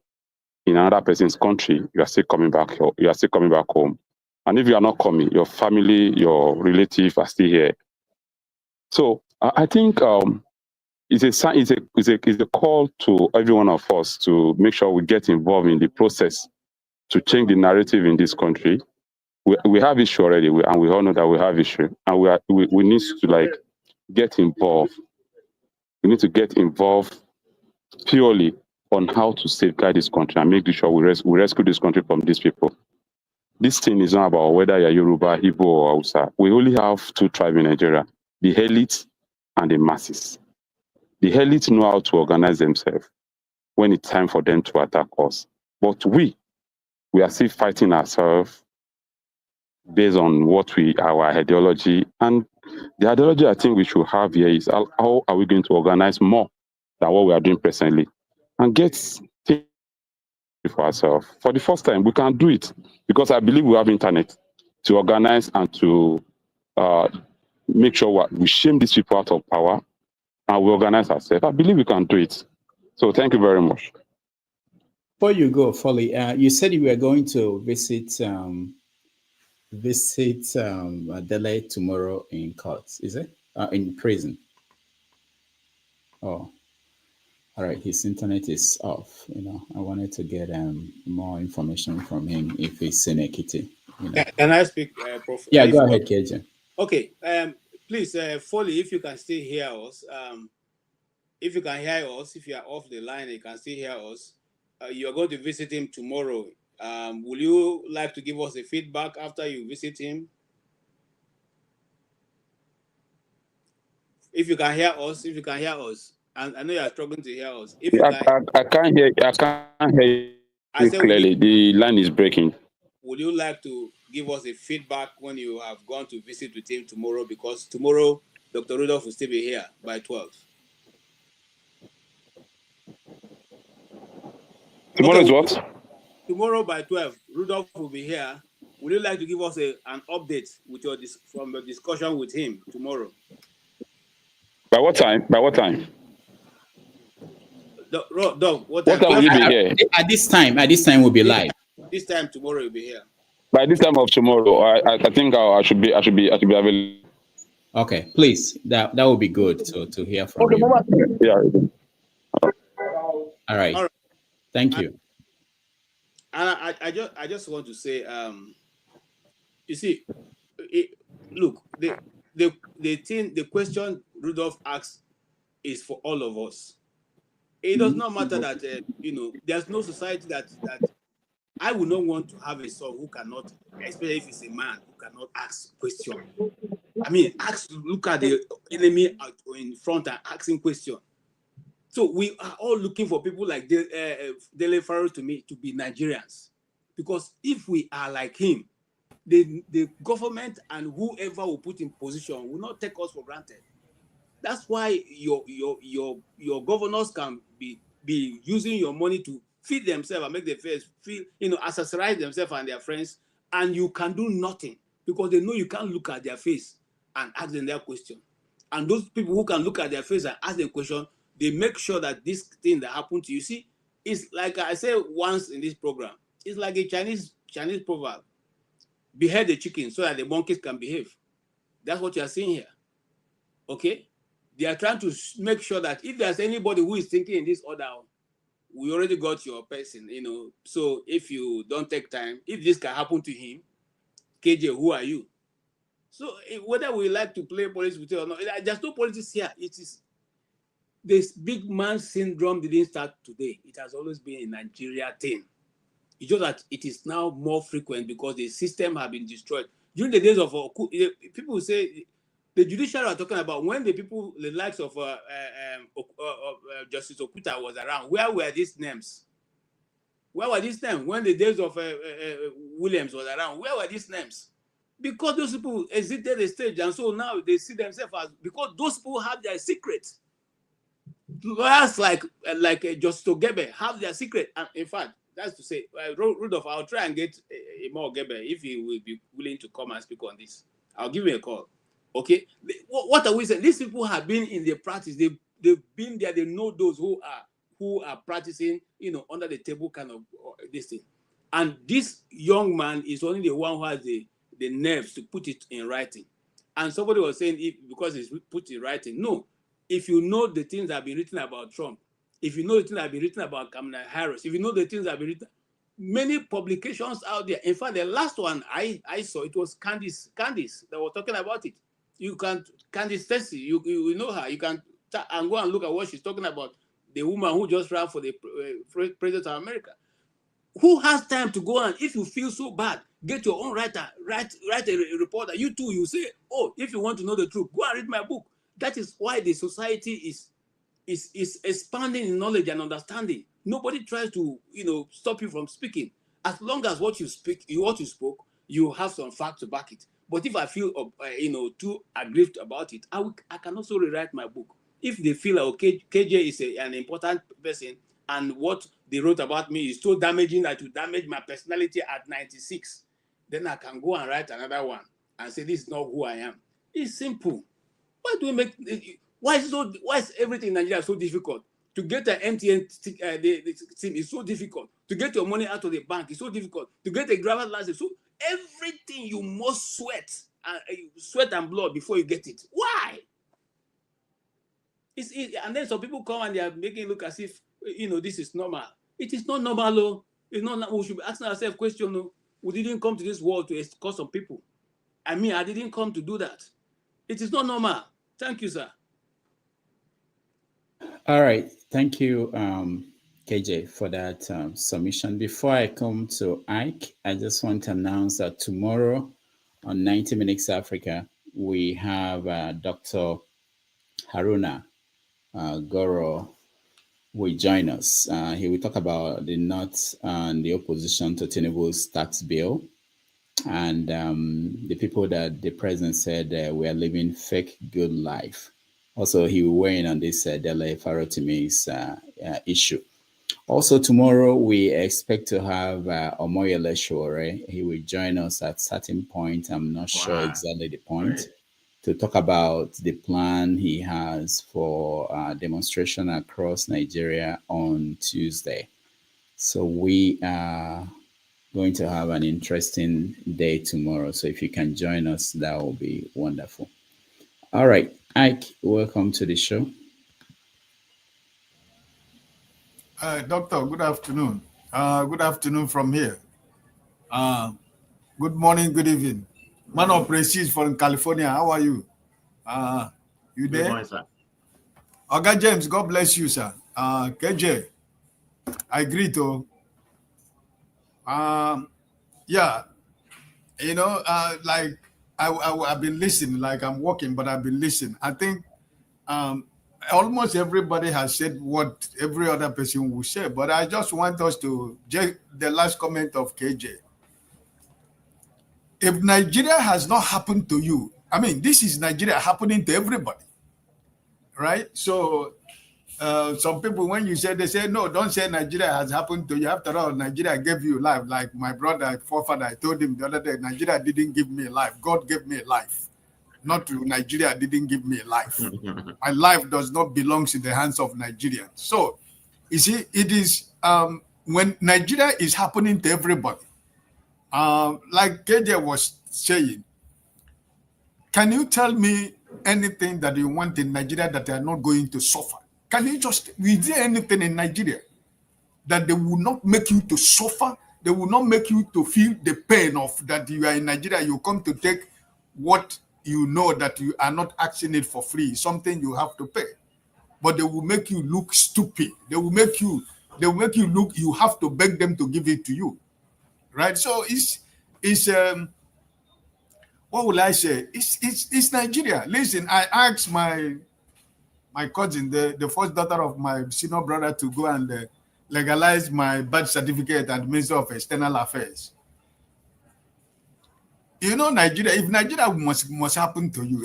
in another person's country, you are still coming back. You are still coming back home, and if you are not coming, your family, your relatives are still here. So I think it's a call to every one of us to make sure we get involved in the process to change the narrative in this country. We have issue already, and we all know that we have issue, and we need to get involved. We need to get involved purely on how to safeguard this country and make sure we rescue this country from these people. This thing is not about whether you're Yoruba, Igbo, or Hausa. We only have two tribes in Nigeria: the elite and the masses. The elite know how to organize themselves when it's time for them to attack us. But we are still fighting ourselves based on our ideology. And the ideology I think we should have here is how are we going to organize more than what we are doing presently and get things for ourselves. For the first time, we can do it because I believe we have internet to organize and to make sure we shame these people out of power and we organize ourselves. I believe we can do it. So thank you very much. Before you go, Folly, you said you were going to visit Dele tomorrow in court, is it? In prison. Oh, all right. His internet is off. I wanted to get more information from him if he's in Ekiti. Can I speak, Prof? Yeah, go ahead, KJ. Okay. Please, Folly, if you can still hear us. If you can hear us, if you are off the line, you can still hear us. You are going to visit him tomorrow. Will you like to give us a feedback after you visit him? If you can hear us, and I know you are struggling to hear us. I can't hear you clearly. The line is breaking. Would you like to give us a feedback when you have gone to visit with him tomorrow? Because tomorrow, Dr. Rudolph will still be here by 12. Tomorrow is what? Tomorrow by 12, Rudolph will be here. Would you like to give us an update from your discussion with him tomorrow? By what time? By what time? What time will you be here? At this time we'll be live. This time tomorrow you'll be here. By this time of tomorrow, I think I should be available. Okay, please. That would be good to hear from you. Yeah. All right. Thank you. And I just want to say, you see, look, the question Rudolph asks is for all of us. It does not matter that there's no society that I would not want to have a son who cannot, especially if it's a man who cannot ask questions. I mean, look at the enemy in front and asking questions. So we are all looking for people like Dele Farotimi to be Nigerians, because if we are like him, the government and whoever will put in position will not take us for granted. That's why your governors can be using your money to feed themselves and make their face feel, accessorize themselves and their friends, and you can do nothing because they know you can't look at their face and ask them their question. And those people who can look at their face and ask them question, they make sure that this thing that happened to you, see, it's like I said once in this program, it's like a Chinese proverb: behead the chicken so that the monkeys can behave. That's what you are seeing here. Okay? They are trying to make sure that if there's anybody who is thinking in this order, we already got your person, So if you don't take time, if this can happen to him, KJ, who are you? So whether we like to play politics with it or not, there's no politics here. It is this big man syndrome didn't start today. It has always been a Nigeria thing. It's just that it is now more frequent because the system has been destroyed. During the days of people say the judicial are talking about when the likes of Justice Okuta was around. Where were these names? Where were these names when the days of Williams was around? Where were these names? Because those people exited the stage, and so now they see themselves as, because those people have their secrets. lawyers like Justice Ogebe have their secret. And in fact, that's to say, Rudolph, I'll try and get Emir Ogebe if he will be willing to come and speak on this. I'll give you a call. Okay, what are we saying? These people have been in their practice. They've been there. They know those who are practicing, under the table kind of this thing. And this young man is only the one who has the nerves to put it in writing. And somebody was saying, because it's put in writing. No, if you know the things that have been written about Trump, if you know the things that have been written about Kamala Harris, if you know the things that have been written, many publications out there. In fact, the last one I saw, it was Candice that was talking about it. You can, Candice Tessie, you know her. You can and go and look at what she's talking about. The woman who just ran for the president of America. Who has time to go and, if you feel so bad, get your own writer, write a report that you too, you say, oh, if you want to know the truth, go and read my book. That is why the society is expanding in knowledge and understanding. Nobody tries to, stop you from speaking. As long as what you spoke, you have some facts to back it. But if I feel, too aggrieved about it, I can also rewrite my book. If they feel okay, KJ is an important person, and what they wrote about me is so damaging that to damage my personality at 96, then I can go and write another one and say this is not who I am. It's simple. Why do we make? Why is everything in Nigeria so difficult? To get an MTN SIM is so difficult. To get your money out of the bank is so difficult. To get a driver's license, so everything you must sweat and blood before you get it. Why? It's easy. And then some people come and they are making it look as if this is normal. It is not normal, though. It's not. We should be asking ourselves question. No, we didn't come to this world to escort some people. I mean, I didn't come to do that. It is not normal. Thank you, sir. All right. Thank you, KJ, for that submission. Before I come to Ike, I just want to announce that tomorrow on 90 Minutes Africa, we have Dr. Haruna Goro will join us. He will talk about the North and the opposition to Tinubu's tax bill, and the people that the president said we are living fake good life. Also, he will weigh in on this Dele Farotimi's issue. Also, tomorrow we expect to have Omoyele Shore. He will join us at certain point. I'm not sure exactly the point. Right. To talk about the plan he has for demonstration across Nigeria on Tuesday. So we are going to have an interesting day tomorrow. So if you can join us, that will be wonderful. All right, Ike, welcome to the show. Doctor, good afternoon. Good afternoon from here. Good morning, good evening. Man of Prestige from California, how are you? You there? Good morning, sir. Oga James, God bless you, sir. KJ, I greet you. Yeah, like I've been listening, like I'm working, but I've been listening. I think almost everybody has said what every other person will say, but I just want us to check the last comment of KJ. If Nigeria has not happened to you, I mean, this is Nigeria happening to everybody, right? So some people, when you say, they say, no, don't say Nigeria has happened to you. After all, Nigeria gave you life. Like my brother, forefather, I told him the other day, Nigeria didn't give me life. God gave me life. Not to Nigeria didn't give me life. My life does not belong in the hands of Nigerians. So, you see, it is when Nigeria is happening to everybody, like KJ was saying, can you tell me anything that you want in Nigeria that they are not going to suffer? Can you just, is there anything in Nigeria that they will not make you to suffer? They will not make you to feel the pain of that you are in Nigeria. You come to take what you know that you are not asking it for free, something you have to pay. But they will make you look stupid. They will make you look, you have to beg them to give it to you. Right? So it's what will I say? It's Nigeria. Listen, I asked my cousin, the first daughter of my senior brother, to go and legalize my birth certificate at the Ministry of External Affairs. You know, Nigeria, if Nigeria must happen to you,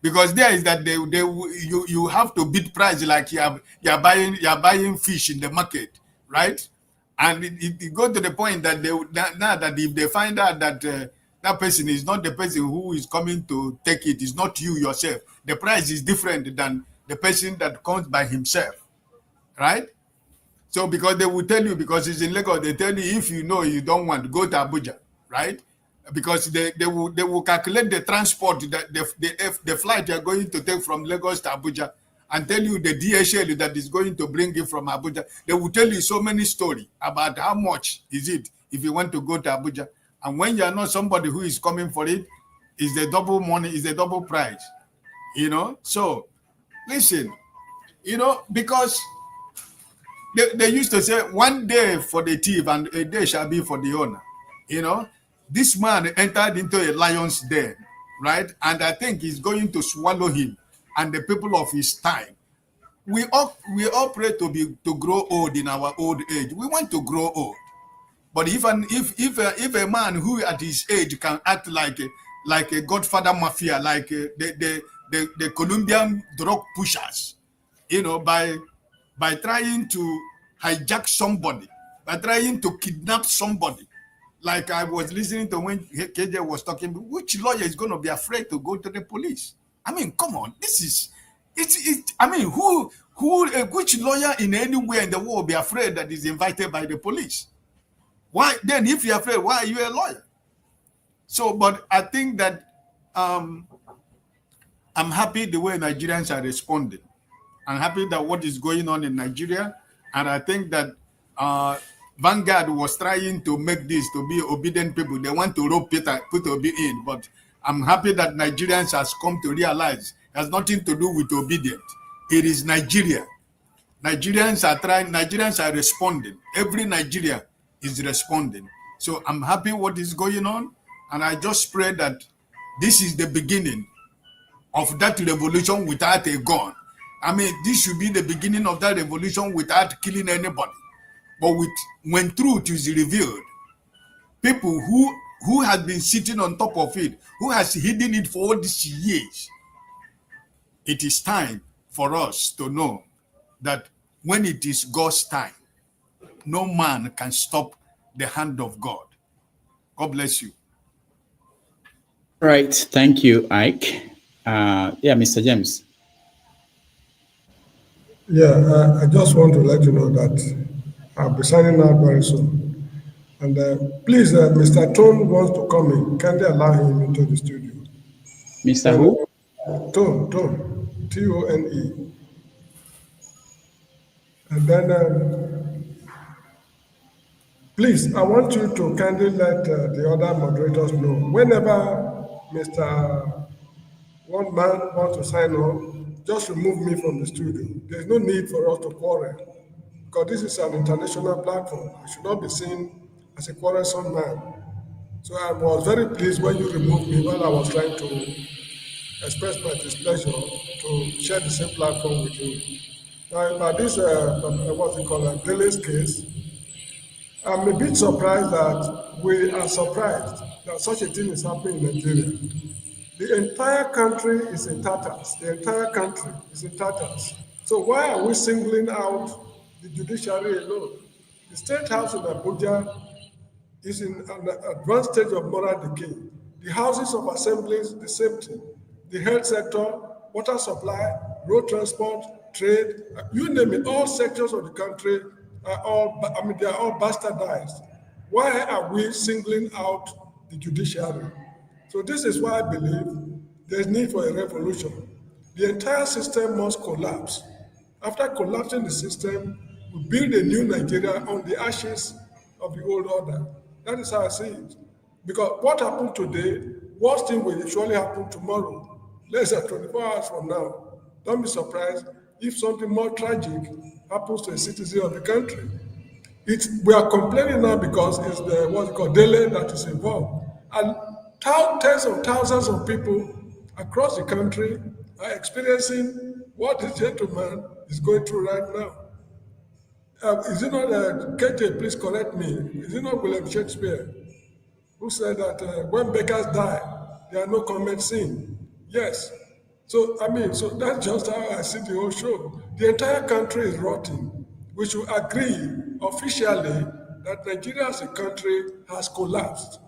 because there is that you have to bid price like you're buying fish in the market, right? And it go to the point that now that if they find out that that person is not the person who is coming to take it, is not you yourself, the price is different than the person that comes by himself, right? So because they will tell you, because it's in Lagos, they tell you if you know you don't want to go to Abuja, right? Because they will calculate the transport that the flight you are going to take from Lagos to Abuja and tell you the DHL that is going to bring you from Abuja. They will tell you so many stories about how much is it if you want to go to Abuja. And when you are not somebody who is coming for it, is the double money, is the double price, you know? So listen, you know, because they used to say, one day for the thief and a day shall be for the owner. You know, this man entered into a lion's den, right? And I think he's going to swallow him and the people of his time. We all pray to grow old in our old age. We want to grow old. But if a man who at his age can act like a Godfather mafia, like the Colombian drug pushers, you know, by trying to hijack somebody, by trying to kidnap somebody. Like I was listening to when KJ was talking, which lawyer is going to be afraid to go to the police? I mean, come on, this is, I mean, which lawyer in anywhere in the world will be afraid that is invited by the police? Why, then if you're afraid, why are you a lawyer? So, but I think that I'm happy the way Nigerians are responding. I'm happy that what is going on in Nigeria, and I think that Vanguard was trying to make this to be obedient people. They want to rope put Obi in, but I'm happy that Nigerians has come to realize it has nothing to do with obedience. It is Nigeria. Nigerians are trying, Nigerians are responding. Every Nigeria is responding. So I'm happy what is going on, and I just pray that this is the beginning of that revolution without a gun. I mean, this should be the beginning of that revolution without killing anybody. But when truth is revealed, people who have been sitting on top of it, who has hidden it for all these years, it is time for us to know that when it is God's time, no man can stop the hand of God. God bless you. Right. Thank you, Ike. Yeah, Mr. James. Yeah, I just want to let you know that I'll be signing out very soon. And please, Mr. Tone wants to come in. Can they allow him into the studio? Mr. Who? Tone, Tone. And then, please, I want you to kindly let the other moderators know. Whenever Mr. One man wants to sign on, just remove me from the studio. There's no need for us to quarrel, because this is an international platform. I should not be seen as a quarrelsome man. So I was very pleased when you removed me while I was trying to express my displeasure to share the same platform with you. Now, by this, what's it called, Dele's case, I'm a bit surprised that we are surprised that such a thing is happening in Nigeria. The entire country is in tatters. The entire country is in tatters. So why are we singling out the judiciary alone? The State House in Abuja is in an advanced stage of moral decay. The houses of assemblies, the same thing. The health sector, water supply, road transport, trade, you name it, all sectors of the country are all, they are all bastardized. Why are we singling out the judiciary? So this is why I believe there's need for a revolution. The entire system must collapse. After collapsing the system, we build a new Nigeria on the ashes of the old order. That is how I see it. Because what happened today, worst thing will surely happen tomorrow, less than 24 hours from now. Don't be surprised if something more tragic happens to a citizen of the country. We are complaining now because it's the what's called Dele that is involved. And tens of thousands of people across the country are experiencing what this gentleman is going through right now. Is it not, KJ, please correct me, is it not William Shakespeare who said that when beggars die, there are no comment seen. Yes. So, I mean, so that's just how I see the whole show. The entire country is rotting. We should agree officially that Nigeria as a country has collapsed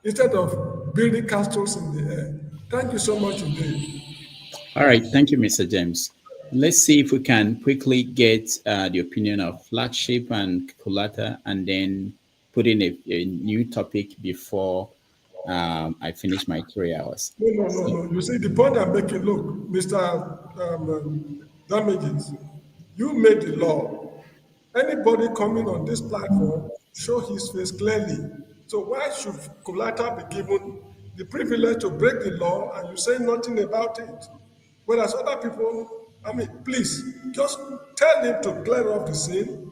instead of building castles in the air. Thank you so much indeed. All right, thank you, Mr. James. Let's see if we can quickly get the opinion of Flagship and Kulata, and then put in a new topic before I finish my 3 hours. No. You see, the point I'm making, look, Mr. Damages, you made the law. Anybody coming on this platform show his face clearly. So why should Kulata be given the privilege to break the law and you say nothing about it? Whereas other people, I mean, please, just tell him to clear off the scene,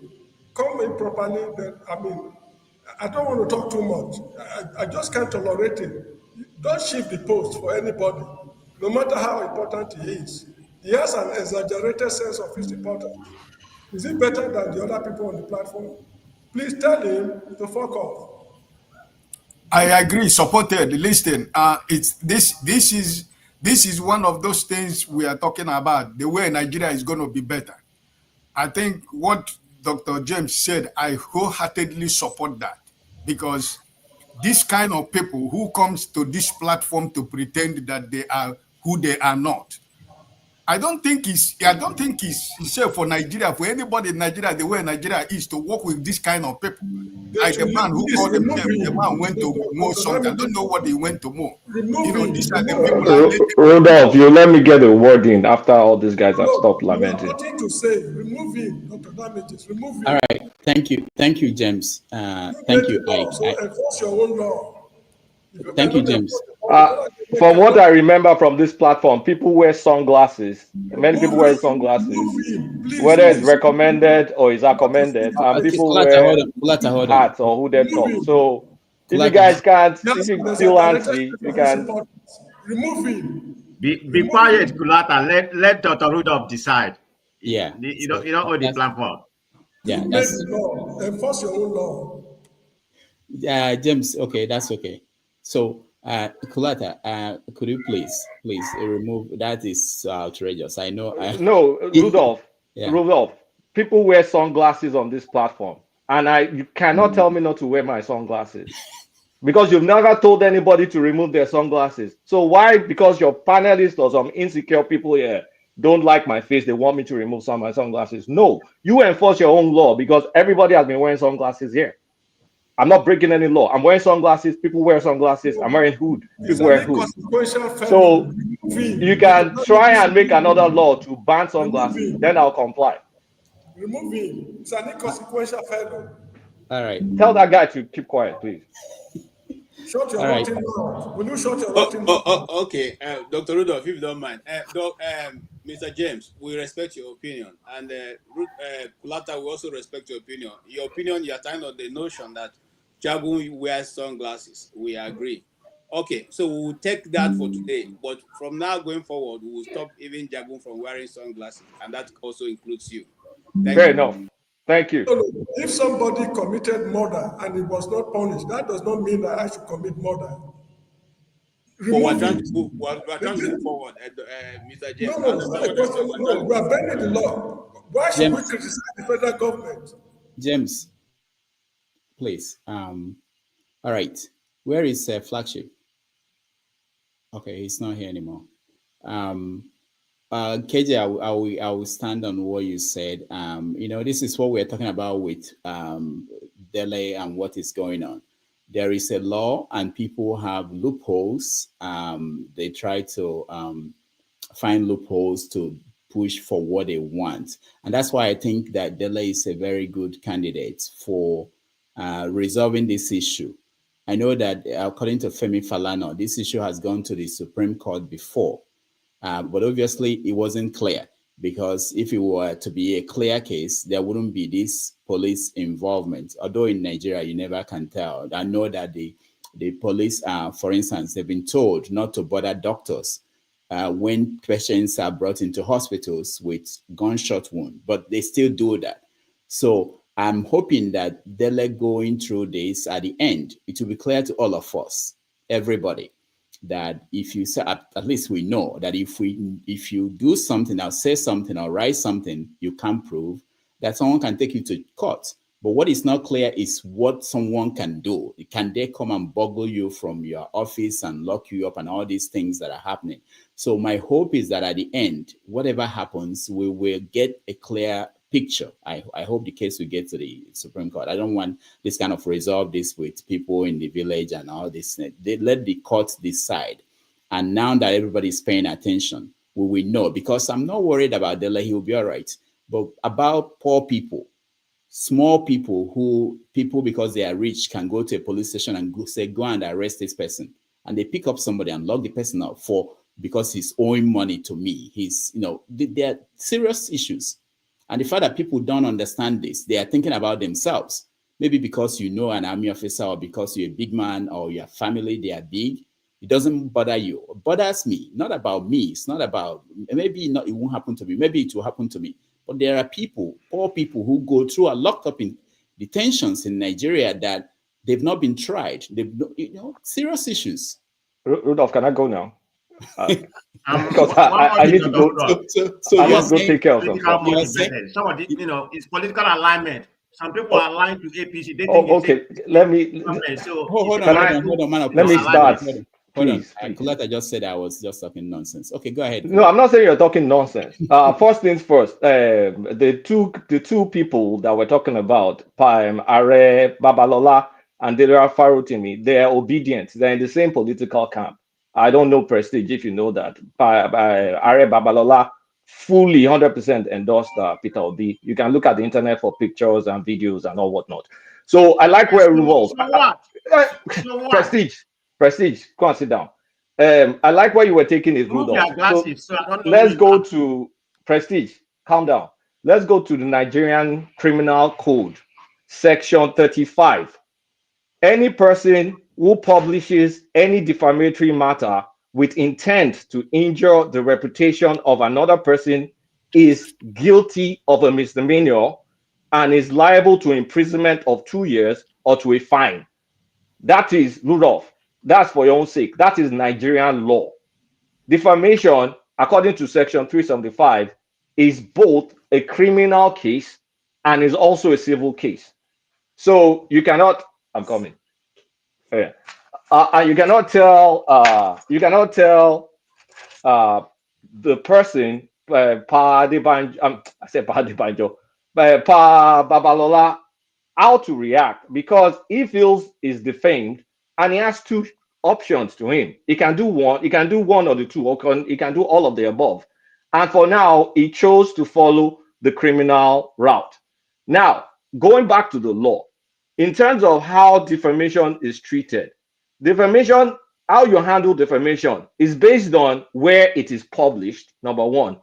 come in properly, then, I mean, I don't want to talk too much. I just can't tolerate it. Don't shift the post for anybody, no matter how important he is. He has an exaggerated sense of his importance. Is it better than the other people on the platform? Please tell him to fuck off. I agree. Supported. Listen, it's this is one of those things we are talking about. The way Nigeria is going to be better. I think what Dr. James said, I wholeheartedly support that, because this kind of people who comes to this platform to pretend that they are who they are not, I don't think it's safe for Nigeria, for anybody in Nigeria, the way Nigeria is, to work with this kind of people. Like the man who called himself, the man went to mow something. I don't know what he went to mow. These are the people. Rudolph, you let me get a word in after all these guys have stopped lamenting. Nothing to say. Remove him, Dr. Damages. Remove him. All right, thank you, James. Thank you. So enforce your own law. Thank you, James. From what I remember from this platform, people wear sunglasses. Many people wear sunglasses, whether it's recommended or is recommended, and people wear hats or hooded tops. So if you guys can't, if you feel antsy, you can remove him. Be quiet, Kulata. Let Dr. Rudolph decide. Yeah, you don't own the platform. Yeah, you that's make the law. Enforce your own law. Yeah, James. Okay, that's okay. So, Kulata, could you please remove that? Is outrageous. I know. No, Rudolph. Yeah. Rudolph. People wear sunglasses on this platform, and you cannot tell me not to wear my sunglasses because you've never told anybody to remove their sunglasses. So why? Because your panelists or some insecure people here don't like my face, they want me to remove some of my sunglasses. No, you enforce your own law because everybody has been wearing sunglasses here. I'm not breaking any law. I'm wearing sunglasses. People wear sunglasses. I'm wearing hood. People wear hood. So you can try and make another law to ban sunglasses. Then I'll comply. Remove him. It's an inconsequential fellow. All right. Tell that guy to keep quiet, please. Shut your rotten mouth. Will you shut your rotten mouth? Okay, Dr. Rudolph, if you don't mind. Mr. James, we respect your opinion. And Kulata, we also respect your opinion. Your opinion, you're tying on the notion that Jagun wears sunglasses. We agree. Okay, so we'll take that for today. But from now going forward, we will stop even Jagun from wearing sunglasses. And that also includes you. Fair enough. Thank you. If somebody committed murder and it was not punished, that does not mean that I should commit murder. But we're trying to move forward, Mr. James. No, we are bending the law. Why should we criticize the federal government? James, please. All right. Where is Flagship? Okay, he's not here anymore. KJ, I will stand on what you said. This is what we're talking about with Dele and what is going on. There is a law and people have loopholes. They try to find loopholes to push for what they want. And that's why I think that Dele is a very good candidate for resolving this issue. I know that according to Femi Falana, this issue has gone to the Supreme Court before. But obviously, it wasn't clear, because if it were to be a clear case, there wouldn't be this police involvement. Although in Nigeria, you never can tell. I know that the police, for instance, they've been told not to bother doctors when patients are brought into hospitals with gunshot wounds, but they still do that. So I'm hoping that Dele going through this at the end, it will be clear to all of us, everybody, that if you say, at least we know that if you do something or say something or write something you can't prove, that someone can take you to court. But what is not clear is what someone can do. Can they come and boggle you from your office and lock you up and all these things that are happening? So my hope is that at the end, whatever happens, we will get a clear picture. I hope the case will get to the Supreme Court. I don't want this kind of resolve this with people in the village and all this. They let the court decide. And now that everybody is paying attention, we will know, because I'm not worried about Dele, he will be all right. But about poor people, small people because they are rich can go to a police station and go and arrest this person, and they pick up somebody and lock the person up because he's owing money to me. There are serious issues, and the fact that people don't understand this, they are thinking about themselves. Maybe because you know an army officer, or because you're a big man, or your family, they are big. It doesn't bother you. It bothers me. Not about me. It's not about, maybe not, it won't happen to me. Maybe it will happen to me. But there are people, poor people, who go through, are locked up in detentions in Nigeria that they've not been tried. They've, serious issues. Rudolph, can I go now? Because I need to go. So I need to go take care of some stuff. Some of the, it's political alignment. Some people are aligned to APC. They think okay. Let me. Hold on, man. Let me start. Hold on. Kulata just said I was just talking nonsense. Okay, go ahead. No, I'm not saying you're talking nonsense. First things first. The two people that we're talking about, Afe Babalola and Dele Farotimi, they're obedient. They're in the same political camp. I don't know Prestige if you know that. Afe Babalola fully 100% endorsed Peter Obi. You can look at the internet for pictures and videos and all whatnot. So I like where it revolves. Prestige, go and sit down. I like where you were taking it, Rudolph. So let's go to Prestige. Calm down. Let's go to the Nigerian Criminal Code, Section 35. Any person who publishes any defamatory matter with intent to injure the reputation of another person is guilty of a misdemeanor and is liable to imprisonment of 2 years or to a fine. That is, Rudolph, that's for your own sake. That is Nigerian law. Defamation, according to Section 375, is both a criminal case and is also a civil case. So you cannot, I'm coming. Yeah. And you cannot tell the person Pa Babalola how to react, because he feels is defamed and he has two options to him. He can do one or the two, or he can do all of the above. And for now, he chose to follow the criminal route. Now, going back to the law, in terms of how defamation is treated, defamation, how you handle defamation is based on where it is published, number one.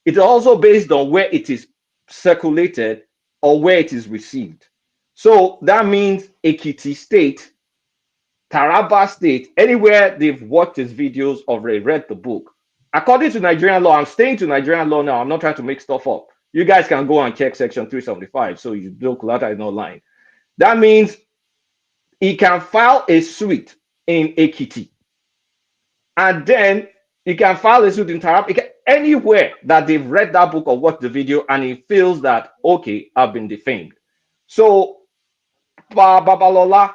It's also based on where it is circulated or where it is received. So that means Ekiti State, Taraba State, anywhere they've watched his videos or read the book. According to Nigerian law, I'm staying to Nigerian law now. I'm not trying to make stuff up. You guys can go and check Section 375. So you know Kulata is not lying. That means he can file a suit in Ekiti. And then he can file a suit in Taraba. Anywhere that they've read that book or watched the video and he feels that, okay, I've been defamed. So Babalola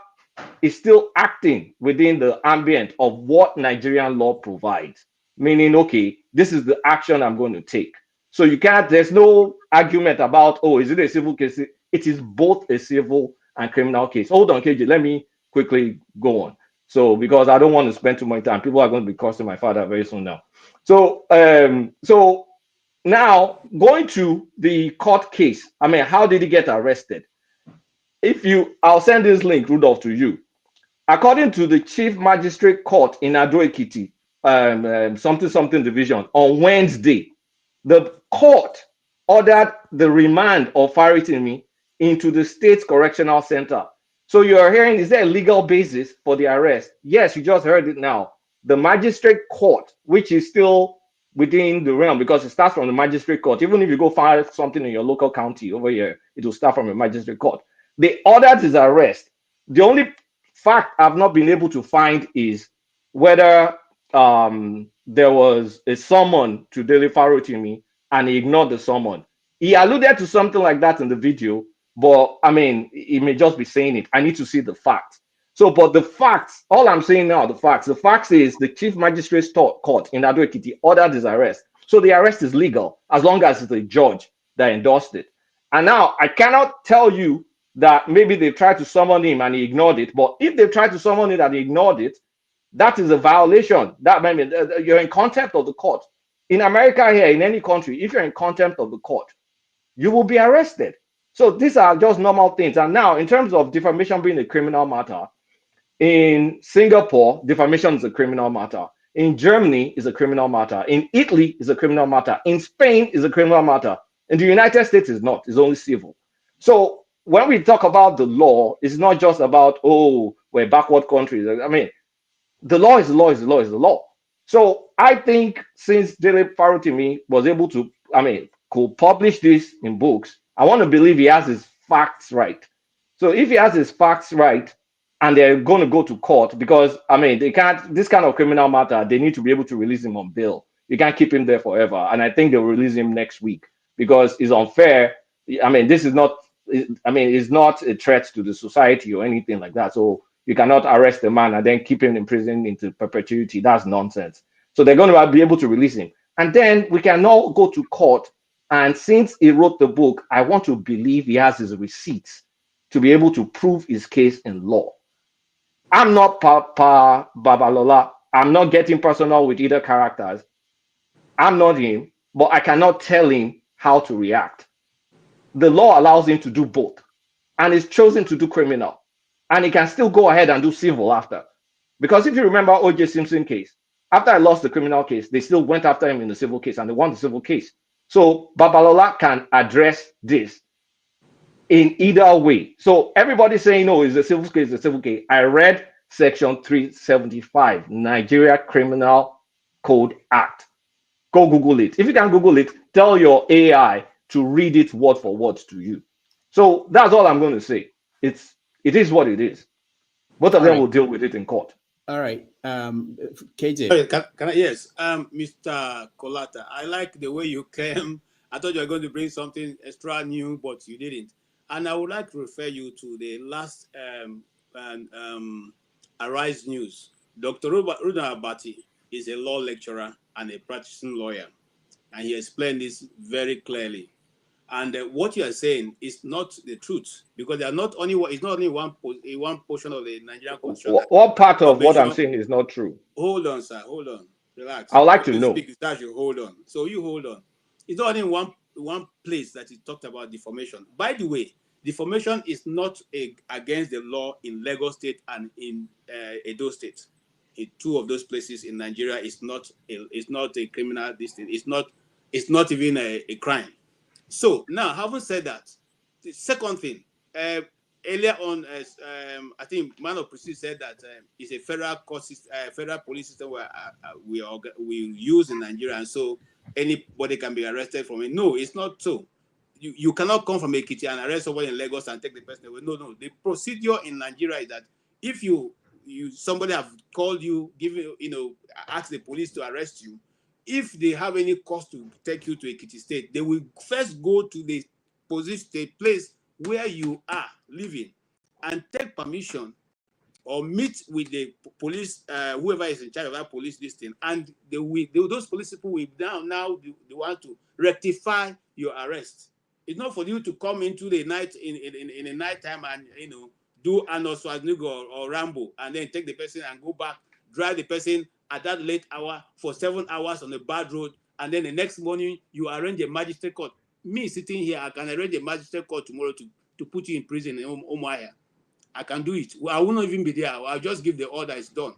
is still acting within the ambient of what Nigerian law provides, meaning, okay, this is the action I'm going to take. So you can't, there's no argument about, oh, is it a civil case? It is both a civil and criminal case. Hold on, KJ, let me quickly go on. So, because I don't want to spend too much time, people are going to be cursing my father very soon now. So, now going to the court case, I mean, how did he get arrested? I'll send this link, Rudolph, to you. According to the Chief Magistrate Court in Ado-Ekiti, something division, on Wednesday, the court ordered the remand of Farotimi into the State Correctional Center. So you're hearing, is there a legal basis for the arrest? Yes, you just heard it now. The Magistrate Court, which is still within the realm because it starts from the magistrate court. Even if you go file something in your local county over here, it will start from a magistrate court. They ordered his arrest. The only fact I've not been able to find is whether there was a summon to Dele Farotimi and he ignored the summon. He alluded to something like that in the video, but I mean, he may just be saying it. I need to see the facts. So, but the facts, all I'm saying now, the facts is the Chief Magistrate's Court in Ado Ekiti ordered his arrest. So the arrest is legal as long as it's a judge that endorsed it. And now I cannot tell you that maybe they tried to summon him and he ignored it. But if they tried to summon it and he ignored it, that is a violation. That means you're in contempt of the court. In America here, in any country, if you're in contempt of the court, you will be arrested. So these are just normal things. And now, in terms of defamation being a criminal matter, in Singapore, defamation is a criminal matter. In Germany, is a criminal matter. In Italy, is a criminal matter. In Spain, is a criminal matter. In the United States, is not. It's only civil. So when we talk about the law, it's not just about, oh, we're backward countries. I mean, the law is the law is the law is the law. So I think since Dele Farotimi was able to, could publish this in books, I want to believe he has his facts right. So if he has his facts right, and they're going to go to court because, they can't, this kind of criminal matter, they need to be able to release him on bail. You can't keep him there forever. And I think they'll release him next week because it's unfair. This is not, it's not a threat to the society or anything like that. So you cannot arrest a man and then keep him in prison into perpetuity. That's nonsense. So they're going to be able to release him. And then we can now go to court. And since he wrote the book, I want to believe he has his receipts to be able to prove his case in law. I'm not Papa Babalola. I'm not getting personal with either characters. I'm not him, but I cannot tell him how to react. The law allows him to do both, and he's chosen to do criminal, and he can still go ahead and do civil after. Because if you remember O.J. Simpson case, after I lost the criminal case, they still went after him in the civil case, and they won the civil case. So Babalola can address this in either way. So everybody saying, no, it's a civil case, it's a civil case. I read section 375, Nigeria Criminal Code Act. Go Google it. If you can Google it, tell your AI to read it word for word to you. So that's all I'm going to say. It is what it is. Both of them will deal with it in court. All right. KJ. Sorry, can I, yes. Mr. Kolata, I like the way you came. I thought you were going to bring something extra new, but you didn't. And I would like to refer you to the last Arise News. Dr. Ruda Abati is a law lecturer and a practicing lawyer. And he explained this very clearly. And what you are saying is not the truth, because they are not only it's not only one portion of the Nigerian constitution. What part of what I'm saying is not true? Hold on, sir. Hold on. Relax. I would like to know. Hold on. So you hold on. It's not only one place that is talked about defamation. By the way, defamation is not against the law in Lagos State and in Edo State. In two of those places in Nigeria, it's not a criminal district. It's not even a crime. So now, having said that, the second thing, earlier on, I think Man of Proceedings said that it's a federal police system where we use in Nigeria, and so anybody can be arrested from it. No, it's not so. You cannot come from Ekiti and arrest someone in Lagos and take the person away. No. The procedure in Nigeria is that if somebody have called you, ask the police to arrest you. If they have any cause to take you to Ekiti State, they will first go to the place where you are living and take permission or meet with the police, whoever is in charge of that police listing, and those police people will now they want to rectify your arrest. It's not for you to come into the night in the night time and do Arnold Schwarzenegger or Rambo and then take the person and go back, drive the person at that late hour for 7 hours on a bad road, and then the next morning you arrange a magistrate court. Me sitting here, I can arrange a magistrate court tomorrow to put you in prison in Umuahia. I can do it. Well, I will not even be there. I'll just give the order. It's done.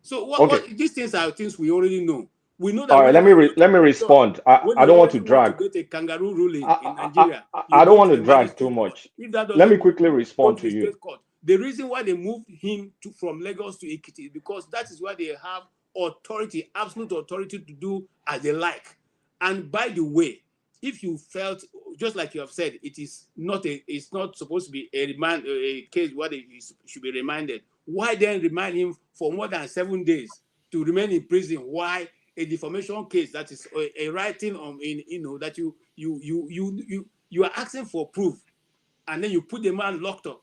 So what these things are things we already know. We know that. All right, let me respond. I don't want to drag. To get a kangaroo ruling in Nigeria. I don't want to drag too much. Let me quickly respond to you. The reason why they moved him from Lagos to Ekiti is because that is where they have authority, absolute authority to do as they like. And by the way, if you felt, just like you have said, it's not supposed to be a case where he should be remanded. Why then remind him for more than 7 days to remain in prison? Why a defamation case that is a writing that you are asking for proof, and then you put the man locked up,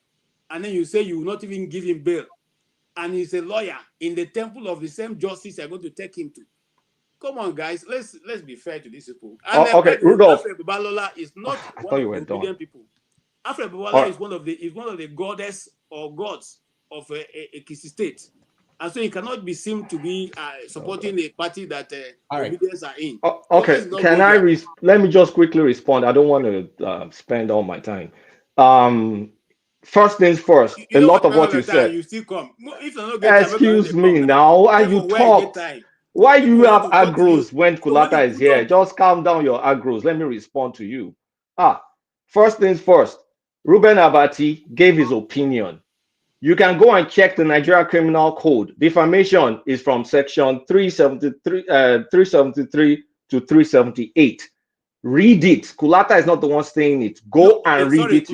and then you say you will not even give him bail, and he's a lawyer in the temple of the same justice you're going to take him to. Come on, guys, let's be fair to these people. And Okay, Rudolph. Afe Babalola is not I one thought of you the were done. obedient people. Afe Babalola Right. is one of the goddess or gods of a Kisi state, and so he cannot be seen to be supporting a party that obedience are in. Okay, can I let me just quickly respond. I don't want to spend all my time. First things first, You a know lot of what you time, said. you still come. If you don't get time, Excuse me now, and you talked. Why you have agros when Kulata is here? Just calm down your agros. Let me respond to you. First things first, Ruben Abati gave his opinion. You can go and check the Nigeria Criminal Code. Defamation is from section 373 to 378. Read it. Kulata is not the one saying it. Go and read it.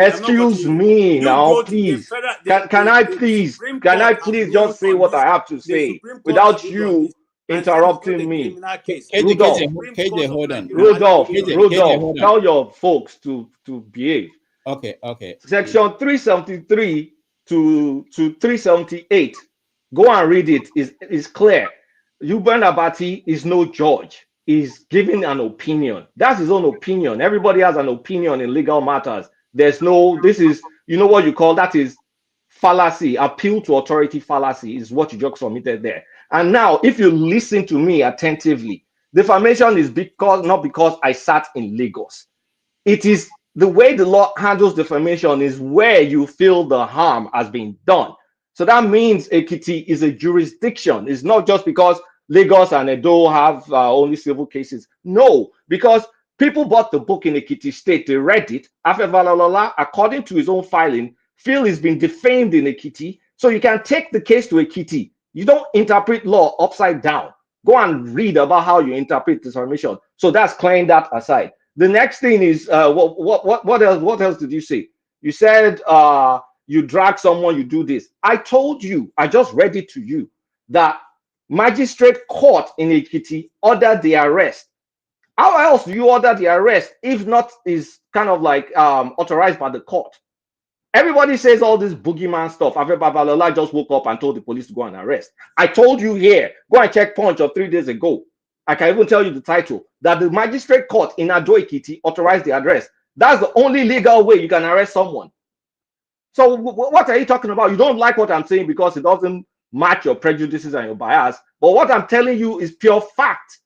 Excuse me now, please. Can I please just say what I have to say without you interrupting me? KJ, hold on. Rudolph, hold on. tell your folks to behave. Okay. Section 373 to 378. Go and read it. It's clear. Ruben Abati is no judge. He's giving an opinion. That's his own opinion. Everybody has an opinion in legal matters. This is, you know what you call that is fallacy. Appeal to authority fallacy is what you just submitted there. And now, if you listen to me attentively, defamation is not because I sat in Lagos. It is the way the law handles defamation is where you feel the harm has been done. So that means Ekiti is a jurisdiction. It's not just because Lagos and Edo have only civil cases. No, because people bought the book in Ekiti State. They read it. Afe Babalola, according to his own filing, feel he's been defamed in Ekiti. So you can take the case to Ekiti. You don't interpret law upside down. Go and read about how you interpret defamation. So that's clearing that aside. The next thing is what else? What else did you say? You said you drag someone, you do this. I told you, I just read it to you, that magistrate court in Ekiti ordered the arrest. How else do you order the arrest if not is kind of like authorized by the court? Everybody says all this boogeyman stuff. Afe Babalola just woke up and told the police to go and arrest. I told you here, go and check Punch of 3 days ago. I can even tell you the title, that the magistrate court in Ado Ekiti authorized the arrest. That's the only legal way you can arrest someone. So what are you talking about? You don't like what I'm saying because it doesn't match your prejudices and your bias. But what I'm telling you is pure fact.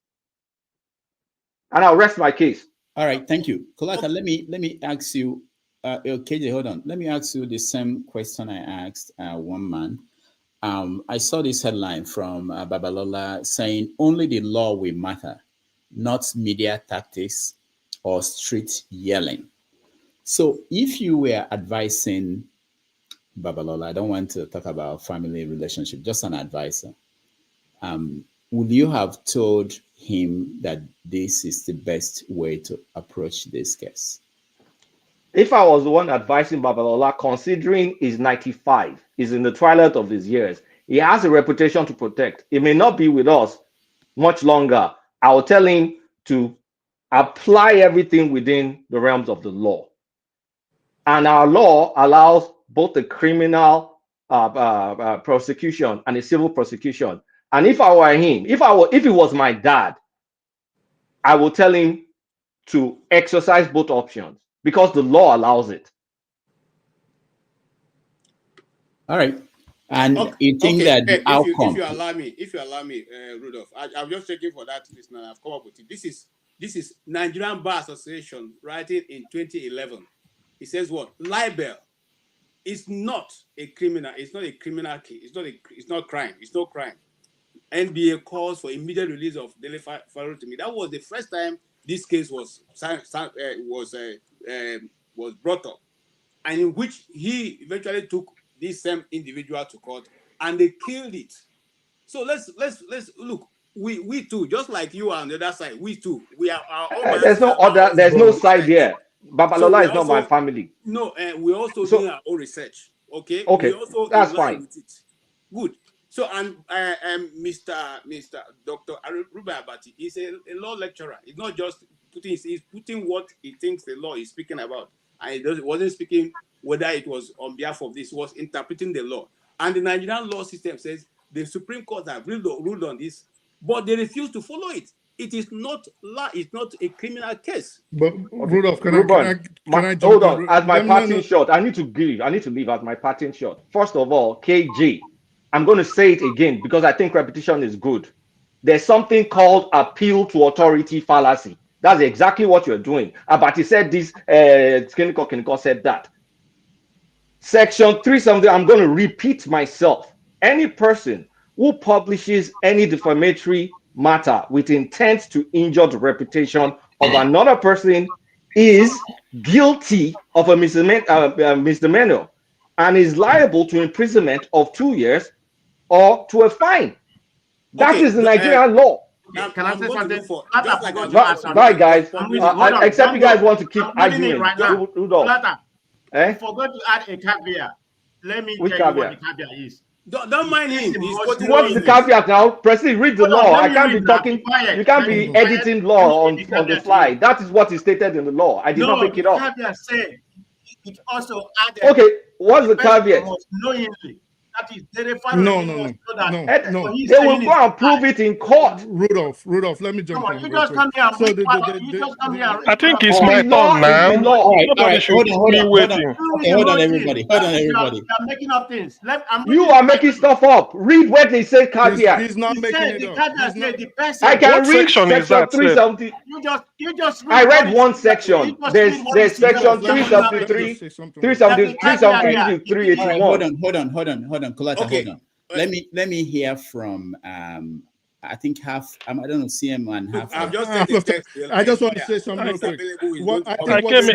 And I'll rest my case. All right, thank you. Kulata, let me ask you, KJ, hold on. Let me ask you the same question I asked one man. I saw this headline from Babalola saying only the law will matter, not media tactics or street yelling. So if you were advising Babalola, I don't want to talk about family relationship, just an advisor, would you have told him that this is the best way to approach this case? If I was the one advising Babalola, considering he's 95, he's in the twilight of his years, he has a reputation to protect. He may not be with us much longer. I will tell him to apply everything within the realms of the law. And our law allows both the criminal prosecution and a civil prosecution. And if I were him, if it was my dad, I will tell him to exercise both options because the law allows it. All right. And you think that the outcome... If you allow me, Rudolph, I'm just checking for that listener. I've come up with it. This is Nigerian Bar Association writing in 2011. It says what? Libel is not a criminal. It's not a criminal case. It's not crime. It's no crime. NBA calls for immediate release of Dele Farotimi. That was the first time this case was brought up, and in which he eventually took this same individual to court, and they killed it. So let's look. We too, just like you are on the other side, we too, we are our own There's no other. There's no side here. So we Babalola is not my also family. no, and we're also doing So our own research. Okay, we okay, also that's in line fine. with it. Good. So and Mr. Dr. Ruben Abati is a law lecturer. He's not just putting. He's putting what he thinks the law is speaking about, and he wasn't speaking whether it was on behalf of this. He was interpreting the law, and the Nigerian law system says the Supreme Court have ruled on this, but they refuse to follow it. It is not law. It's not a criminal case. But Okay, Rudolph, can Ruben, I jump hold in? on. As my Let me, no, parting no. shot, I need to leave as my parting shot. First of all, KJ, I'm going to say it again because I think repetition is good. There's something called appeal to authority fallacy. That's exactly what you're doing. Abati said this, Kiniko said that. Section 370, I'm going to repeat myself. Any person who publishes any defamatory matter with intent to injure the reputation of another person is guilty of a misdemeanor and is liable to imprisonment of 2 years or to a fine. That is the Nigerian law. Can I say something? Bye, guys. Except you guys want to keep arguing. Right now. Rudolph. I forgot to add a caveat. Let me tell you what the caveat is. Don't mind him. What's the caveat now? Presley, read the law. I can't be talking. You can't be editing law on the fly. That is what is stated in the law. I did not make it up. The caveat said it also added. Okay, what's the caveat? Knowingly. That is, No. They will go and prove it in court. Rudolph, let me jump in. You just come here and I think it's my turn now. Nobody should keep me waiting. Okay, hold on, everybody. You're making up things. You are making stuff up. Read what they say caveat. He's not making it up. I can read section 370. You just I read one section. There's section 373, 373 to 381. Hold on, Kolata, hold on. Let me hear from I think half. I don't know, CM and half. I just want to say something real quick. I came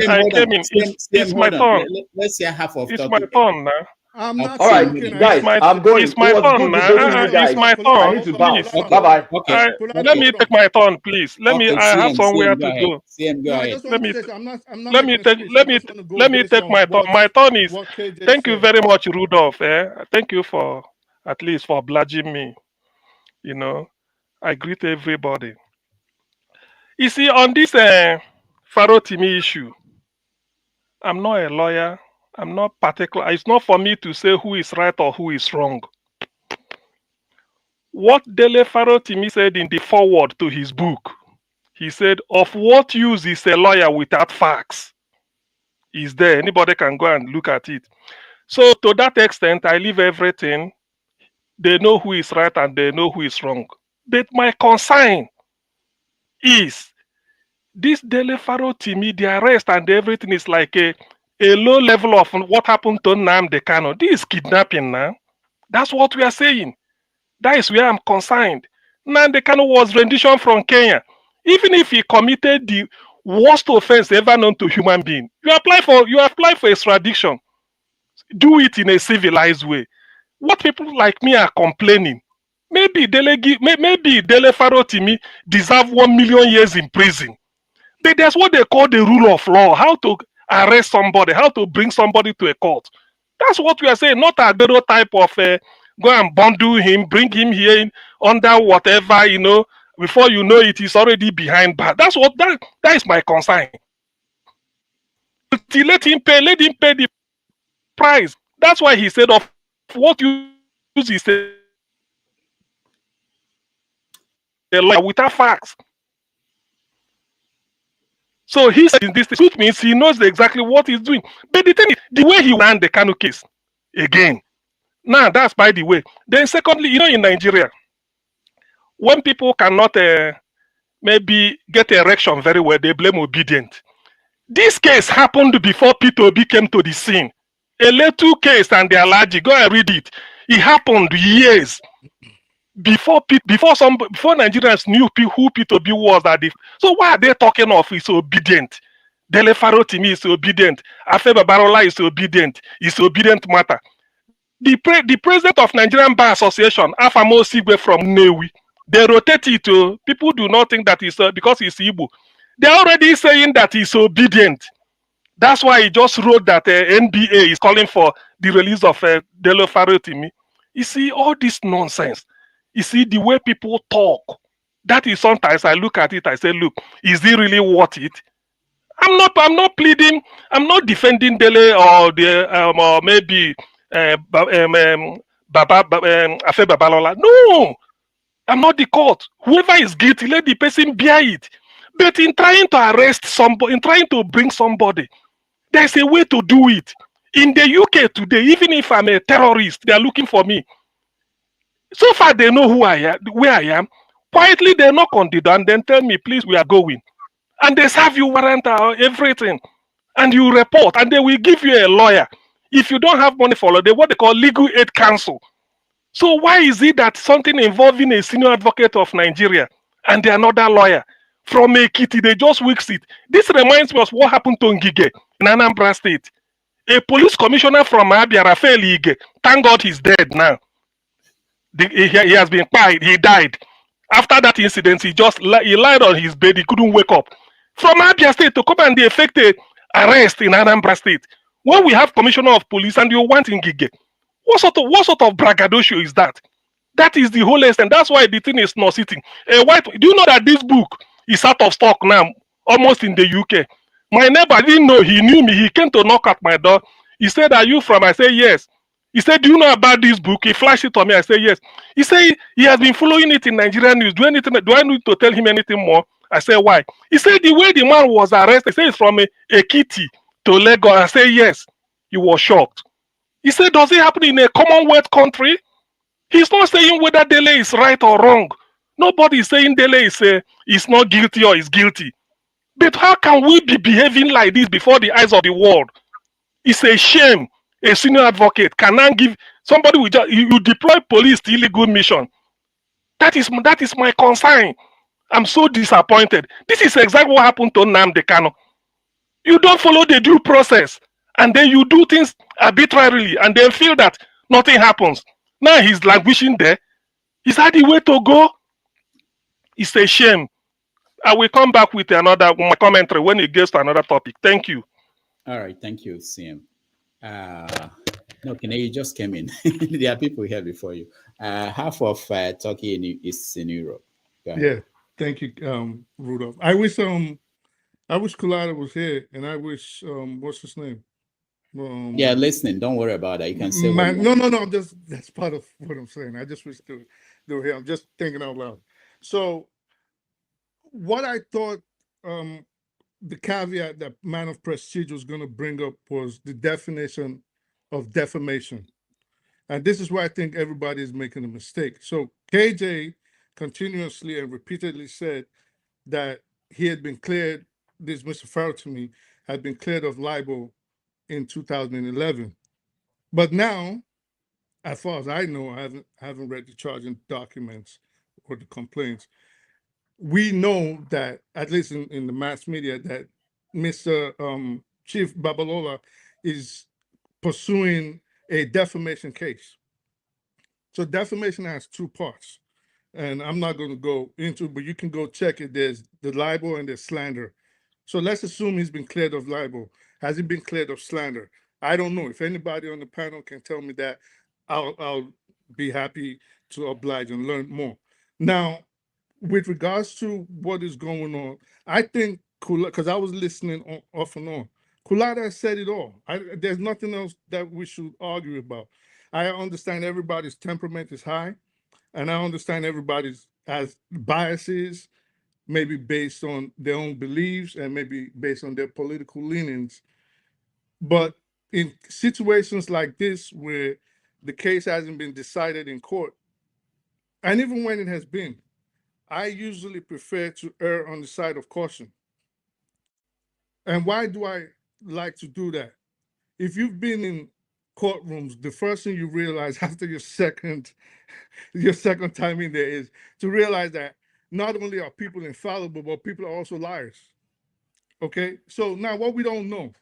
in. It's my turn. Let's hear half of. It's my turn now. I'm not all right, guys. I'm going. It's my turn now. It's my turn. I need to bounce. Bye bye. Okay. Let me take my turn, please. Let me. I have somewhere to go. CM, go ahead. Let me take my turn. My turn is. Thank you very much, Rudolph. Thank you for at least for obliging me. You know, I greet everybody. You see, on this Farotimi issue, I'm not a lawyer. I'm not particular. It's not for me to say who is right or who is wrong. What Dele Farotimi said in the foreword to his book, he said, "Of what use is a lawyer without facts?" Is there? Anybody can go and look at it. So to that extent, I leave everything. They know who is right and they know who is wrong. But my concern is this Dele Farotimi, the arrest and everything is like a low level of what happened to Nnamdi Kano. This is kidnapping now. That's what we are saying. That is where I'm concerned. Nnamdi Kano was rendition from Kenya. Even if he committed the worst offense ever known to human being, you apply for extradition. Do it in a civilized way. What people like me are complaining, maybe Dele Farotimi deserve 1 million years in prison. But that's what they call the rule of law, how to arrest somebody, how to bring somebody to a court. That's what we are saying, not a Agbero type of go and bundle him, bring him here under whatever, before you know it, he's already behind bars. That is my concern. Let him pay the price. That's why he said of what you use is a lawyer without facts. So he said this means he knows exactly what he's doing. But the thing is, the way he ran the Kano case, again, now that's by the way. Then secondly, in Nigeria, when people cannot maybe get erection very well, they blame obedient. This case happened before Peter Obi came to the scene. A little case and the allergy. Go and read it. It happened years before Nigerians knew who Peter Obi was. So why are they talking of is obedient? Dele Farotimi is obedient. Afe Babalola is obedient. It's obedient matter. The president of Nigerian Bar Association, Afamo Sigwe from Newi, they rotate it to people do not think that is because he's Igbo. They're already saying that he's obedient. That's why he just wrote that NBA is calling for the release of Dele Farotimi. You see, all this nonsense. You see, the way people talk. That is sometimes I look at it, I say, look, is it really worth it? I'm not pleading, I'm not defending Dele or maybe Afe Babalola. No, I'm not the court. Whoever is guilty, let the person bear it. But in trying to arrest somebody, in trying to bring somebody, there's a way to do it. In the UK today, even if I'm a terrorist, they are looking for me. So far, they know who I am, where I am. Quietly, they knock on the door and then tell me, please, we are going. And they serve you warrant everything. And you report, and they will give you a lawyer. If you don't have money for what they call legal aid counsel. So why is it that something involving a senior advocate of Nigeria and another lawyer from Ekiti, they just wicks it? This reminds me of what happened to Ngige in Anambra State. A police commissioner from Abia, Rafael Ige, thank God he's dead now. He has been quiet, he died. After that incident, he lied on his bed, he couldn't wake up. From Abia State to come and they effected arrest in Anambra State. When we have commissioner of police and you want Ngige, what sort of braggadocio is that? That is the whole essence. That's why the thing is not sitting. Do you know that this book is out of stock now, almost in the UK? My neighbor didn't know. He knew me. He came to knock at my door. He said, "Are you from?" I said, "Yes." He said, "Do you know about this book?" He flashed it on me. I said, "Yes." He said he has been following it in Nigerian news. Do I need to tell him anything more? I said, "Why?" He said the way the man was arrested, he said it's from Ekiti to Lagos. I said, "Yes." He was shocked. He said, "Does it happen in a Commonwealth country?" He's not saying whether Dele is right or wrong. Nobody is saying Dele is not guilty or is guilty. But how can we be behaving like this before the eyes of the world? It's a shame. A senior advocate cannot give somebody with you deploy police to illegal mission. That is my concern. I'm so disappointed. This is exactly what happened to Nnamdi Kanu. You don't follow the due process, and then you do things arbitrarily, and then feel that nothing happens. Now he's languishing there. Is that the way to go? It's a shame. I will come back with my commentary when it gets to another topic. Thank you. All right, thank you, CM. No, Kene, you just came in. There are people here before you. Half of Turkey is in Europe. Yeah, thank you, Rudolph. I wish Kulada was here, and I wish what's his name? Yeah, listening. Don't worry about that. You can say no. That's part of what I'm saying. I just wish they were here. I'm just thinking out loud. So, what I thought the caveat that man of prestige was going to bring up was the definition of defamation, and this is where I think everybody is making a mistake. So, KJ continuously and repeatedly said that he had been cleared. This Mr. Farotimi had been cleared of libel in 2011, but now, as far as I know, I haven't read the charging documents or the complaints. We know that, at least in the mass media, that Mr. Chief Babalola is pursuing a defamation case. So defamation has two parts, and I'm not going to go into it, but you can go check it. There's the libel and there's slander. So let's assume he's been cleared of libel. Has he been cleared of slander? I don't know. If anybody on the panel can tell me that, I'll be happy to oblige and learn more. Now, with regards to what is going on, I think, because I was listening off and on, Kulada said it all. There's nothing else that we should argue about. I understand everybody's temperament is high, and I understand everybody's has biases, maybe based on their own beliefs and maybe based on their political leanings. But in situations like this, where the case hasn't been decided in court, and even when it has been, I usually prefer to err on the side of caution. And why do I like to do that? If you've been in courtrooms, the first thing you realize after your second time in there is to realize that not only are people infallible, but people are also liars. Okay? So now what we don't know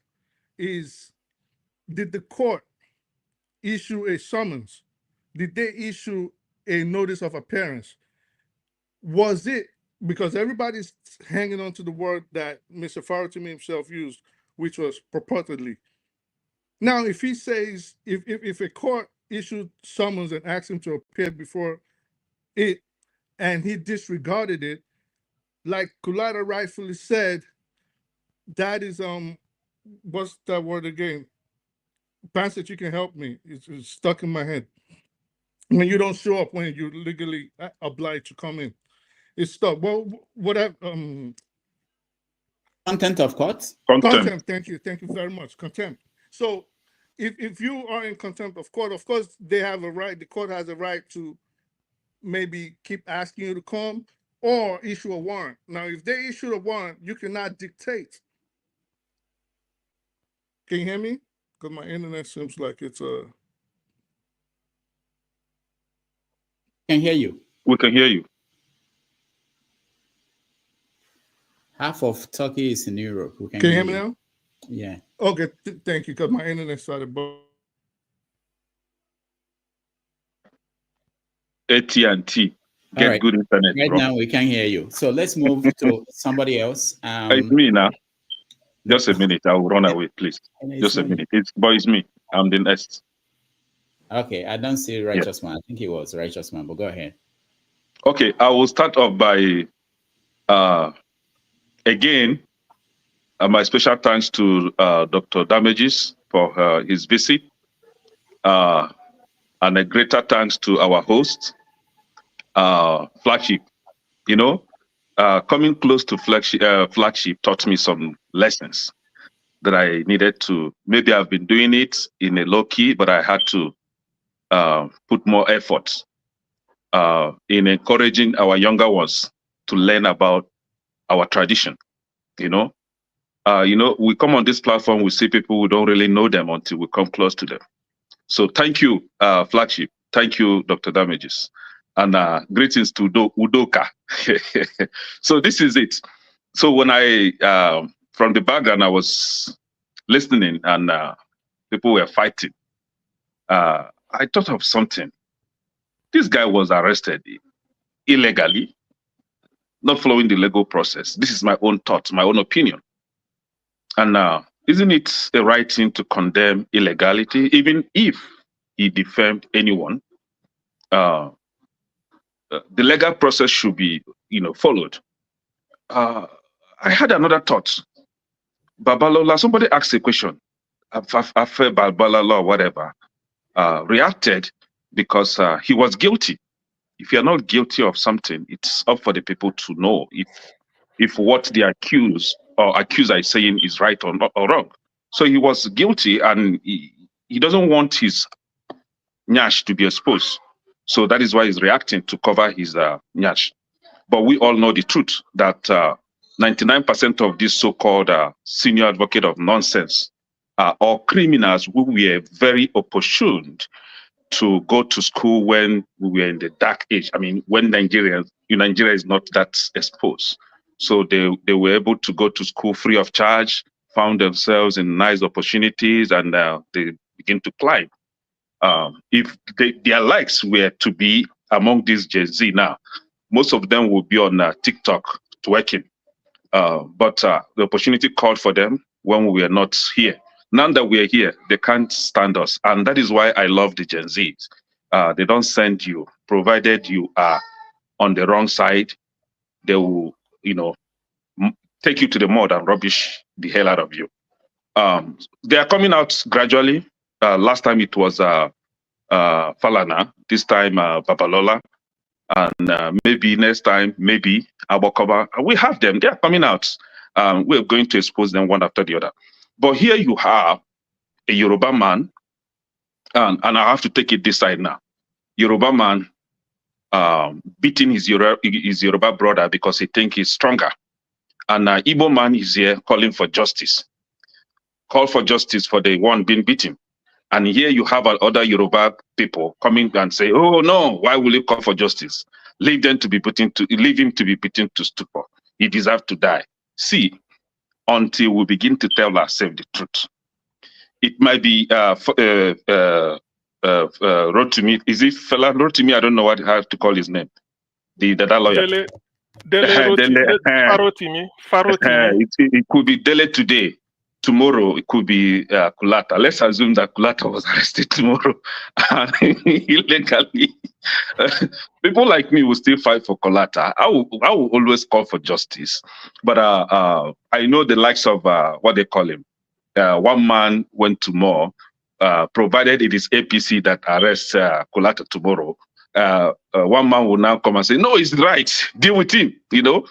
is, did the court issue a summons? Did they issue a notice of appearance? Was it, because everybody's hanging on to the word that Mr. Farotimi himself used, which was purportedly. Now, if he says, if a court issued summons and asked him to appear before it, and he disregarded it, like Kulada rightfully said, that is, what's that word again? Bansett, you can help me. It's stuck in my head. When you don't show up when you're legally obliged to come in. It's stuck. Well, whatever. Contempt of court? Contempt. Thank you very much. Contempt. So if you are in contempt of court, of course, they have a right, the court has a right to maybe keep asking you to come or issue a warrant. Now, if they issue a warrant, you cannot dictate. Can you hear me? Because my internet seems like it's Can hear you. We can hear you. Half of Turkey is in Europe. We Can you hear me now? Yeah. Okay, thank you, because my internet started. AT&T. Get right. good internet, Right bro. now, we can hear you. So let's move to somebody else. It's me now. Just a minute. I will run away, please. Just a minute. It's me. I'm the next. Okay, I don't see Righteous Man. I think he was Righteous Man, but go ahead. Okay, I will start off by, again, my special thanks to Dr. Damages for his visit, and a greater thanks to our host, Flagship. You know, coming close to Flagship taught me some lessons that I needed to, maybe I've been doing it in a low key, but I had to put more effort in encouraging our younger ones to learn about our tradition. You know, we come on this platform, we see people who don't really know them until we come close to them. So thank you, Flagship. Thank you, Dr. Damages. And greetings to Udoka. So this is it. So when I, from the background, I was listening and people were fighting. I thought of something. This guy was arrested illegally, not following the legal process. This is my own thought, my own opinion. And isn't it a right thing to condemn illegality, even if he defamed anyone? The legal process should be, followed. I had another thought. Babalola, somebody asked a question. Afe Babalola or whatever reacted because he was guilty. If you're not guilty of something, it's up for the people to know if what the accuser is saying is right or wrong. So he was guilty, and he doesn't want his nyash to be exposed. So that is why he's reacting to cover his nyash. But we all know the truth that 99% of these so-called senior advocate of nonsense are all criminals who were very opportuned to go to school when we were in the dark age. I mean, when Nigeria is not that exposed. So they were able to go to school free of charge, found themselves in nice opportunities, and they begin to climb. If their likes were to be among these Gen Z now, most of them will be on TikTok twerking. But the opportunity called for them when we were not here. Now that we are here, they can't stand us. And that is why I love the Gen Zs. They don't send you, provided you are on the wrong side, they will, take you to the mud and rubbish the hell out of you. They are coming out gradually. Last time it was Falana, this time Babalola, and maybe next time, maybe Abokoba. We have them, they are coming out. We're going to expose them one after the other. But here you have a Yoruba man, and I have to take it this side now. Yoruba man beating his Yoruba brother because he thinks he's stronger. And Igbo man is here calling for justice. Call for justice for the one being beaten. And here you have other Yoruba people coming and say, oh no, why will you call for justice? Leave him to be beaten to stupor. He deserves to die. See, until we begin to tell ourselves the truth. It might be Rotimi. Is it fella Rotimi? I don't know how to call his name. That lawyer. Farotimi. It could be Dele today. Tomorrow it could be Kulata. Let's assume that Kulata was arrested tomorrow illegally. People like me will still fight for Kulata. I will always call for justice. But I know the likes of what they call him. One man went to more. Provided it is APC that arrests Kulata tomorrow. One man will now come and say, no, he's right. Deal with him. You know,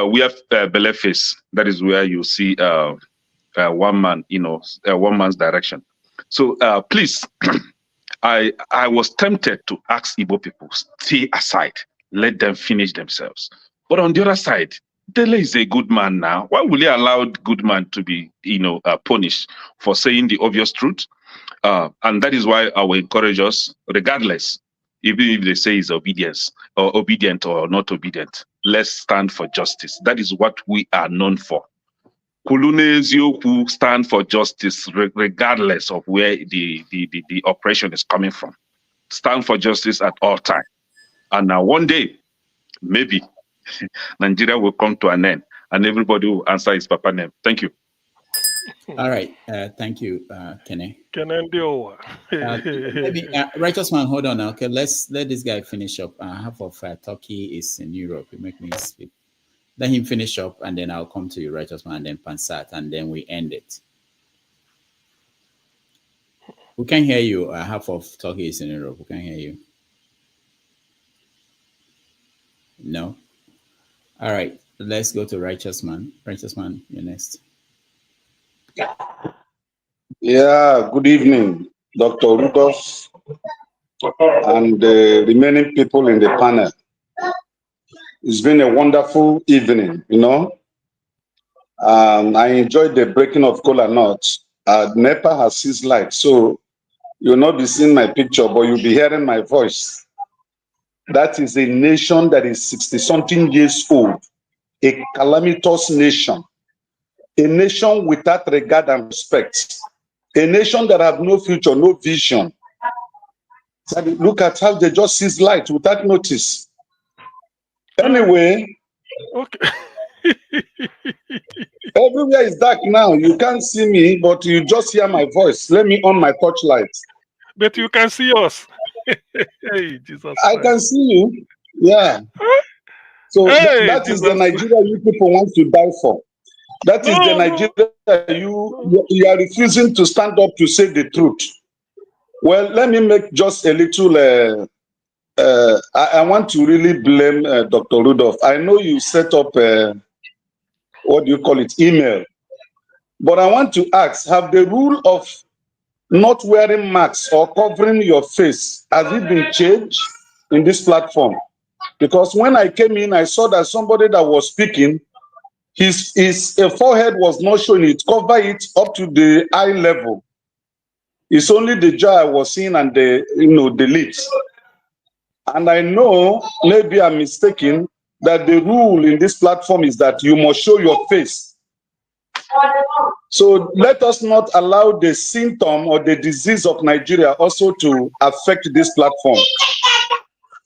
we have Beleface. That is where you see one man, one man's direction. So please, I was tempted to ask Igbo people, stay aside, let them finish themselves. But on the other side, Dele is a good man now. Why will he allow good man to be, punished for saying the obvious truth? And that is why I will encourage us, regardless, even if they say he's obedient or not obedient, let's stand for justice. That is what we are known for. Kulunezio who stand for justice regardless of where the oppression is coming from. Stand for justice at all times. And now one day, maybe, Nigeria will come to an end and everybody will answer his papa name. Thank you. All right. Thank you, Kene. Maybe, Righteous man, hold on now. Okay, let this guy finish up. Half of Turkey is in Europe. You make me speak. Let him finish up, and then I'll come to you, Righteous man, and then Pansat, and then we end it. We can hear you. Half of Turkey is in Europe. We can hear you. No. All right. Let's go to Righteous man. Righteous man, you're next. Yeah, good evening, Dr. Rudolph, and the remaining people in the panel. It's been a wonderful evening, I enjoyed the breaking of cola nuts. NEPA has ceased light, so you'll not be seeing my picture, but you'll be hearing my voice. That is a nation that is 60-something years old, a calamitous nation. A nation without regard and respect. A nation that have no future, no vision. So look at how they just seized light without notice. Anyway, okay. Everywhere is dark now. You can't see me, but you just hear my voice. Let me on my torchlight. But you can see us. Hey, Jesus I can see you. Yeah. So hey, that is the Nigeria you people want to die for. That is the Nigeria you are refusing to stand up to say the truth. Well, let me make just a little. I want to really blame Dr. Rudolph. I know you set up, what do you call it, email. But I want to ask, have the rule of not wearing masks or covering your face, has it been changed in this platform? Because when I came in, I saw that somebody that was speaking, his forehead was not showing, it covered it up to the eye level. It's only the jaw I was seeing and the lips. And I know, maybe I'm mistaken, that the rule in this platform is that you must show your face. So let us not allow the symptom or the disease of Nigeria also to affect this platform.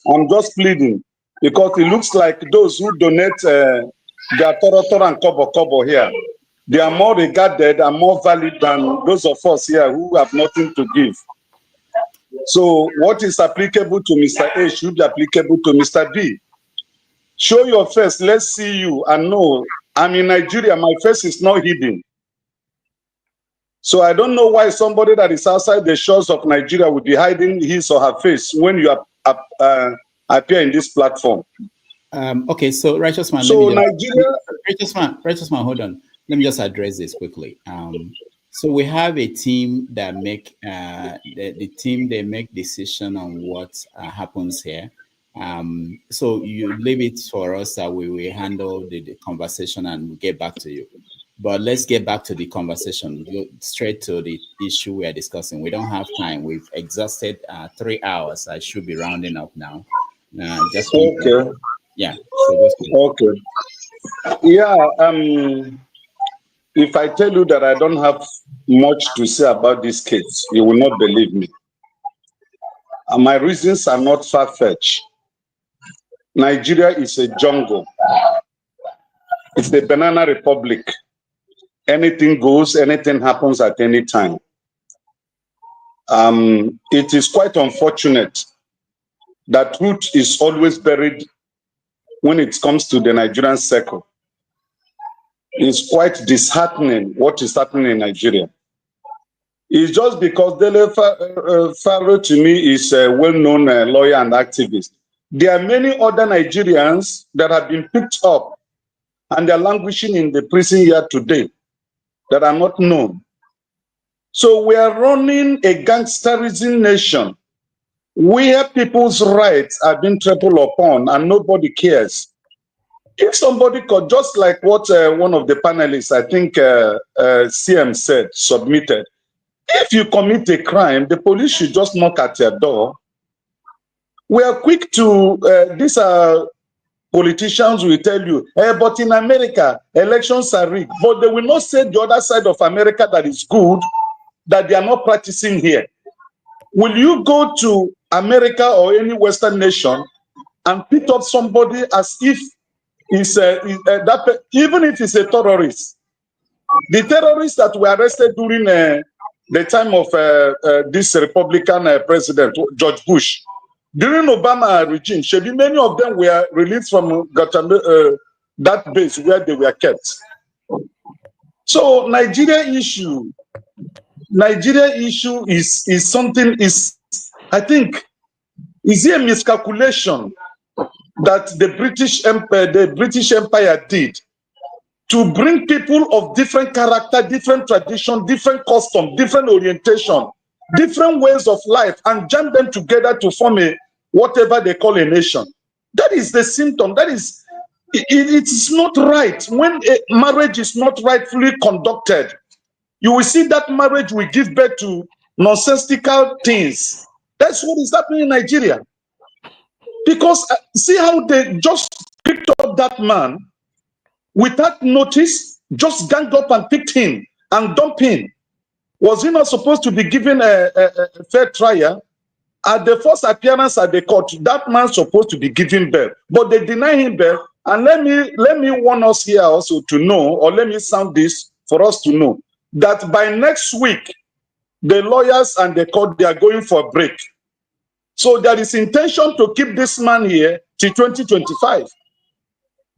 I'm just pleading, because it looks like those who donate their toro and kobo here, they are more regarded and more valid than those of us here who have nothing to give. So what is applicable to Mr. A should be applicable to Mr. B. Show your face, let's see you, and know I'm in Nigeria, my face is not hidden. So I don't know why somebody that is outside the shores of Nigeria would be hiding his or her face when you appear in this platform. Okay, so Righteous Man, so Nigeria, Righteous Man, hold on. Let me just address this quickly. So we have a team that make the team, they make decision on what happens here. So you leave it for us that we will handle the conversation and we'll get back to you. But let's get back to the conversation. Go straight to the issue we are discussing. We don't have time. We've exhausted 3 hours. I should be rounding up now. Just okay. Yeah. So okay. Yeah. If I tell you that I don't have much to say about this case, you will not believe me. And my reasons are not far-fetched. Nigeria is a jungle. It's the banana republic. Anything goes, anything happens at any time. It is quite unfortunate that truth is always buried when it comes to the Nigerian circle. It's quite disheartening what is happening in Nigeria. It's just because Dele Farotimi is a well-known lawyer and activist. There are many other Nigerians that have been picked up and they're languishing in the prison here today that are not known. So we are running a gangsterism nation where people's rights are being trampled upon and nobody cares. If somebody could, just like what one of the panelists, I think CM said, submitted, if you commit a crime, the police should just knock at your door. We are quick to, these are politicians will tell you, but in America, elections are rigged. But they will not say the other side of America that is good, that they are not practicing here. Will you go to America or any Western nation and pick up somebody as if he's even if he's a terrorist? The terrorists that were arrested during the time of this Republican president, George Bush, during Obama regime, many of them were released from that base where they were kept. So Nigeria issue is something, I think, is a miscalculation that the British Empire did to bring people of different character, different tradition, different custom, different orientation, different ways of life, and jam them together to form a whatever they call a nation. That is the symptom. That is, it is not right. When a marriage is not rightfully conducted, you will see that marriage will give birth to nonsensical things. That's what is happening in Nigeria. Because see how they just picked up that man without notice, just ganged up and picked him and dumped him. Was he not supposed to be given a fair trial? At the first appearance at the court, that man's supposed to be given bail, but they deny him bail. And let me warn us here also to know, or let me sound this for us to know, that by next week, the lawyers and the court, they are going for a break. So there is intention to keep this man here till 2025.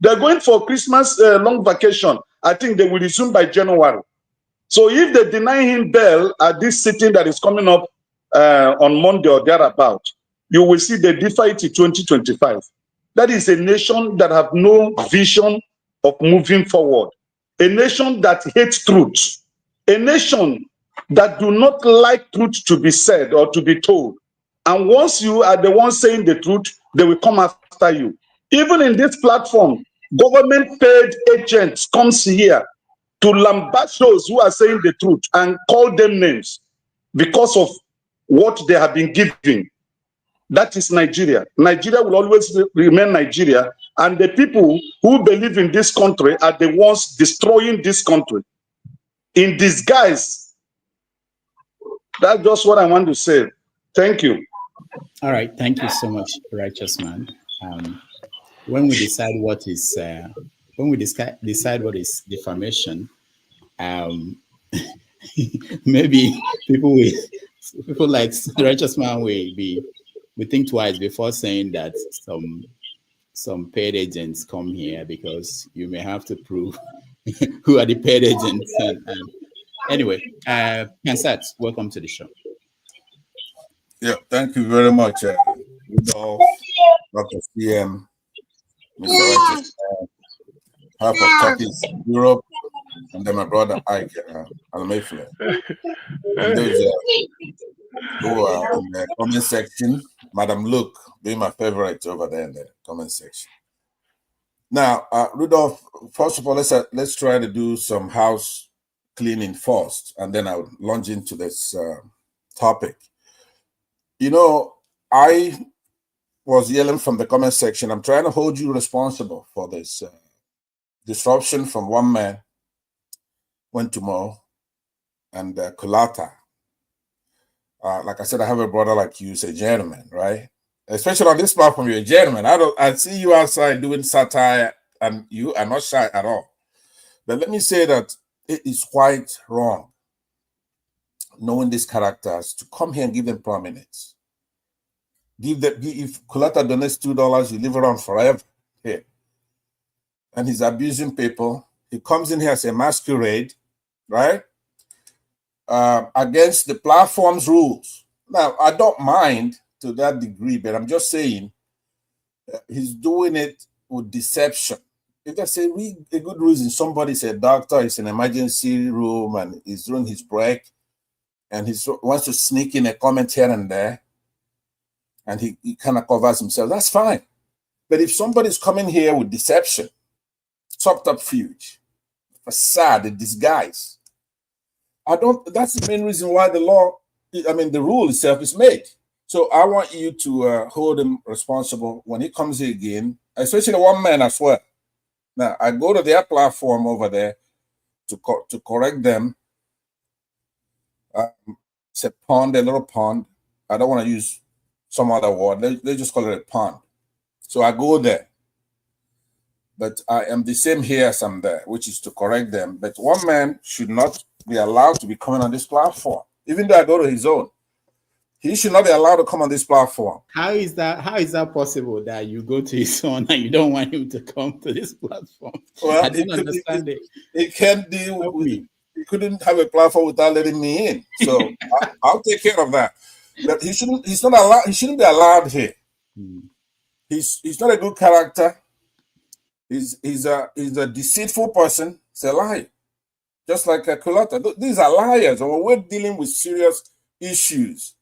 They're going for Christmas long vacation. I think they will resume by January. So if they deny him bail at this sitting that is coming up on Monday or thereabout, you will see they defer it to 2025. That is a nation that have no vision of moving forward. A nation that hates truth. A nation that do not like truth to be said or to be told. And once you are the one saying the truth, they will come after you. Even in this platform, government paid agents comes here to lambast those who are saying the truth and call them names because of what they have been giving. That is Nigeria. Nigeria will always remain Nigeria, and the people who believe in this country are the ones destroying this country in disguise. That's just what I want to say. Thank you. All right, thank you so much, righteous man. When we decide what is decide what is defamation, maybe people like righteous man we think twice before saying that some paid agents come here, because you may have to prove who are the paid agents. And anyway, Kansat, welcome to the show. Yeah, thank you very much, Rudolph, Dr. CM, Mr. Righteous, half of Turkey's Europe, and then my brother Ike Alamefield. And those who are in the comment section, Madam Luke being my favorite over there in the comment section. Now, Rudolph, first of all, let's try to do some house cleaning first, and then I'll launch into this topic. You know, I was yelling from the comment section, I'm trying to hold you responsible for this disruption from one man, went tomorrow, and Kulata. Like I said, I have a brother like you, he's a gentleman, right? Especially on this platform, you're a gentleman. I see you outside doing satire, and you are not shy at all. But let me say that it is quite wrong, knowing these characters, to come here and give them prominence. If Kulata donates $2, you live around forever here. And he's abusing people. He comes in here as a masquerade, right? Against the platform's rules. Now, I don't mind to that degree, but I'm just saying he's doing it with deception. If there's a good reason, somebody's a doctor, is in an emergency room and he's doing his break, and he wants to sneak in a comment here and there, and he kind of covers himself, that's fine. But if somebody's coming here with deception, subterfuge, facade, a disguise, that's the main reason why the rule itself is made. So I want you to hold him responsible when he comes here again, especially one man as well. Now, I go to their platform over there to correct them. It's a pond, a little pond. I don't want to use some other word. They just call it a pond. So I go there. But I am the same here as I'm there, which is to correct them. But one man should not be allowed to be coming on this platform, even though I go to his own. He should not be allowed to come on this platform. How is that possible that you go to his son and you don't want him to come to this platform? Well, I don't understand it. It can't deal with me. He couldn't have a platform without letting me in. So I'll take care of that. But he shouldn't be allowed here. He's not a good character. He's a deceitful person. He's a liar. Just like Kulata. These are liars. And when we're dealing with serious issues,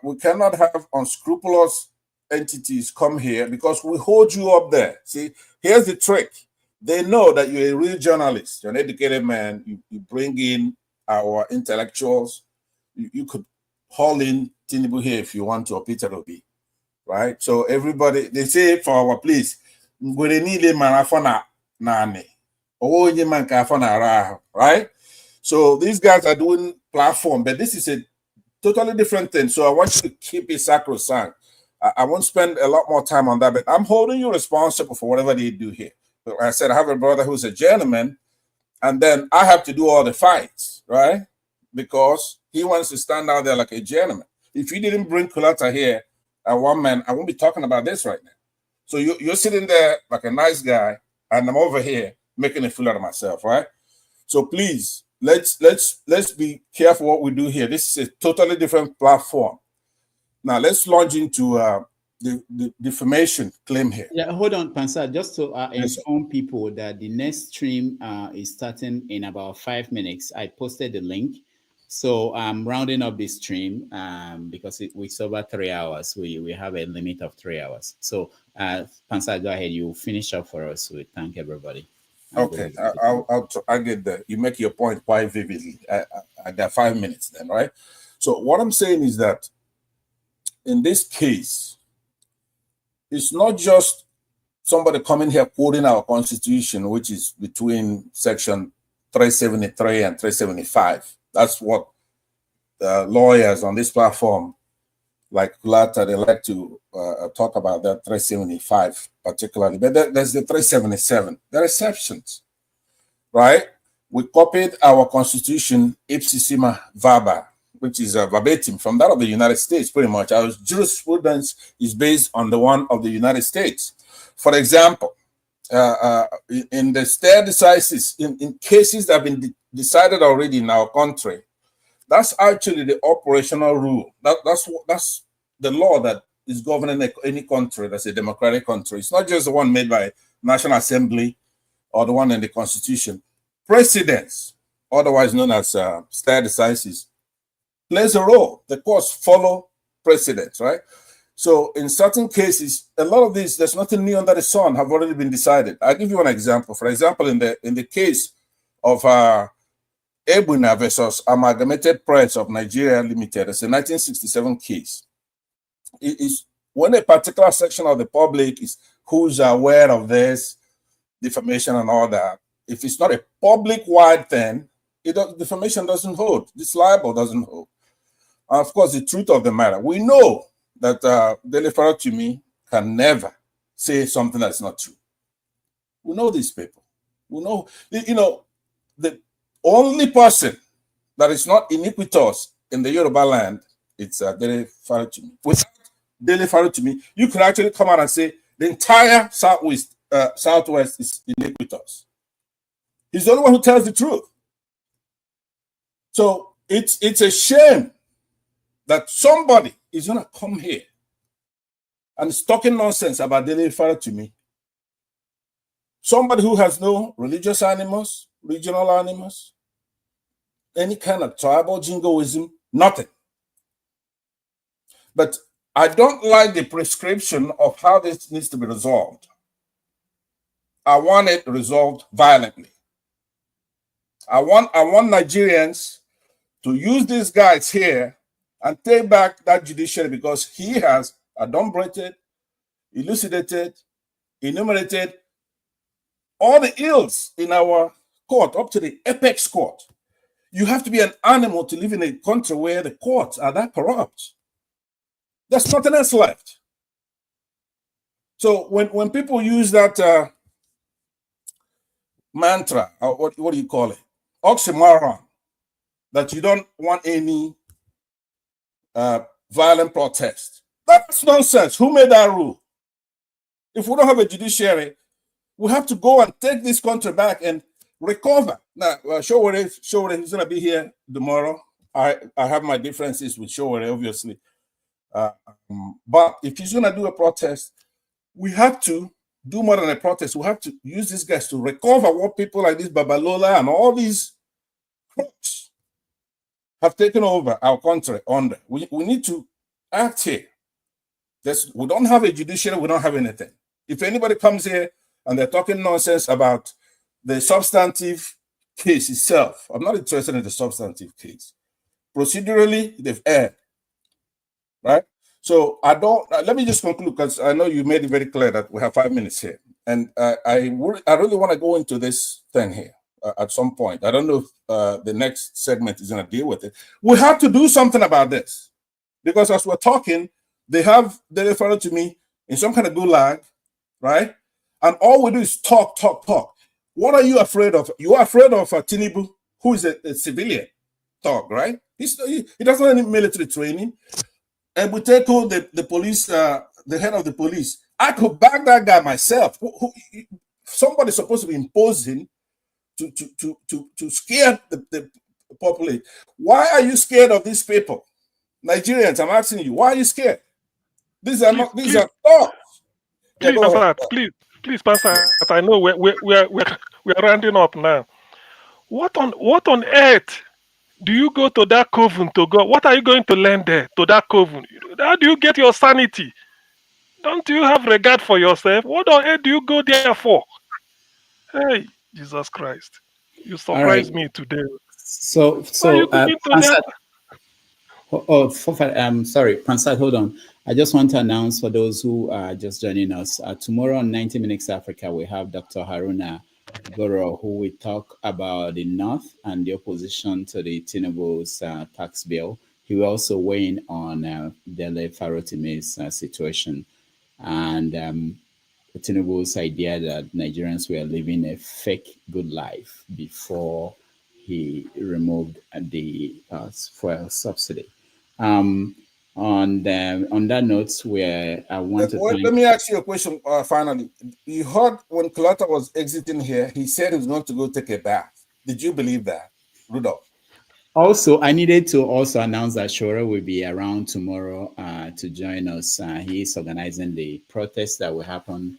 we cannot have unscrupulous entities come here because we hold you up there. See, here's the trick. They know that you're a real journalist. You're an educated man. You bring in our intellectuals. You could haul in Tinubu here if you want to, or Peter Obi, right? So everybody, they say for our place, right? So these guys are doing platform, but this is a totally different thing. So I want you to keep it sacrosanct. I won't spend a lot more time on that, but I'm holding you responsible for whatever they do here. Like I said, I have a brother who's a gentleman, and then I have to do all the fights, right? Because he wants to stand out there like a gentleman. If you didn't bring Kulata here, one man, I won't be talking about this right now. So you're sitting there like a nice guy, and I'm over here making a fool out of myself, right? So please, let's be careful what we do here. This is a totally different platform. Now let's launch into the defamation claim here. Yeah, hold on, Pansa, just to Yes, inform people that the next stream is starting in about 5 minutes. I posted the link. So I'm rounding up this stream because it's over 3 hours. We have a limit of 3 hours. So Pansa, go ahead. You finish up for us. We thank everybody. Okay, I'll get there. You make your point quite vividly. I got 5 minutes then, right? So what I'm saying is that in this case, it's not just somebody coming here quoting our constitution, which is between section 373 and 375. That's what the lawyers on this platform, like Kulata, they like to talk about that 375 particularly. But there's the 377. There are exceptions, right? We copied our constitution ipsissima verba, which is verbatim from that of the United States, pretty much. Our jurisprudence is based on the one of the United States. For example, in the stare decisis, in cases that have been decided already in our country, that's actually the operational rule. That's the law that is governing any country that's a democratic country. It's not just the one made by National Assembly or the one in the Constitution. Precedents, otherwise known as stare decisis, plays a role. The courts follow precedents, right? So in certain cases, a lot of these, there's nothing new under the sun, have already been decided. I'll give you an example. For example, in the case of Ebuna versus Amalgamated Press of Nigeria Limited, it's a 1967 case. It is when a particular section of the public is who's aware of this defamation and all that. If it's not a public-wide thing, defamation doesn't hold. This libel doesn't hold. Of course, the truth of the matter, we know that Dele Farotimi can never say something that's not true. We know these people. We know, the only person that is not iniquitous in the Yoruba land, it's Dele Farotimi. Without Dele Farotimi, you could actually come out and say the entire Southwest is iniquitous. He's the only one who tells the truth. So it's a shame that somebody is going to come here and is talking nonsense about Dele Farotimi. Somebody who has no religious animus, regional animus, any kind of tribal jingoism, nothing. But I don't like the prescription of how this needs to be resolved. I want it resolved violently. I want Nigerians to use these guys here and take back that judiciary, because he has adumbrated, elucidated, enumerated all the ills in our court, up to the apex court. You have to be an animal to live in a country where the courts are that corrupt. There's nothing else left. So when people use that mantra, or what do you call it? Oxymoron, that you don't want any violent protest. That's nonsense. Who made that rule? If we don't have a judiciary, we have to go and take this country back and recover. Now, Showore is going to be here tomorrow. I have my differences with Showore, obviously. But if he's going to do a protest, we have to do more than a protest. We have to use these guys to recover what people like this Babalola and all these crooks have taken over our country under. We need to act here. We don't have a judiciary, we don't have anything. If anybody comes here and they're talking nonsense about the substantive case itself, I'm not interested in the substantive case. Procedurally, they've erred, right? So let me just conclude, because I know you made it very clear that we have 5 minutes here. And I really want to go into this thing here at some point. I don't know if the next segment is going to deal with it. We have to do something about this, because as we're talking, they have Dele Farotimi in some kind of gulag, right? And all we do is talk. What are you afraid of? You are afraid of Tinubu, who is a civilian thug, right? He doesn't have any military training. And we take on the police, the head of the police. I could back that guy myself. Somebody's supposed to be imposing to scare the populace. Why are you scared of these people? Nigerians, I'm asking you, why are you scared? These are thoughts. Please, Pastor. I know we're rounding up now. What on earth do you go to that coven to go? What are you going to learn there to that coven? How do you get your sanity? Don't you have regard for yourself? What on earth do you go there for? Hey, Jesus Christ. You surprised me today. So sorry, Pansat, hold on. I just want to announce for those who are just joining us, tomorrow on 90 Minutes Africa, we have Dr. Haruna Goro, who will talk about the North and the opposition to the Tinubu's tax bill. He will also weigh in on Dele Farotimi's situation and Tinubu's idea that Nigerians were living a fake good life before he removed the fuel subsidy. On that note, where I want to let me ask you a question finally. You heard when Kalata was exiting here, he said he was going to go take a bath. Did you believe that, Rudolph? Also, I needed to also announce that Shora will be around tomorrow to join us. He is organizing the protest that will happen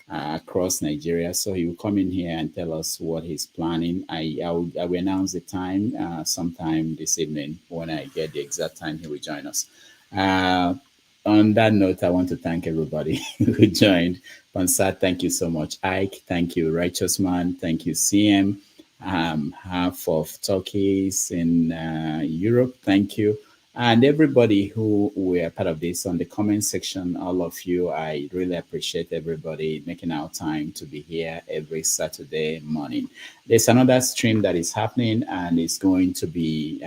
across Nigeria. So he will come in here and tell us what he's planning. I will announce the time sometime this evening. When I get the exact time, he will join us. On that note, I want to thank everybody who joined. Pansat, thank you so much. Ike, thank you. Righteous Man, thank you. CM, half of Turkeys in Europe, thank you. And everybody who were part of this on the comment section, all of you, I really appreciate everybody making our time to be here every Saturday morning. There's another stream that is happening and it's going to be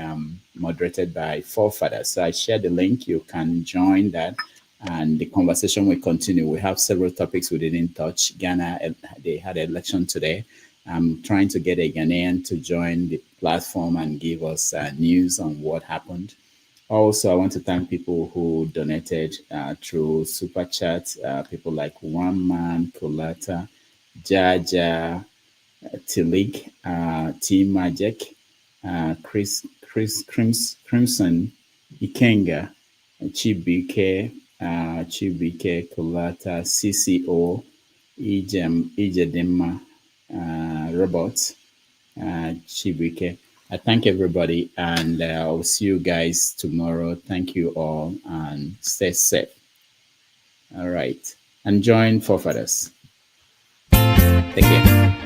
moderated by Forefathers. So I shared the link. You can join that and the conversation will continue. We have several topics we didn't touch. Ghana, they had an election today. I'm trying to get a Ghanaian to join the platform and give us news on what happened. Also, I want to thank people who donated through Super Chat, people like One Man, Kolata, Jaja, Tilig, T Magic, Crimson, Ikenga, Chibike, Kolata, CCO, Ijedema, Robot, Chibike. I thank everybody and I'll see you guys tomorrow. Thank you all and stay safe. All right. And join Forefathers. Take care.